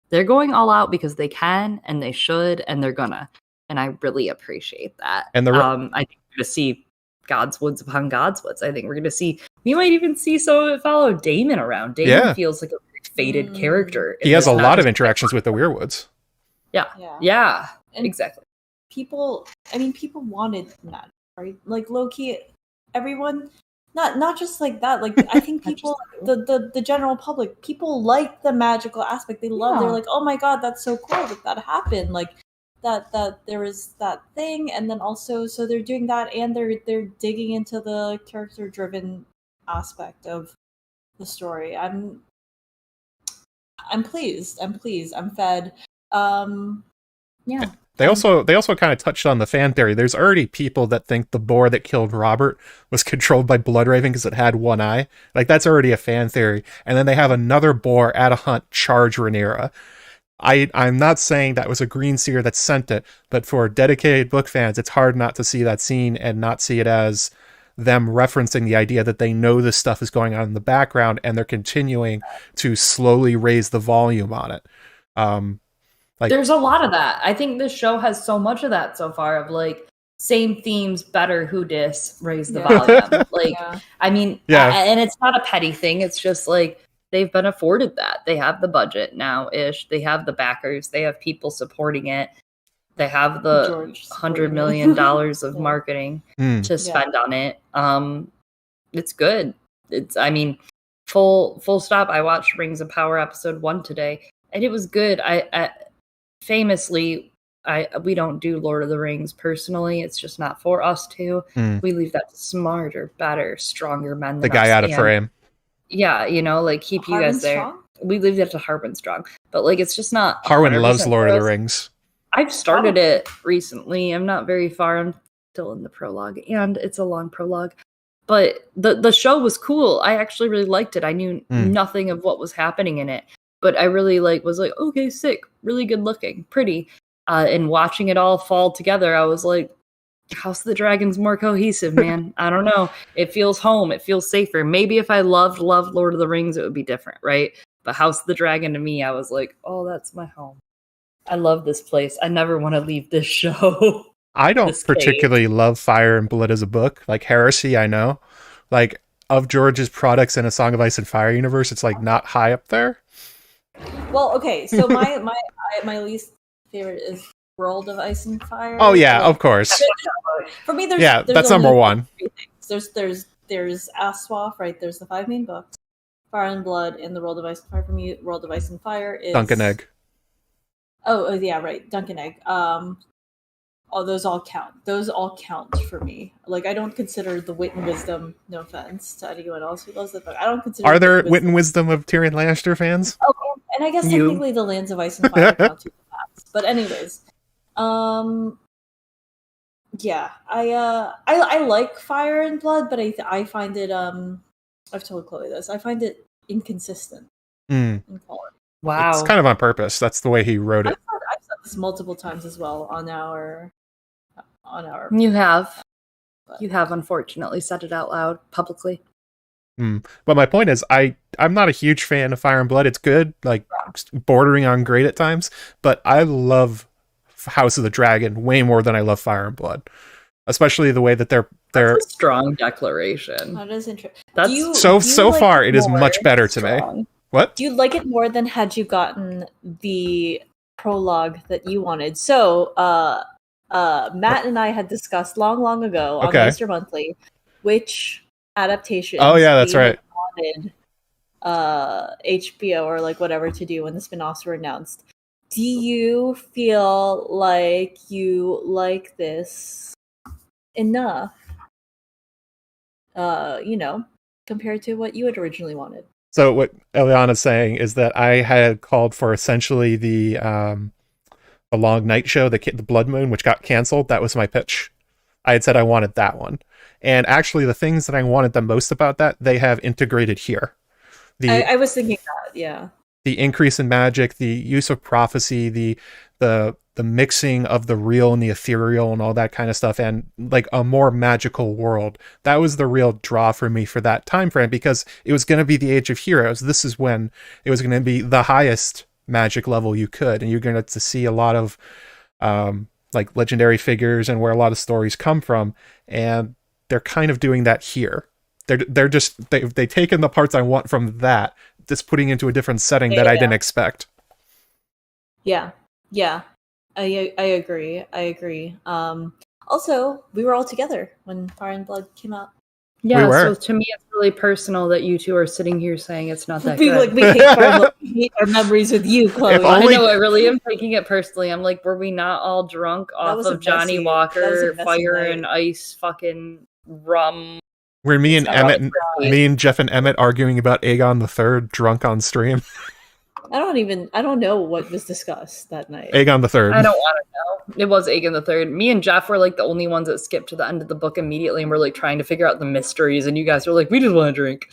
they're going all out because they can and they should and they're gonna. And I really appreciate that. And I think we're going to see Godswoods upon Godswoods. I think we're going to see, we might even see some of it follow Daemon around. Daemon feels like a faded character. He has a lot of interactions with the Weirwoods. Yeah, exactly. People wanted that, right? Like, low-key, everyone... Not just like that. Like, I think people, the general public, people like the magical aspect. They love. They're like, oh my god, that's so cool that happened. Like that there was that thing, and then also, so they're doing that, and they're digging into the character driven aspect of the story. I'm pleased. I'm fed. They also kind of touched on the fan theory. There's already people that think the boar that killed Robert was controlled by Bloodraven because it had one eye. Like, that's already a fan theory. And then they have another boar at a hunt charge Rhaenyra. I'm not saying that was a Greenseer that sent it, but for dedicated book fans, it's hard not to see that scene and not see it as them referencing the idea that they know this stuff is going on in the background and they're continuing to slowly raise the volume on it. There's a lot of that. I think this show has so much of that so far, of like, same themes, better who dis, raise the volume. Like, I mean, and it's not a petty thing. It's just like, they've been afforded that. They have the budget now-ish. They have the backers. They have people supporting it. They have the $100 million of marketing to spend on it. It's good. I mean, full stop. I watched Rings of Power episode 1 today, and it was good. I famously, we don't do Lord of the Rings personally. It's just not for us to. We leave that to smarter, better, stronger men than the guy out of frame. Yeah, like, keep you guys there. Strong? We leave that to Harwin Strong. But, like, it's just not... Harwin loves Lord of the Rings. I've started it recently. I'm not very far. I'm still in the prologue, and it's a long prologue. But the show was cool. I actually really liked it. I knew nothing of what was happening in it. But I really was like, okay, sick, really good looking, pretty. And watching it all fall together, I was like, House of the Dragon's more cohesive, man. I don't know. It feels home. It feels safer. Maybe if I loved Lord of the Rings, it would be different, right? But House of the Dragon, to me, I was like, oh, that's my home. I love this place. I never want to leave this show. I don't particularly love Fire and Blood as a book. Like, Heresy, I know. Like, of George's products in A Song of Ice and Fire universe, it's, like, not high up there. Well, okay, so my least favorite is World of Ice and Fire. Oh yeah, of course. For me, there's that's number one. There's there's Aswaf, right? There's the 5 main books, Fire and Blood, and the World of Ice and Fire. From you, World of Ice and Fire is Dunk and Egg. Oh yeah, right. Dunk and Egg. Those all count. Those all count for me. Like, I don't consider the Wit and Wisdom. No offense to anyone else who loves the book. I don't consider. Are there Wit and Wisdom of Tyrion Lannister fans? Oh, and I guess technically the Lands of Ice and Fire count too. But anyways, yeah, I like Fire and Blood, but I find it I've told Chloe this. I find it inconsistent in quality. Wow, it's kind of on purpose. That's the way he wrote it. I've said this multiple times as well on our. You have unfortunately said it out loud publicly. But my point is, I'm not a huge fan of Fire and Blood. It's good, like bordering on great at times, but I love House of the Dragon way more than I love Fire and Blood, especially the way that they're That's a strong declaration. That is interesting. That's so far it is much better to me. What? Do you like it more than had you gotten the prologue that you wanted? So, Matt and I had discussed long ago on Mr. Monthly which adaptation. Oh yeah, that's right. Wanted HBO or like whatever to do when the spin-offs were announced. Do you feel like you like this enough? Compared to what you had originally wanted. So what Eliana's saying is that I had called for essentially the Long Night Show, the Blood Moon, which got canceled. That was my pitch. I had said I wanted that one. And actually the things that I wanted the most about that, they have integrated here. I was thinking that, yeah. The increase in magic, the use of prophecy, the mixing of the real and the ethereal and all that kind of stuff, and like a more magical world. That was the real draw for me for that time frame, because it was going to be the Age of Heroes. This is when it was going to be the highest magic level you could, and you're going to see a lot of like legendary figures and where a lot of stories come from, and they're kind of doing that here. They've taken the parts I want from that, just putting into a different setting that I didn't expect. Yeah. I agree. Also, we were all together when Fire and Blood came out. Yeah, so to me it's really personal that you two are sitting here saying it's not that good. Like, we hate Fire and Blood. We hate our memories with you, Chloe. I know, I really am taking it personally. I'm like, were we not all drunk off of Johnny Walker, Fire and Ice, fucking rum? Were me and Jeff and Emmett arguing about Aegon the Third drunk on stream? I don't know what was discussed that night. Aegon the Third. I don't want to know. It was Aegon the Third. Me and Jeff were like the only ones that skipped to the end of the book immediately, and we're like trying to figure out the mysteries. And you guys were like, "We just want to drink."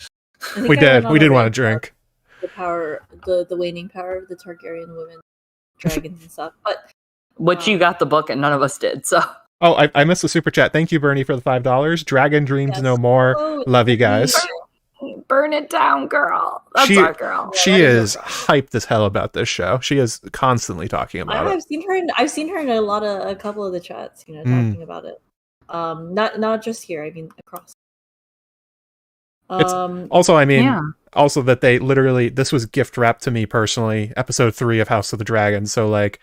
We did want to drink. The power, the waning power of the Targaryen women, dragons and stuff. But which you got the book, and none of us did. So. Oh, I missed the super chat. Thank you, Bernie, for the $5. Dragon Dreams No More. Love you guys. Burn it down, girl. That's our girl. She is hyped as hell about this show. She is constantly talking about it. I've seen her in a couple of the chats, talking about it. Not just here. I mean, across. Also that they literally, this was gift wrapped to me personally. Episode 3 of House of the Dragon. So like,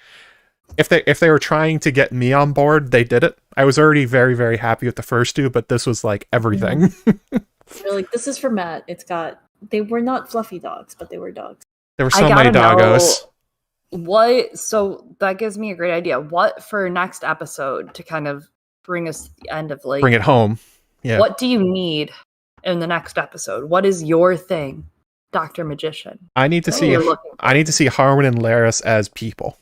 if they were trying to get me on board, they did it. I was already very, very happy with the first two, but this was like everything. They're like, this is for Matt. They were not fluffy dogs, but they were dogs. There were so many doggos. So that gives me a great idea. What for next episode to kind of bring us to the end of like... Bring it home. Yeah. What do you need in the next episode? What is your thing, Dr. Magician? I need to see Harwin and Larys as people.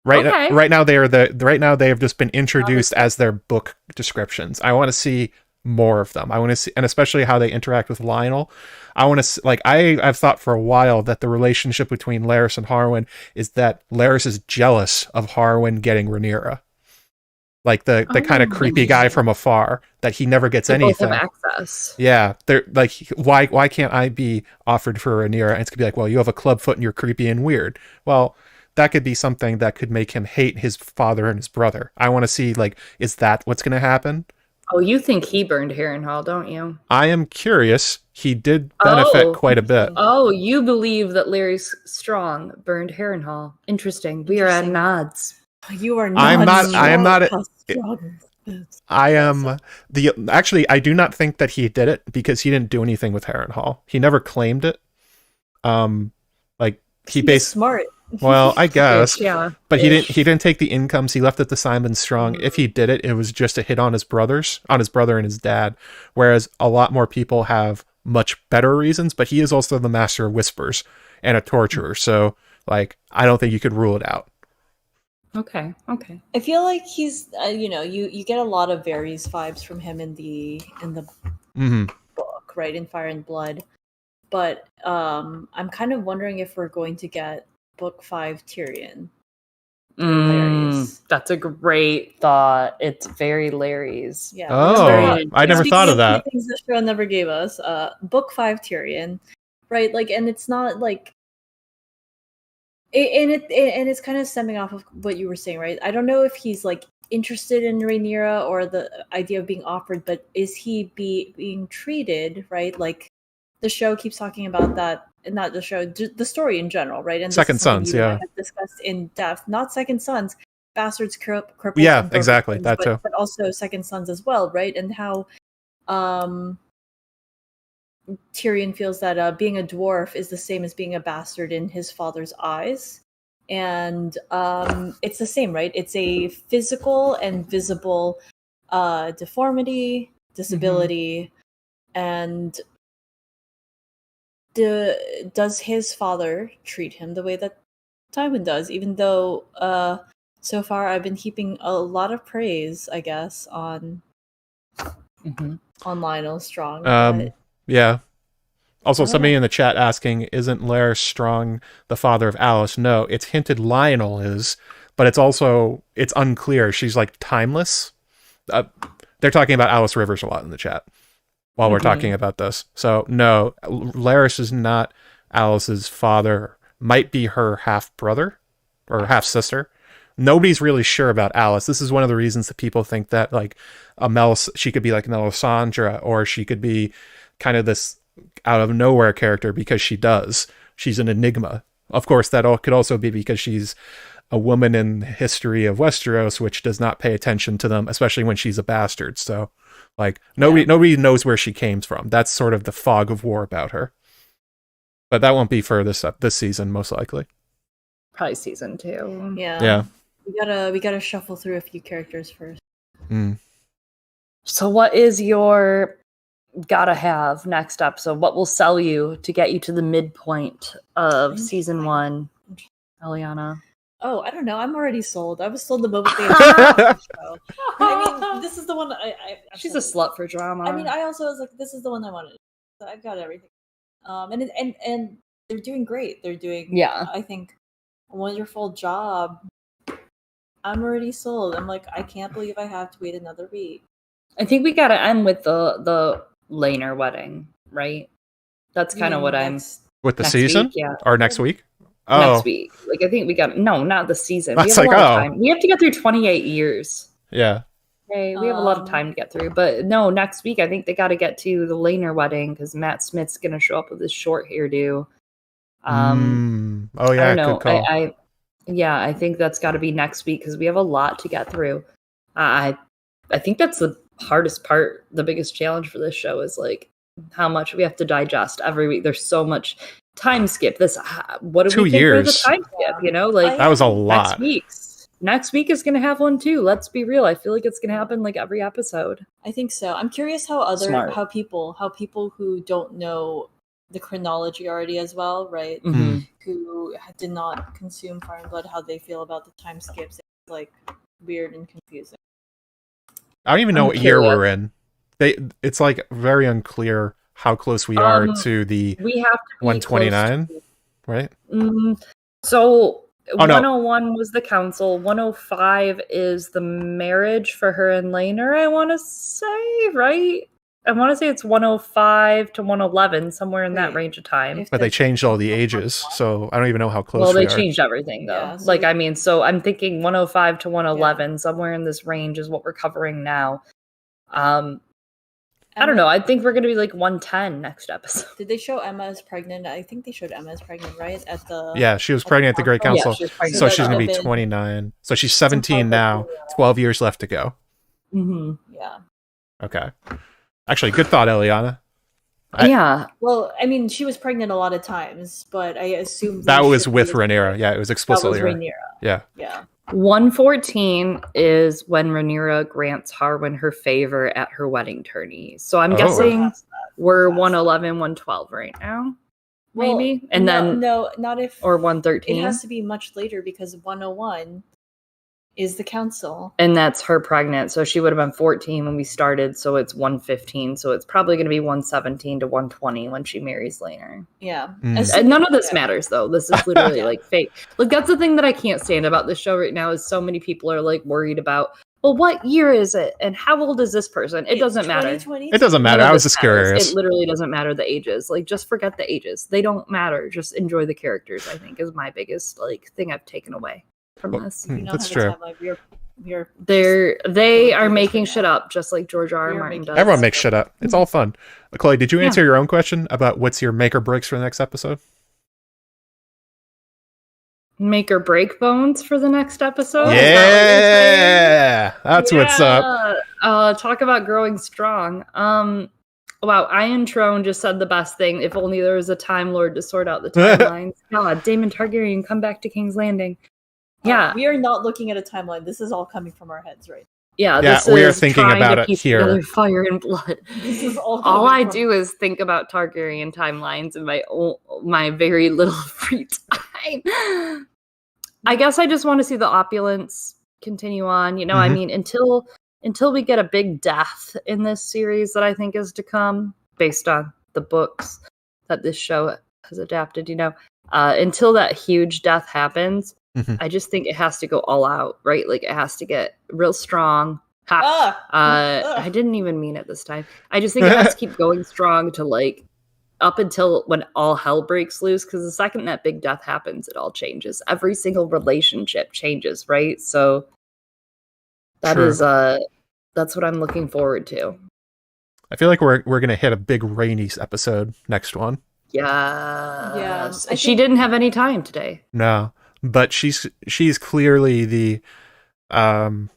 Right now they have just been introduced as their book descriptions. I want to see more of them. I want to see, and especially how they interact with Lionel. I want to like I've thought for a while that the relationship between Larys and Harwin is that Larys is jealous of Harwin getting Rhaenyra, like the kind of creepy guy from afar that he never gets anything. Both have access. Yeah, they're like, why can't I be offered for Rhaenyra? And it's gonna be like, well, you have a club foot and you're creepy and weird. Well, that could be something that could make him hate his father and his brother. I want to see, like, is that what's going to happen? Oh, you think he burned Harrenhal, don't you? I am curious. He did benefit quite a bit. Oh, you believe that Larys Strong burned Harrenhal. Interesting. We are at odds. You are not. I am not. I am actually, I do not think that he did it because he didn't do anything with Harrenhal. He never claimed it. Like He's smart. Well, I guess. Yeah. But he didn't take the incomes. He left it to Simon Strong. If he did it, it was just a hit on his brother and his dad. Whereas a lot more people have much better reasons, but he is also the master of whispers and a torturer. So, like, I don't think you could rule it out. Okay. I feel like he's, you get a lot of Varys vibes from him in the book, right? In Fire and Blood. But I'm kind of wondering if we're going to get Book 5 Tyrion. That's a great thought. It's very Larry's. Yeah. I never thought of that. Things the show never gave us. Book 5 Tyrion, right? Like, and it's not like, and it's kind of stemming off of what you were saying, right? I don't know if he's like interested in Rhaenyra or the idea of being offered, but is he being treated, right? Like, the show keeps talking about that, and not the show, the story in general, right? And Second Sons, yeah. I have discussed in depth, not Second Sons, Bastards, Cripples. Yeah, exactly, that too. But also Second Sons as well, right? And how Tyrion feels that being a dwarf is the same as being a bastard in his father's eyes. And it's the same, right? It's a physical and visible deformity, disability, and does his father treat him the way that Tywin does? Even though so far I've been heaping a lot of praise, I guess, on Lionel Strong. Yeah. Also, somebody in the chat asking, isn't Lair Strong the father of Alice? No, it's hinted Lionel is, but it's unclear. She's like timeless. They're talking about Alice Rivers a lot in the chat while we're talking about this. So no, Larys is not Alice's father. Might be her half brother or half sister. Nobody's really sure about Alice. This is one of the reasons that people think that like she could be like Melisandre, or she could be kind of this out of nowhere character because she's an enigma. Of course, that could also be because she's a woman in the history of Westeros, which does not pay attention to them, especially when she's a bastard. So like nobody knows where she came from. That's sort of the fog of war about her. But that won't be for this season, most likely. Probably season 2. Yeah. We gotta shuffle through a few characters first. So what is your gotta have next episode? What will sell you to get you to the midpoint of season 1, Eliana? Oh, I don't know. I'm already sold. I was sold the moment they announced the show. I mean, this is the one she's a slut for drama. I mean, I also was like, this is the one I wanted. So I've got everything. And they're doing great. They're doing, I think, a wonderful job. I'm already sold. I'm like, I can't believe I have to wait another week. I think we gotta end with the Rhaenyra wedding, right? That's kind of what I'm with the season, week, or next week. Next week. Like, I think we got not the season. We have a lot of time. We have to get through 28 years. Yeah. Okay, we have a lot of time to get through. But no, next week I think they got to get to the Rhaenyra wedding because Matt Smith's gonna show up with his short hairdo. Oh yeah, I don't know. Good call. I think that's got to be next week because we have a lot to get through. I think that's the hardest part. The biggest challenge for this show is like how much we have to digest every week. There's so much time skip. What do we think for the time skip? You know, like that was a lot. Next week is going to have one too. Let's be real. I feel like it's going to happen like every episode. I think so. I'm curious how people who don't know the chronology already as well, right? Who did not consume Fire and Blood, how they feel about the time skips. It's like weird and confusing. I don't even know what year we're in. It's like very unclear how close we are to the 129, right? So 101 was the council. 105 is the marriage for her and Rhaenyra, I want to say, right? I want to say it's 105 to 111, somewhere in that range of time. But they changed all the ages, so I don't even know how close we are. Well, they changed everything, though. Yeah, so I'm thinking 105 to 111, somewhere in this range is what we're covering now. I don't know. I think we're going to be like 110 next episode. Did they show Emma as pregnant? I think they showed Emma as pregnant, right? She was pregnant at the Great Council. So she's going to be 29. So she's 17 now. 12 years left to go. Yeah. Okay. Actually, good thought, Eliana. Yeah. Well, I mean, she was pregnant a lot of times, but I assume that was with Rhaenyra. Yeah, it was explicitly that was Rhaenyra. Yeah. Yeah. 114 is when Rhaenyra grants Harwin her favor at her wedding tourney. So I'm guessing we're 111, 112 right now. Maybe. Well, and then no, not if or 113. It has to be much later because 101 is the council. And that's her pregnant. So she would have been 14 when we started. So it's 115. So it's probably going to be 117 to 120 when she marries Rhaenyra. Yeah. And none of this matters, though. This is literally like fake. Like, that's the thing that I can't stand about this show right now is so many people are like worried about, well, what year is it? And how old is this person? It doesn't matter. It doesn't matter. I was just curious. It literally doesn't matter the ages. Like, just forget the ages. They don't matter. Just enjoy the characters, I think, is my biggest like thing I've taken away from this. That's true. They are making shit up just like George R. Martin does. Everyone makes shit up. It's all fun. Chloe, did you answer your own question about what's your make or breaks for the next episode? Make or break bones for the next episode? Yeah, that's what's up. Talk about growing strong. Wow, Iron Throne just said the best thing. If only there was a Time Lord to sort out the timelines. God, Daemon Targaryen, come back to King's Landing. Yeah. We are not looking at a timeline. This is all coming from our heads, right? Yeah, we are thinking about it here. Fire and blood. This is all I do is think about Targaryen timelines in my very little free time. I guess I just want to see the opulence continue on. You know, I mean, until we get a big death in this series that I think is to come, based on the books that this show has adapted. You know, until that huge death happens. I just think it has to go all out, right? Like, it has to get real strong. I didn't even mean it this time. I just think it has to keep going strong to, like, up until when all hell breaks loose. Because the second that big death happens, it all changes. Every single relationship changes, right? So that is that's what I'm looking forward to. I feel like we're going to hit a big Rhaenys episode next one. Yeah. She didn't have any time today. No. But she's clearly the I'm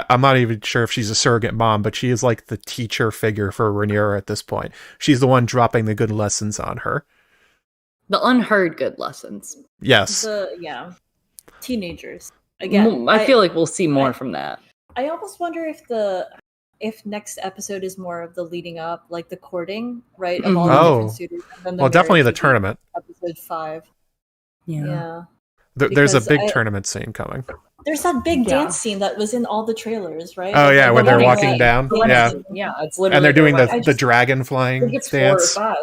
not even sure if she's a surrogate mom, but she is like the teacher figure for Rhaenyra at this point. She's the one dropping the good lessons on her. The unheard good lessons. Yes. Teenagers. Again, I feel like we'll see more from that. I almost wonder if next episode is more of the leading up, like the courting, right? Of all the different suitors. And then definitely the tournament. Episode 5. Yeah. There's a big tournament scene coming. There's that big dance scene that was in all the trailers, right? Oh, yeah, when they're walking down. Yeah. Yeah, it's literally. And they're doing the dragon flying dance. 4 or 5.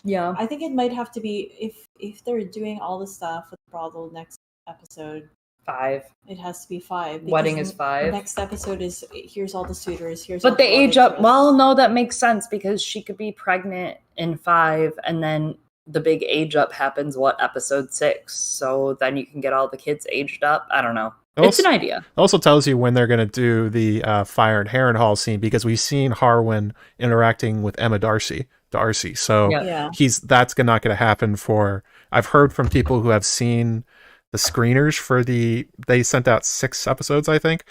Yeah. I think it might have to be, if they're doing all the stuff with Brothel next episode. 5. It has to be 5. Wedding is 5. Next episode is, here's all the suitors. But they age up. Well, no, that makes sense because she could be pregnant in 5 and then the big age up happens episode 6, so then you can get all the kids aged up. I don't know. It's an idea. It also tells you when they're going to do the Fire and Harrenhal scene, because we've seen Harwin interacting with Emma Darcy, so that's not going to happen for. I've heard from people who have seen the screeners for they sent out 6 episodes, I think.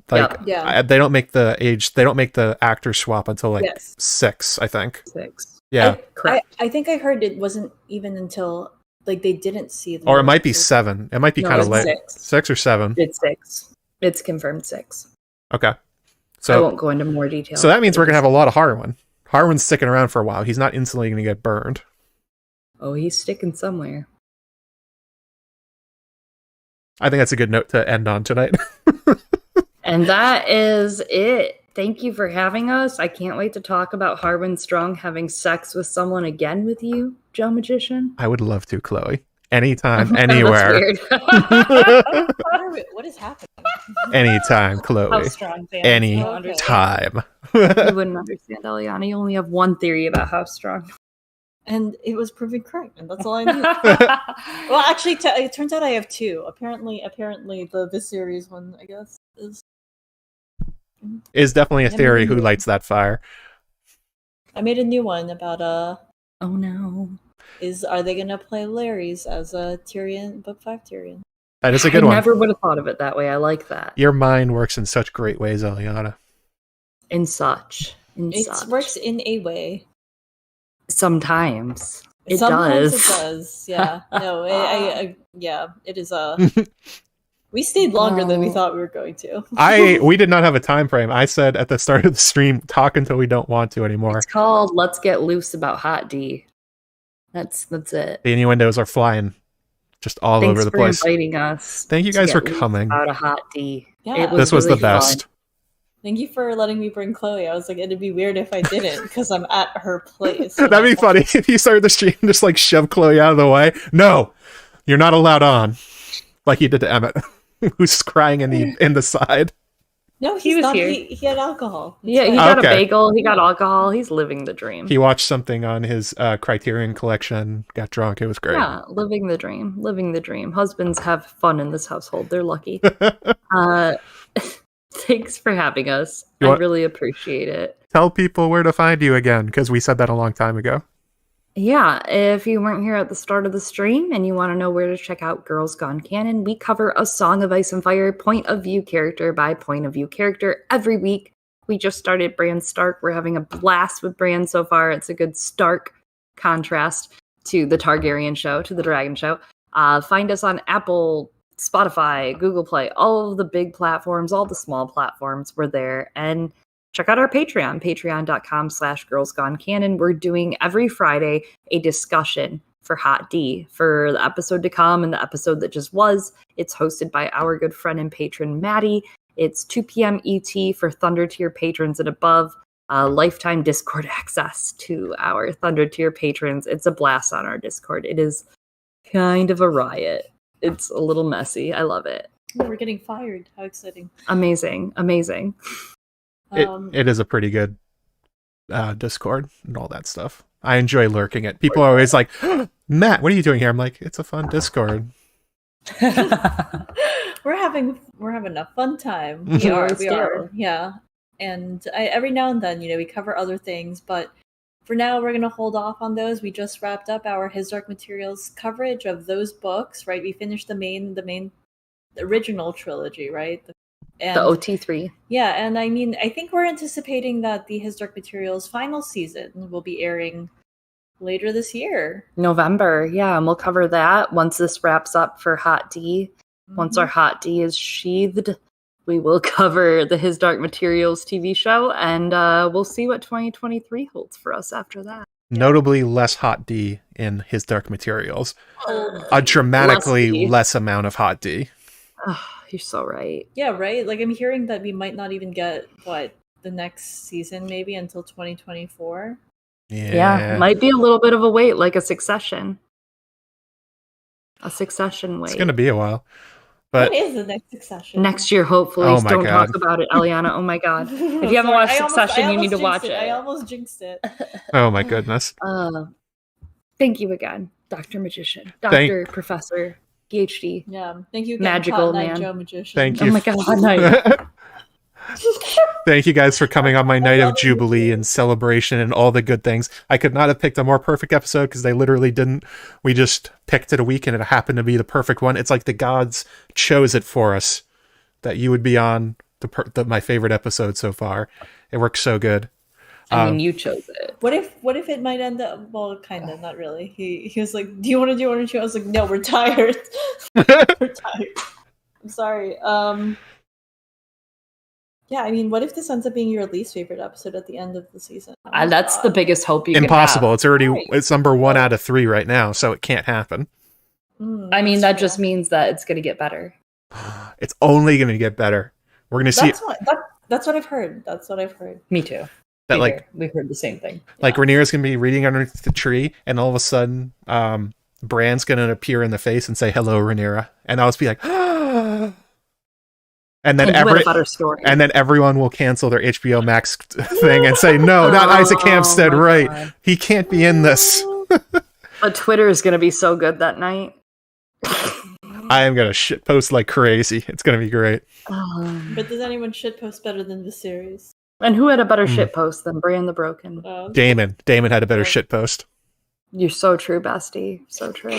They don't make the actor swap until 6, I think. 6. Yeah, I think I heard it wasn't even until they didn't see or it might be 7. It might be kind of late. 6 or 7. It's 6. It's confirmed 6. Okay, so I won't go into more detail. So that means we're gonna have a lot of Harwin. Harwin's sticking around for a while. He's not instantly gonna get burned. Oh, he's sticking somewhere. I think that's a good note to end on tonight. And that is it. Thank you for having us. I can't wait to talk about Harwin Strong having sex with someone again with you, Joe Magician. I would love to, Chloe. Anytime, anywhere. What is happening? Anytime, Chloe. How strong fans anytime. You wouldn't understand, Eliana. You only have one theory about how strong. And it was proven correct, and that's all I knew. Well, actually, it turns out I have 2. Apparently, the Viserys one, I guess, is definitely a theory. Who lights that fire? I made a new one about oh no. Are they gonna play Larrys as a Tyrion, Book 5 Tyrion? That is a good one. I never would have thought of it that way. I like that. Your mind works in such great ways, Eliana. and such. It works in a way. Sometimes it Sometimes does. it does. Yeah. No. Yeah. It is We stayed longer than we thought we were going to. We did not have a time frame. I said at the start of the stream, talk until we don't want to anymore. It's called Let's Get Loose About Hot D. That's it. The innuendos are flying just all over the place. Thanks for inviting us. Thank you guys for coming. About a hot D. Yeah. This was really the best. Fun. Thank you for letting me bring Chloe. I was like, it'd be weird if I didn't, because I'm at her place. That'd be funny if you started the stream and just like shove Chloe out of the way. No, you're not allowed on, like you did to Emmett, who's crying in the side. No, he was not here. He had alcohol. Yeah, he got a bagel. He got alcohol. He's living the dream. He watched something on his Criterion collection, got drunk. It was great. Yeah, living the dream. Living the dream. Husbands have fun in this household. They're lucky. Thanks for having us. I really appreciate it. Tell people where to find you again, because we said that a long time ago. Yeah, if you weren't here at the start of the stream and you want to know where to check out Girls Gone Canon, we cover A Song of Ice and Fire point of view character by point of view character every week. We just started Bran Stark. We're having a blast with Bran so far. It's a good stark contrast to the Targaryen show, to the Dragon show. Find us on Apple, Spotify, Google Play, all of the big platforms, all the small platforms. We're there. And check out our Patreon, patreon.com/girlsgonecanon. We're doing every Friday a discussion for Hot D for the episode to come and the episode that just was. It's hosted by our good friend and patron, Maddie. It's 2 p.m. ET for Thunder Tier patrons and above. Lifetime Discord access to our Thunder Tier patrons. It's a blast on our Discord. It is kind of a riot. It's a little messy. I love it. Oh, we're getting fired. How exciting. Amazing. It is a pretty good Discord and all that stuff. I enjoy lurking it. People are always like, Matt, what are you doing here? I'm like, it's a fun Discord. We're having a fun time. We are. Yeah. And every now and then, we cover other things, but for now we're gonna hold off on those. We just wrapped up our His Dark Materials coverage of those books, right? We finished the original trilogy, right? The OT3. Yeah, and I think we're anticipating that the His Dark Materials final season will be airing later this year. November, yeah, and we'll cover that once this wraps up for Hot D. Mm-hmm. Once our Hot D is sheathed, we will cover the His Dark Materials TV show, and we'll see what 2023 holds for us after that. Notably less Hot D in His Dark Materials. A dramatically less amount of Hot D. Oh, you're so right. Yeah, right? Like, I'm hearing that we might not even get, the next season maybe until 2024? Yeah, might be a little bit of a wait, like a Succession. A Succession wait. It's going to be a while. But when is the next Succession? Next year, hopefully. Oh my Don't God. talk about it, Eliana. Oh my God. If you haven't watched Succession, you need to watch it. I almost jinxed it. Oh my goodness. Thank you again, Dr. Magician. Dr. Professor. PhD. Yeah. Thank you again, Magical man. man. Thank you. Oh my God, Hot Night. Thank you guys for coming on my night of Jubilee and celebration and all the good things. I could not have picked a more perfect episode because they literally didn't. We just picked it a week and it happened to be the perfect one. It's like the gods chose it for us that you would be on my favorite episode so far. It works so good. I mean, you chose it. What if it might end up? Well, kind of, not really. He was like, "Do you want to do one or two?" I was like, "No, we're tired. We're tired." I'm sorry. Yeah, I mean, what if this ends up being your least favorite episode at the end of the season? That's the biggest hope you Impossible. Can have. It's number 1 out of 3 right now, so it can't happen. I mean, that just means that it's going to get better. It's only going to get better. We're going to see. That's what I've heard. That's what I've heard. Me too. That we heard the same thing. Like Rhaenyra's going to be reading underneath the tree, and all of a sudden, Bran's going to appear in the face and say, "Hello, Rhaenyra," and I'll just be like, And then everyone will cancel their HBO Max thing and say, "No, not Isaac Hampstead, right? God. He can't be in this." But Twitter is going to be so good that night. I am going to shitpost like crazy. It's going to be great. But does anyone shitpost better than Viserys? And who had a better shitpost than Bran the Broken? Damon. Damon had a better shitpost. You're so true, bestie. So true.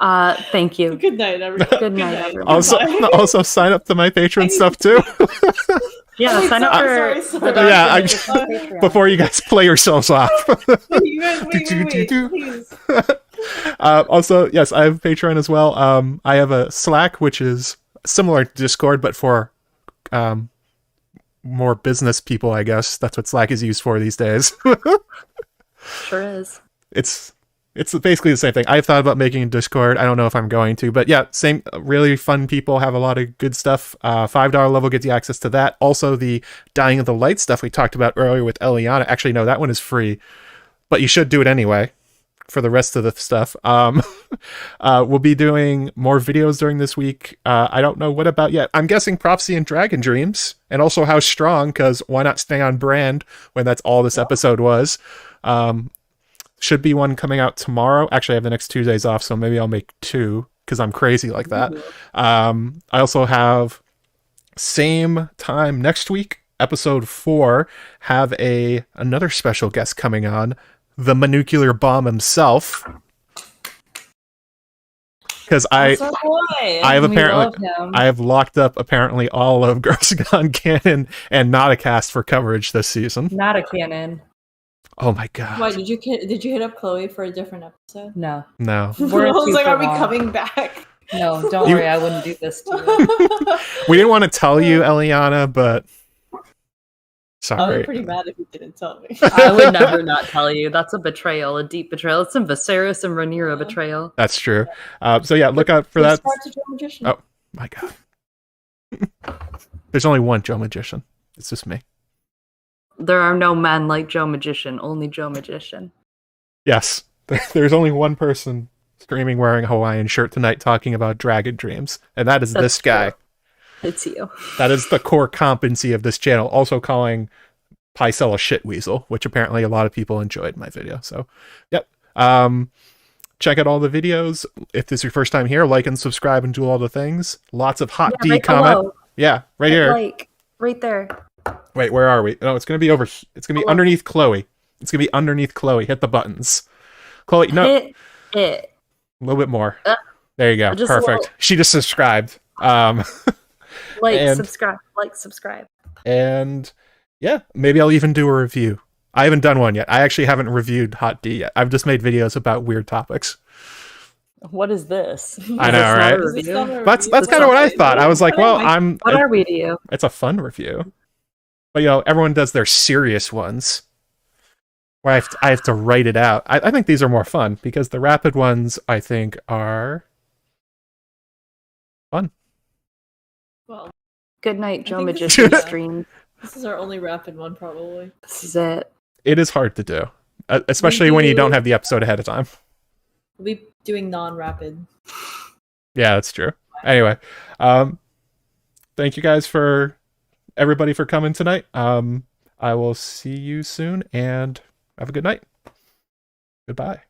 Thank you. Good night, everyone. Good night, everyone. Also sign up to my Patreon stuff too. Yeah, sign up for. Before you guys play yourselves off. Wait, please. Also, yes, I have Patreon as well. I have a Slack, which is similar to Discord, but for more business people, I guess. That's what Slack is used for these days. Sure is. It's basically the same thing. I've thought about making a Discord. I don't know if I'm going to, but yeah, same. Really fun people, have a lot of good stuff. $5 level gets you access to that. Also, the Dying of the Light stuff we talked about earlier with Eliana. Actually, no, that one is free, but you should do it anyway for the rest of the stuff. We'll be doing more videos during this week. I don't know what about yet. I'm guessing Prophecy and Dragon Dreams, and also How Strong, because why not stay on brand when that's all this episode was. Should be one coming out tomorrow. Actually, I have the next 2 days off, so maybe I'll make 2 because I'm crazy like that. I also have same time next week, episode 4, have another special guest coming on, the Manucular Bomb himself. Because I have locked up apparently all of Girls Gone Canon and Not a Cast for coverage this season. Not a canon. Oh my god! Why did you hit up Chloe for a different episode? No. I was like, are we coming back? No, don't worry. I wouldn't do this to you. We didn't want to tell you, Eliana, but sorry. I'm pretty mad if you didn't tell me. I would never not tell you. That's a betrayal, a deep betrayal. It's some Viserys and Rhaenyra betrayal. That's true. So yeah, look out for that. Oh my god! There's only one Joe Magician. It's just me. There are no men like Joe Magician, only Joe Magician. Yes, there's only one person streaming wearing a Hawaiian shirt tonight talking about Dragon Dreams, and that's this guy. True. It's you. That is the core competency of this channel. Also calling Pycelle a shit weasel, which apparently a lot of people enjoyed my video. So, yep. Check out all the videos. If this is your first time here, like and subscribe and do all the things. Lots of hot D comment. Below. Yeah, right here. Like, right there. Wait, where are we? No, it's going to be over. It's going to be underneath Chloe. It's going to be underneath Chloe. Hit the buttons. Chloe, no. Hit it. A little bit more. There you go. Perfect. She just subscribed. Subscribe. And yeah, maybe I'll even do a review. I haven't done one yet. I actually haven't reviewed Hot D yet. I've just made videos about weird topics. What is this? I know, right? That's kind of what I thought. I was like, well, What are we to you? It's a fun review. But, you know, everyone does their serious ones where I have to write it out. I think these are more fun because the rapid ones, I think, are fun. Well, good night, Joe Magician stream. This is our only rapid one, probably. This is it. It is hard to do, especially when you don't have the episode ahead of time. We'll be doing non-rapid. Yeah, that's true. Anyway, thank you guys everybody for coming tonight. I will see you soon and have a good night. Goodbye.